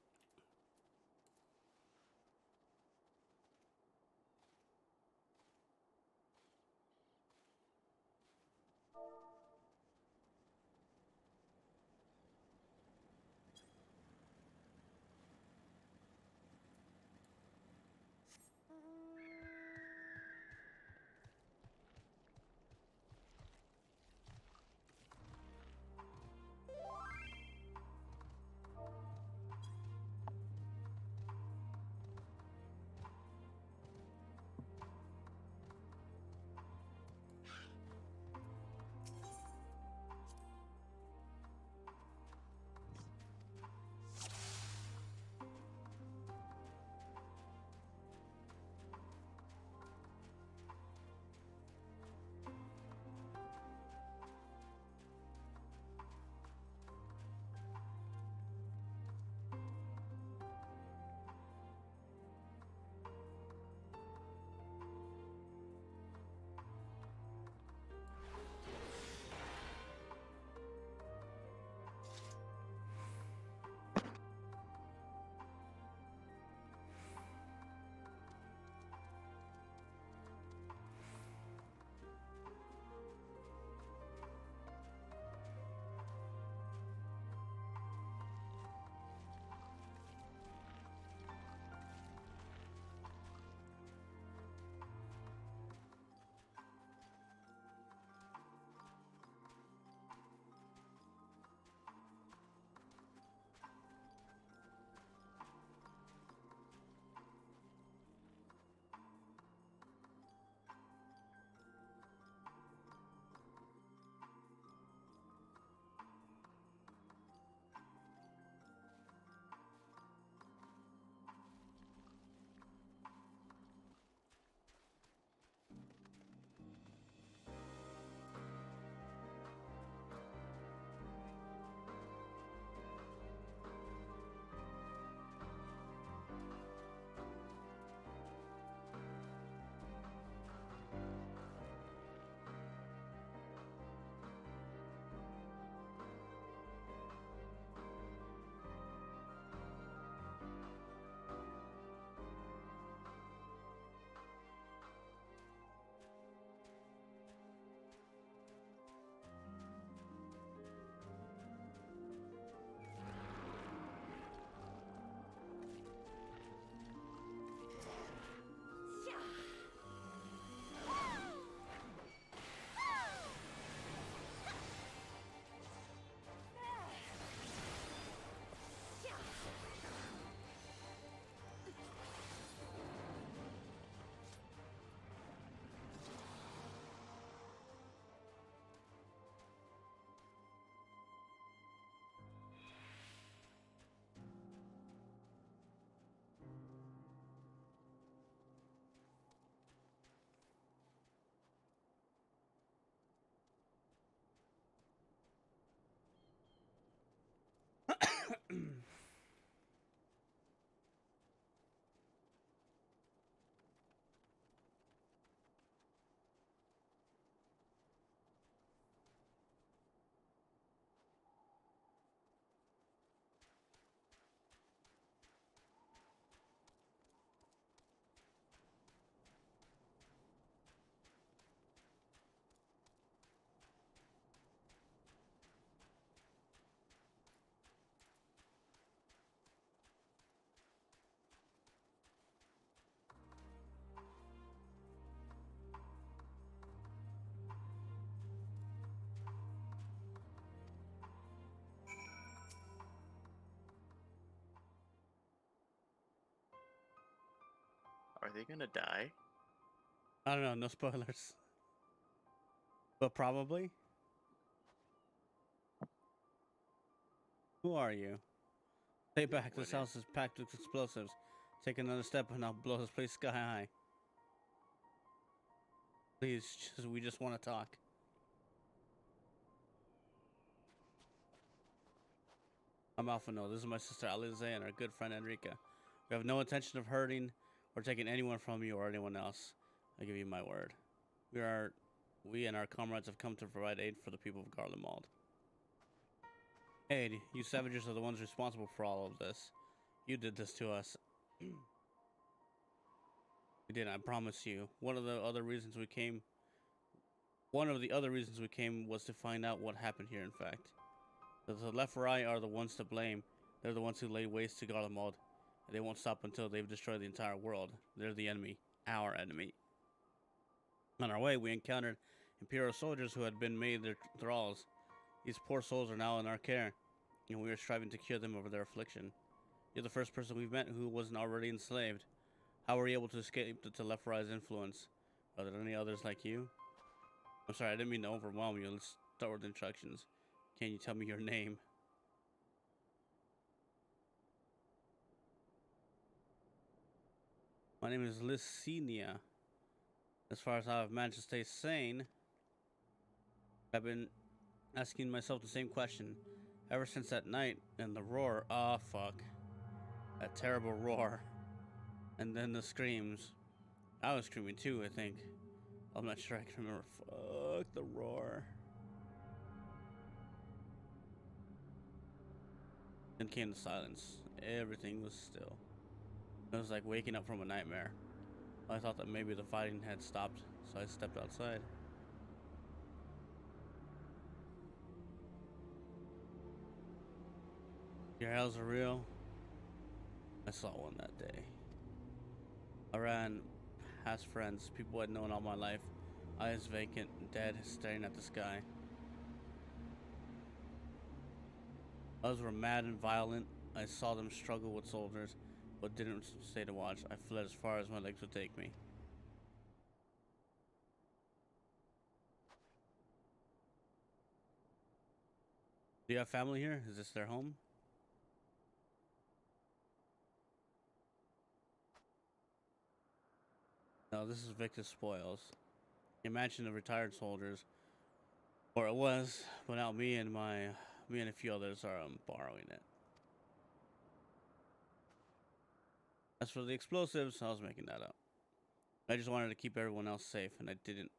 they gonna die? I don't know, no spoilers. But probably. Who are you? Stay back, this house is packed with explosives. Take another step and I'll blow this place sky high. Please, we just want to talk. I'm Alpha No. This is my sister Alize and our good friend Enrica. We have no intention of hurting or taking anyone from you or anyone else. I give you my word. We and our comrades have come to provide aid for the people of Garlemald. Aid, you savages are the ones responsible for all of this. You did this to us. We did, I promise you. One of the other reasons we came was to find out what happened here, in fact. The Telephorai are the ones to blame. They're the ones who lay waste to Garlemald. They won't stop until they've destroyed the entire world. They're the enemy. Our enemy. On our way, we encountered Imperial soldiers who had been made their thralls. These poor souls are now in our care, and we are striving to cure them of their affliction. You're the first person we've met who wasn't already enslaved. How were you able to escape the Telephrai's influence? Are there any others like you? I'm sorry, I didn't mean to overwhelm you. Let's start with instructions. Can you tell me your name? My name is Licinia. As far as how I've managed to stay sane, I've been asking myself the same question ever since that night and the roar. Ah, fuck. That terrible roar. And then the screams. I was screaming too, I think. I'm not sure I can remember. Fuck the roar. Then came the silence. Everything was still. It was like waking up from a nightmare. I thought that maybe the fighting had stopped, so I stepped outside. Your hells are real? I saw one that day. I ran past friends, people I'd known all my life, eyes vacant, dead, staring at the sky. Others were mad and violent. I saw them struggle with soldiers, but didn't stay to watch. I fled as far as my legs would take me. Do you have family here? Is this their home? No, this is Victor's Spoils. A mansion of retired soldiers. Or it was, but now me and a few others are borrowing it. As for the explosives, I was making that up. I just wanted to keep everyone else safe, and I didn't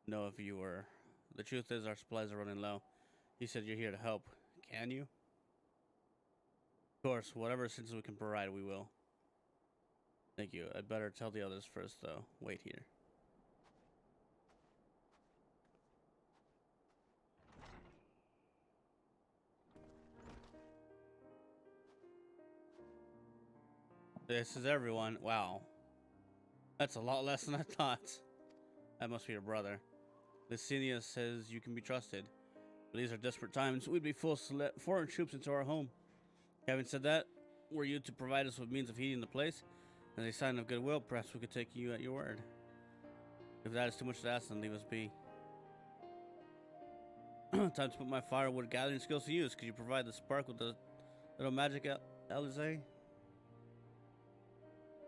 know if you were. The truth is, our supplies are running low. You said you're here to help. Can you? Of course, whatever assistance we can provide, we will. Thank you. I'd better tell the others first, though. Wait here. This is everyone. Wow. That's a lot less than I thought. That must be your brother. Licinia says you can be trusted. But these are desperate times. We'd be fools to let foreign troops into our home. Having said that, were you to provide us with means of heating the place, as a sign of goodwill, perhaps we could take you at your word. If that is too much to ask, then leave us be. Time to put my firewood gathering skills to use. Could you provide the spark with the little magic, Alize?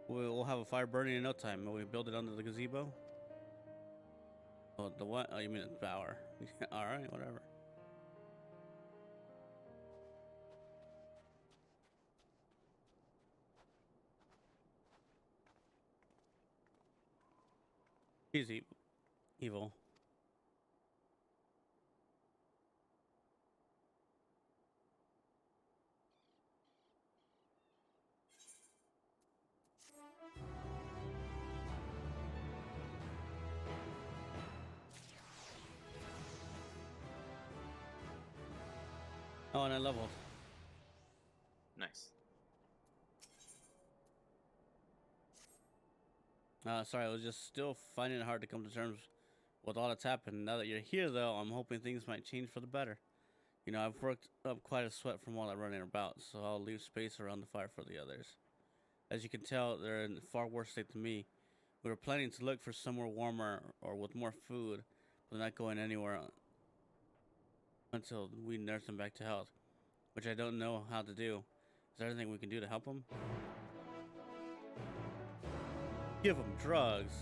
We'll have a fire burning in no time. Will we build it under the gazebo? Oh, the what? Oh, you mean the power. Alright, whatever. He's evil. Oh, and I leveled. Nice. Sorry, I was just still finding it hard to come to terms with all that's happened. Now that you're here, though, I'm hoping things might change for the better. You know, I've worked up quite a sweat from all that running about, so I'll leave space around the fire for the others. As you can tell, they're in far worse state than me. We were planning to look for somewhere warmer or with more food, but not going anywhere until we nurse them back to health, which I don't know how to do. Is there anything we can do to help them? Give them drugs.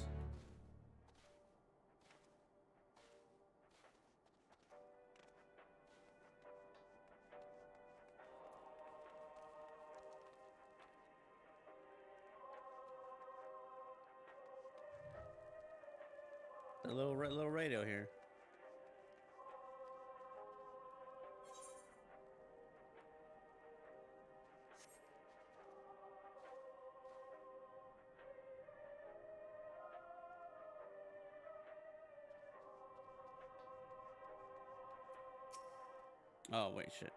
A little radio here. Oh wait, shit.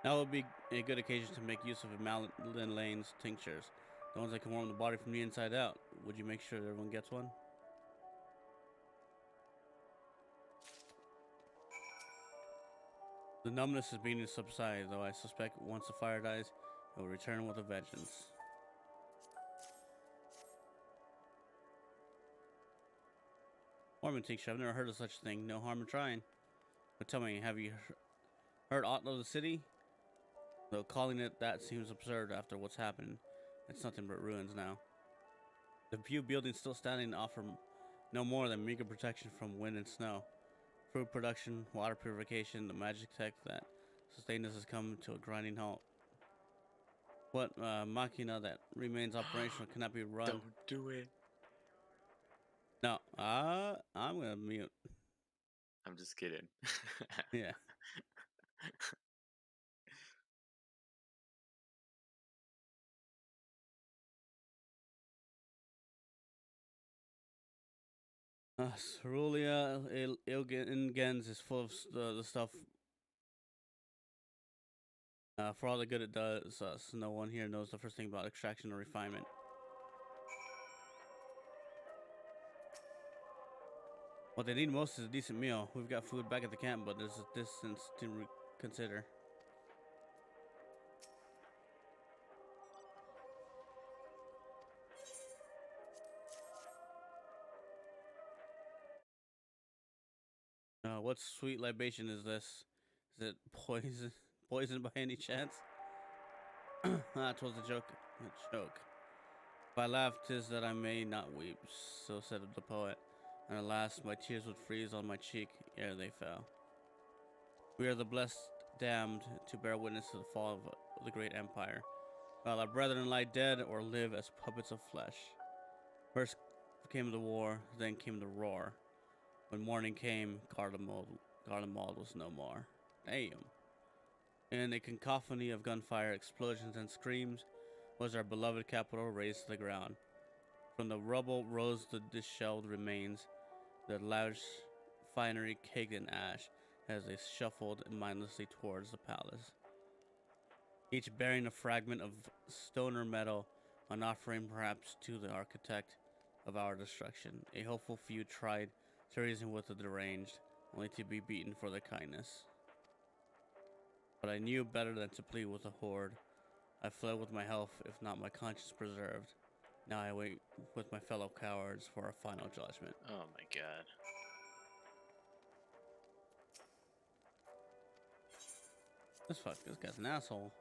Now would be a good occasion to make use of Malin Lane's tinctures, the ones that can warm the body from the inside out. Would you make sure that everyone gets one? The numbness is beginning to subside, though I suspect once the fire dies, it will return with a vengeance. Warming tincture, I've never heard of such a thing. No harm in trying. But tell me, have you heard aught of the city? Though calling it that seems absurd after what's happened. It's nothing but ruins now. The few buildings still standing offer no more than meager protection from wind and snow. Food production, water purification, the magic tech that sustained us has come to a grinding halt. What machina that remains operational cannot be run. Don't do it. No, I'm gonna mute. I'm just kidding. Yeah. Cerulean Ilgens is full of the stuff. For all the good it does us, no one here knows the first thing about extraction or refinement. What they need most is a decent meal. We've got food back at the camp, but there's a distance to consider. What sweet libation is this? Is it poison? Poison by any chance? Ah, 'twas a joke. A joke. If I laugh, 'tis that I may not weep. So said the poet. And alas, my tears would freeze on my cheek ere they fell. We are the blessed damned to bear witness to the fall of the great empire, while our brethren lie dead or live as puppets of flesh. First came the war, then came the roar. When morning came, Garlemald was no more. Damn. In a cacophony of gunfire, explosions, and screams, was our beloved capital razed to the ground. From the rubble rose the disheveled remains, their lavish finery caked in ash as they shuffled mindlessly towards the palace, each bearing a fragment of stone or metal, an offering perhaps to the architect of our destruction. A hopeful few tried to reason with the deranged, only to be beaten for their kindness. But I knew better than to plead with the horde. I fled with my health, if not my conscience preserved. Now I wait with my fellow cowards for a final judgment. Oh my god. This guy's an asshole.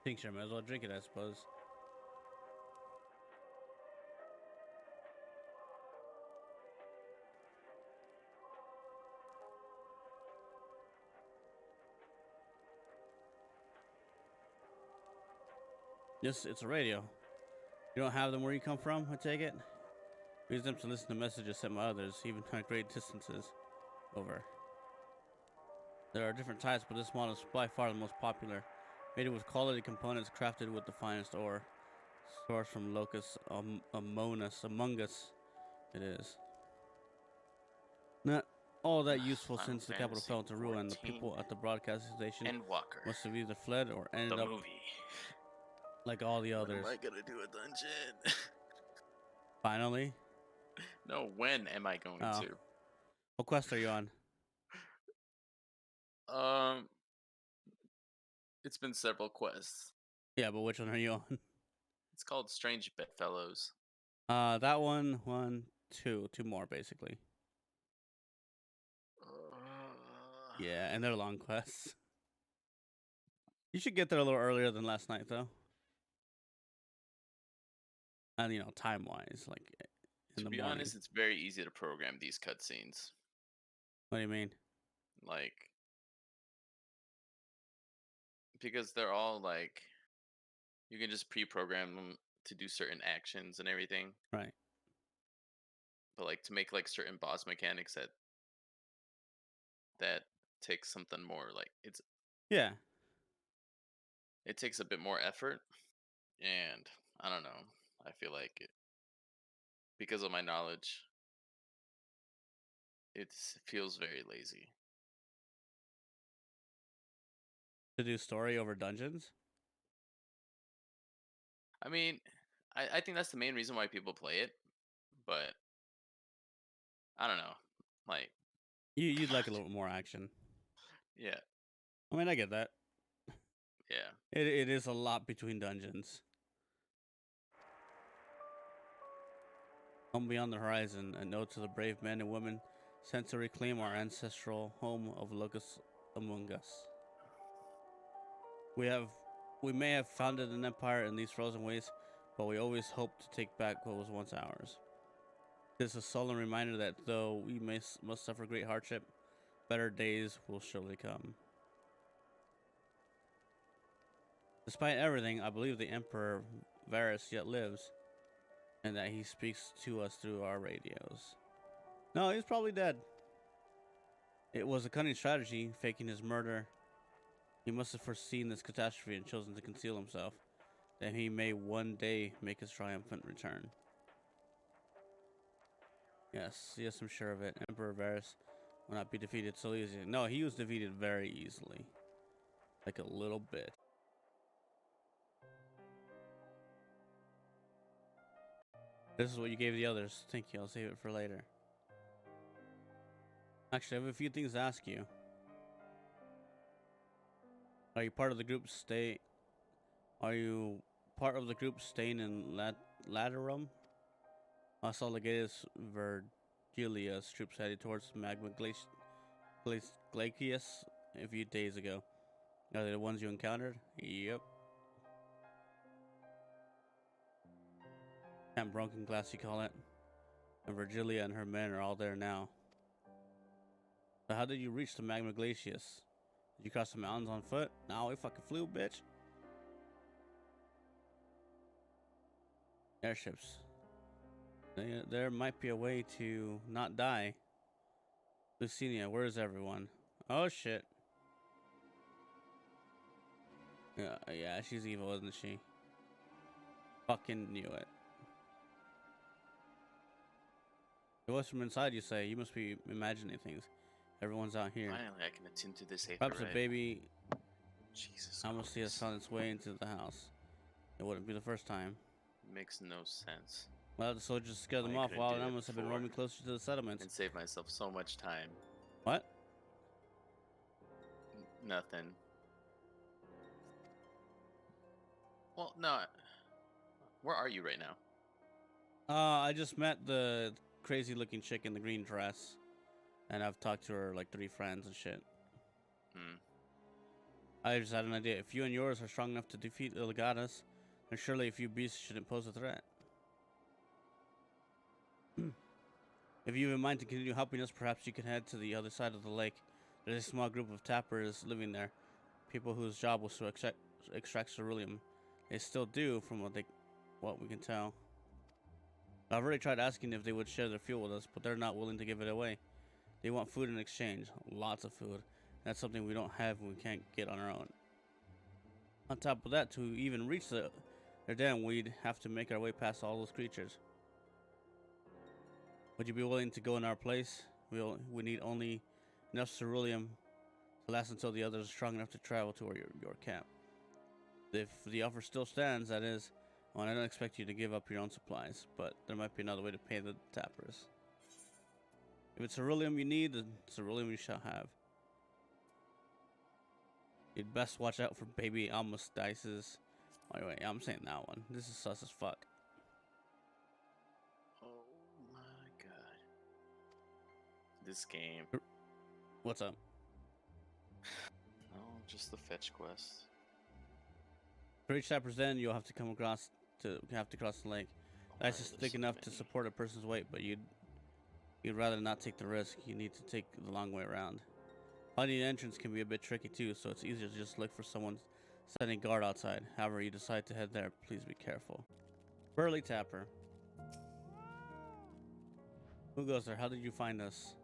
Tincture, might as well drink it, I suppose. Yes, it's a radio. You don't have them where you come from, I take it? Use them to listen to messages sent by others, even at great distances. Over. There are different types, but this model is by far the most popular. Made with quality components crafted with the finest ore. Sourced from Locus Among Us, it is. Not all that useful Final since the capital fell into ruin. The 14. people at the broadcasting station Endwalker. must have either fled or ended The up movie. like all the others. When am I gonna do a dungeon? Finally? No, when am I going to? What quest are you on? It's been several quests. Yeah, but which one are you on? It's called Strange Bedfellows. That one, two more basically. Yeah, and they're long quests. You should get there a little earlier than last night, though. And time wise, like in To the be morning. honest, it's very easy to program these cutscenes. What do you mean? Like, because they're all like, you can just pre-program them to do certain actions and everything. Right. But like to make like certain boss mechanics that takes something more like Yeah. it takes a bit more effort, and I don't know. I feel like because of my knowledge, it feels very lazy. To do story over dungeons? I mean, I think that's the main reason why people play it, but I don't know. Like, You'd like a little more action. yeah, I mean, I get that. yeah. It is a lot between dungeons. Home beyond the horizon, a note to the brave men and women sent to reclaim our ancestral home of Locus among us. We may have founded an empire in these frozen wastes, but we always hope to take back what was once ours. This is a solemn reminder that though we must suffer great hardship, better days will surely come. Despite everything, I believe the Emperor Varus yet lives, and that he speaks to us through our radios. No, he's probably dead. It was a cunning strategy, faking his murder. He must have foreseen this catastrophe and chosen to conceal himself, that he may one day make his triumphant return. Yes, I'm sure of it. Emperor Varus will not be defeated so easily. No, he was defeated very easily. Like a little bit. This is what you gave the others. Thank you. I'll save it for later. Actually, I have a few things to ask you. Are you part of the group Are you part of the group staying in Laterum? I saw Legatus Virgilia's troops headed towards Magma Glacius a few days ago. Are they the ones you encountered? Yep. Camp Broken Glass, you call it. And Virgilia and her men are all there now. So how did you reach the Magma Glacius? Did you cross the mountains on foot? No, we fucking flew, bitch. Airships. There might be a way to not die. Lucinia, where is everyone? Oh shit. Yeah, she's evil, isn't she? Fucking knew it. The voice from inside, you say. You must be imagining things. Everyone's out here. Finally, I can attend to this. Perhaps a baby. Jesus. I almost see us on its way into the house. It wouldn't be the first time. Makes no sense. Well, the soldiers scared them off while I must have been roaming closer to the settlements. And save myself so much time. What? Nothing. Well, no. Where are you right now? I just met the crazy looking chick in the green dress. And I've talked to her like 3 friends and shit. I just had an idea. If you and yours are strong enough to defeat the Legatus, then surely a few beasts shouldn't pose a threat. If you have in mind to continue helping us, perhaps you can head to the other side of the lake. There's a small group of tappers living there. People whose job was to extract ceruleum. They still do, from what we can tell. I've already tried asking if they would share their fuel with us, but they're not willing to give it away. They want food in exchange. Lots of food. That's something we don't have and we can't get on our own. On top of that, to even reach their den, we'd have to make our way past all those creatures. Would you be willing to go in our place? We need only enough ceruleum to last until the others are strong enough to travel to your camp. If the offer still stands, that is. Well, I don't expect you to give up your own supplies, but there might be another way to pay the tappers. If it's ceruleum you need, then ceruleum you shall have. You'd best watch out for baby almost dices. Anyway, I'm saying that one. This is sus as fuck. Oh my god. This game. What's up? No, just the fetch quest. For each chapter's end, you'll have to cross the lake. That's just thick enough to support a person's weight, but you'd rather not take the risk. You need to take the long way around. Finding an entrance can be a bit tricky too, so it's easier to just look for someone standing guard outside. However, you decide to head there, please be careful. Burly Tapper. Who goes there? How did you find us?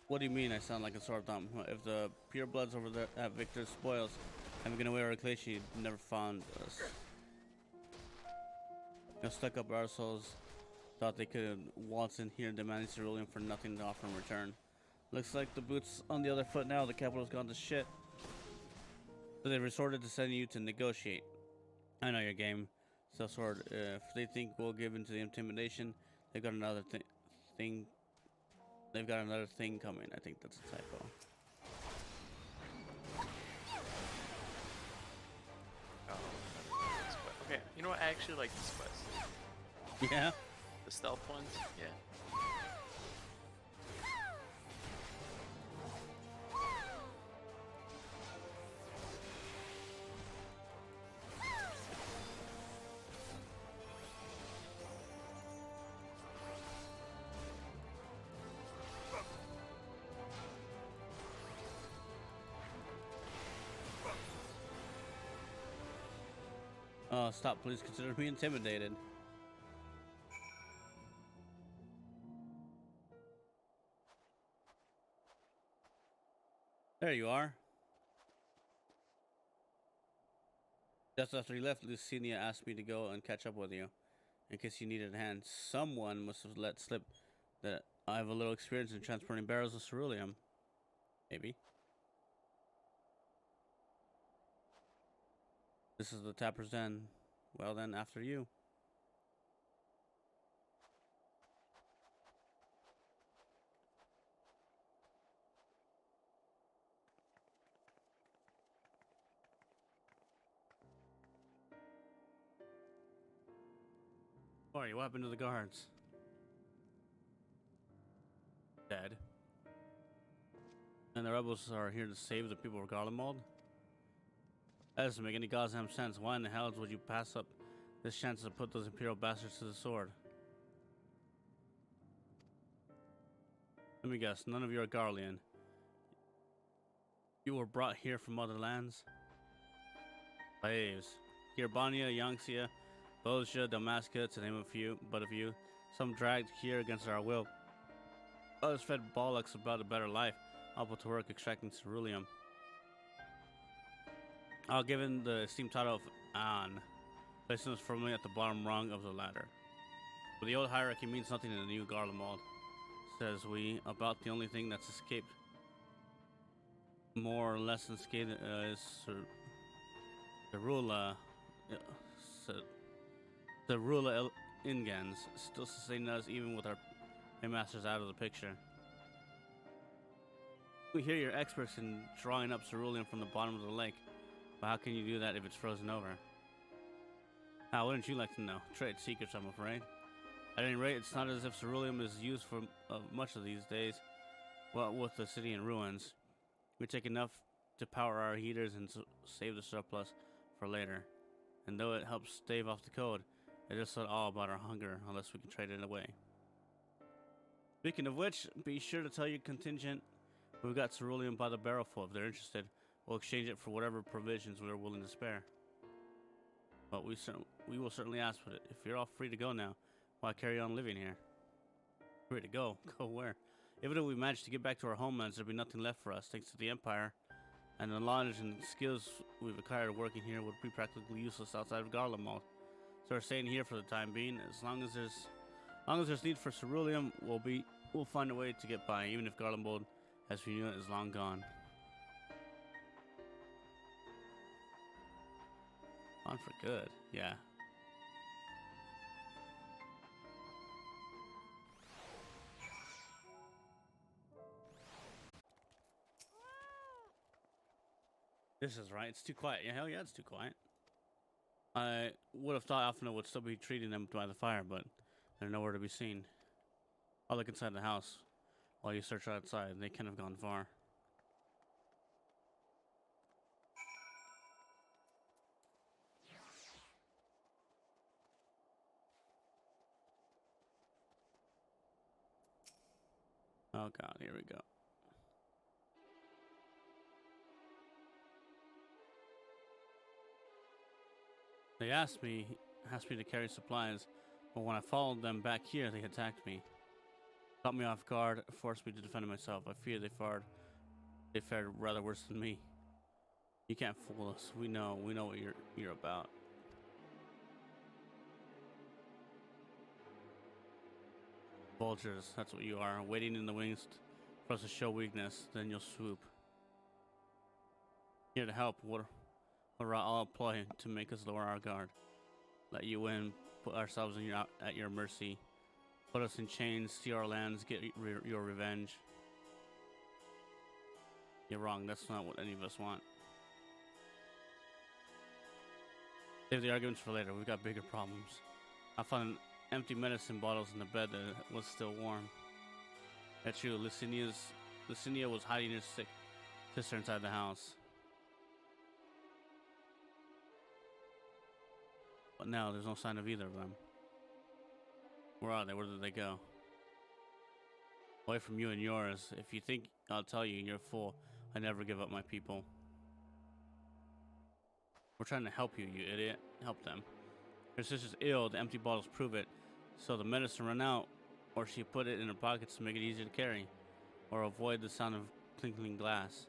What do you mean I sound like a sore thumb? If the purebloods over there at Victor's spoils haven't been away or Reclamation, you never found us. You stuck up arseholes thought they could waltz in here and demand cerulean for nothing to offer in return. Looks like the boot's on the other foot now. The capital's gone to shit. So they resorted to sending you to negotiate. I know your game, Sellsword. If they think we'll give in to the intimidation, they've got another thing. They've got another thing coming. I think that's a typo. Oh, okay. You know what? I actually like this quest. Yeah. The stealth ones. Yeah. Oh, stop, please consider me intimidated. There you are. Just after you left, Lucinia asked me to go and catch up with you, in case you needed a hand. Someone must have let slip that I have a little experience in transporting barrels of ceruleum. Maybe. This is the Tapper's Den. Well then, after you. Sorry, what happened to the guards? Dead. And the rebels are here to save the people of Garlemald? That doesn't make any goddamn sense. Why in the hell would you pass up this chance to put those Imperial bastards to the sword? Let me guess, none of you are Garlean. You were brought here from other lands? Slaves. Girbania, Yangxia, Bosia, Damascus, to name a few, but a few. Some dragged here against our will. Others fed bollocks about a better life, all put to work extracting ceruleum. I'll give him the esteemed title of An, placing us firmly at the bottom rung of the ladder. But the old hierarchy means nothing in the new Garlemald, says we. About the only thing that's escaped, more or less unscathed, is the Rula Ingans, still sustaining us even with our masters out of the picture. We hear you're experts in drawing up ceruleum from the bottom of the lake, but how can you do that if it's frozen over? How wouldn't you like to know? Trade secrets, I'm afraid. At any rate, it's not as if ceruleum is used for much of these days. Well, with the city in ruins, we take enough to power our heaters and save the surplus for later. And though it helps stave off the code, it is not all about our hunger unless we can trade it away. Speaking of which, be sure to tell your contingent we've got ceruleum by the barrelful. If they're interested, we'll exchange it for whatever provisions we're willing to spare. But we will certainly ask for it. If you're all free to go now, why carry on living here? Free to go? Go where? Even if we manage to get back to our homelands, there'd be nothing left for us, thanks to the Empire. And the knowledge and skills we've acquired working here would be practically useless outside of Garlemald. So we're staying here for the time being. As long as there's need for ceruleum, we'll find a way to get by, even if Garlemald, as we knew it, is long gone. On for good, yeah. This is right. It's too quiet. Yeah, hell yeah, it's too quiet. I would have thought Alphinaud would still be treating them by the fire, but they're nowhere to be seen. I'll look inside the house while you search outside. They can't have gone far. Oh god, here we go. They asked me to carry supplies, but when I followed them back here, they attacked me. Caught me off guard, forced me to defend myself. I fear they fared rather worse than me. You can't fool us. We know what you're about. Vultures, that's what you are, waiting in the wings for us to show weakness, then you'll swoop. Here to help, what are all employ to make us lower our guard. Let you in, put ourselves at your mercy. Put us in chains, steal our lands, get your revenge. You're wrong, that's not what any of us want. Save the arguments for later, we've got bigger problems. I found empty medicine bottles in the bed that was still warm. That's true, Licinia was hiding her sick sister inside the house. But now there's no sign of either of them. Where are they? Where did they go? Away from you and yours. If you think I'll tell you, you're a fool. I never give up my people. We're trying to help you, you idiot. Help them. Her sister's ill, the empty bottles prove it. So the medicine ran out, or she put it in her pockets to make it easier to carry, or avoid the sound of clinking glass.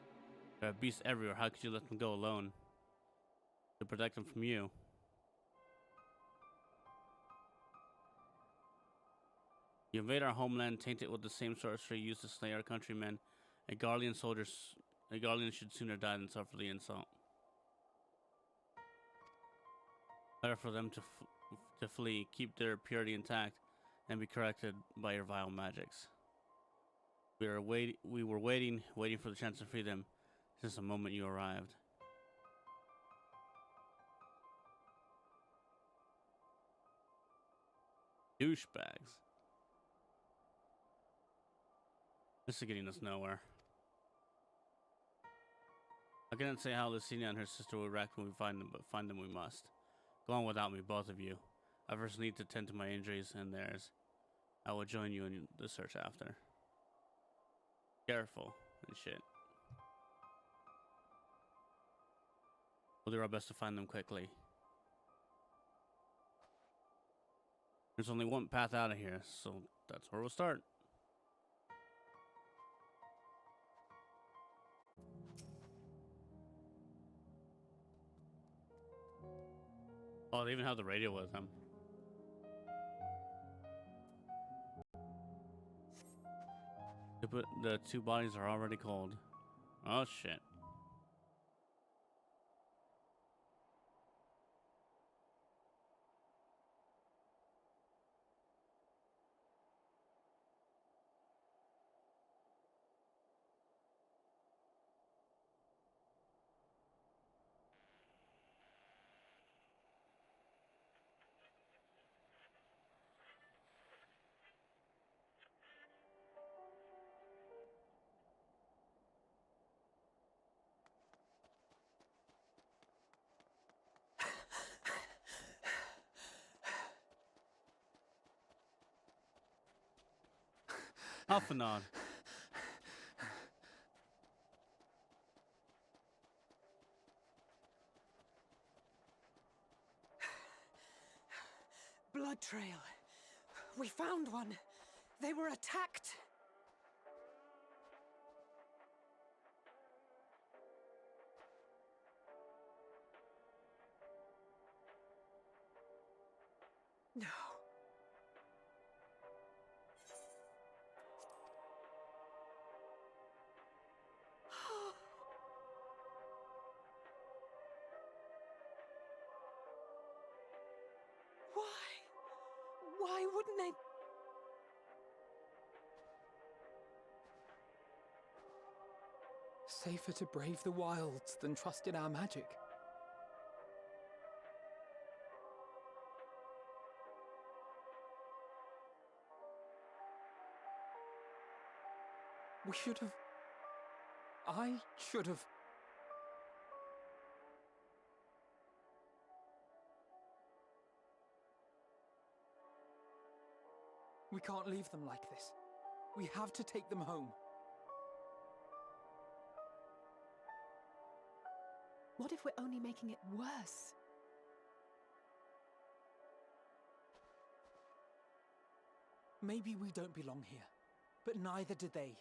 There are beasts everywhere. How could you let them go alone? To protect them from you. You invade our homeland, taint it with the same sorcery used to slay our countrymen. A Garlean should sooner die than suffer the insult. Better for them to flee, keep their purity intact, and be corrected by your vile magics. We were waiting for the chance to free them since the moment you arrived. Douchebags. This is getting us nowhere. I cannot say how Licinia and her sister will react when we find them, but find them we must. Go on without me, both of you. I first need to tend to my injuries and theirs. I will join you in the search after. Careful and shit. We'll do our best to find them quickly. There's only one path out of here, so that's where we'll start. Oh, they even have the radio with them. The two bodies are already cold. Oh shit. Alphinaud. Blood trail. We found one. They were attacked. No. Why wouldn't they? Safer to brave the wilds than trust in our magic. We should have... I should have... We can't leave them like this. We have to take them home. What if we're only making it worse? Maybe we don't belong here, but neither do they.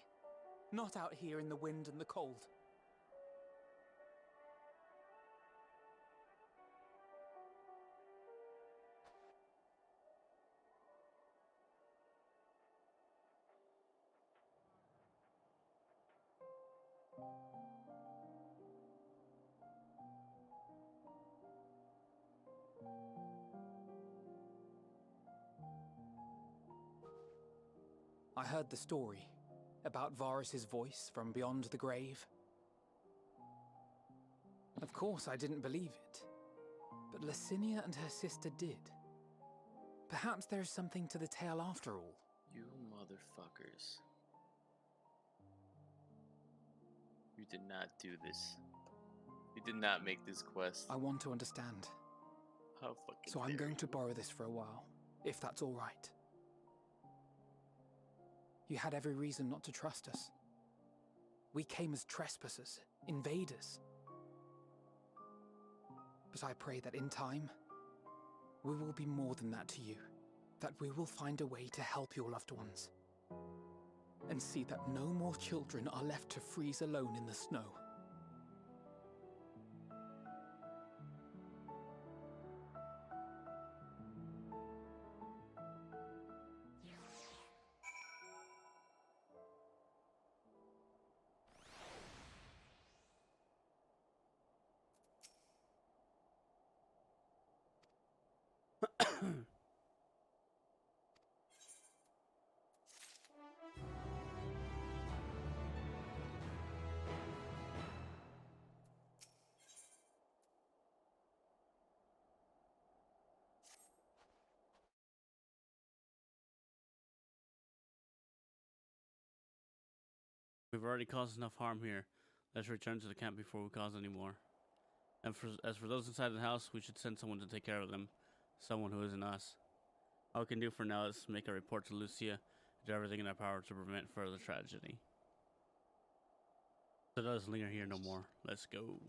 Not out here in the wind and the cold. I heard the story about Varus's voice from beyond the grave. Of course, I didn't believe it, but Licinia and her sister did. Perhaps there is something to the tale after all. You motherfuckers. You did not do this. You did not make this quest. I want to understand. How fucking So I'm dare going to you. borrow this for a while, if that's all right. You had every reason not to trust us. We came as trespassers, invaders. But I pray that in time, we will be more than that to you. That we will find a way to help your loved ones. And see that no more children are left to freeze alone in the snow. We've already caused enough harm here. Let's return to the camp before we cause any more. And as for those inside the house, we should send someone to take care of them. Someone who isn't us. All we can do for now is make a report to Lucia, do everything in our power to prevent further tragedy. So let us linger here no more. Let's go.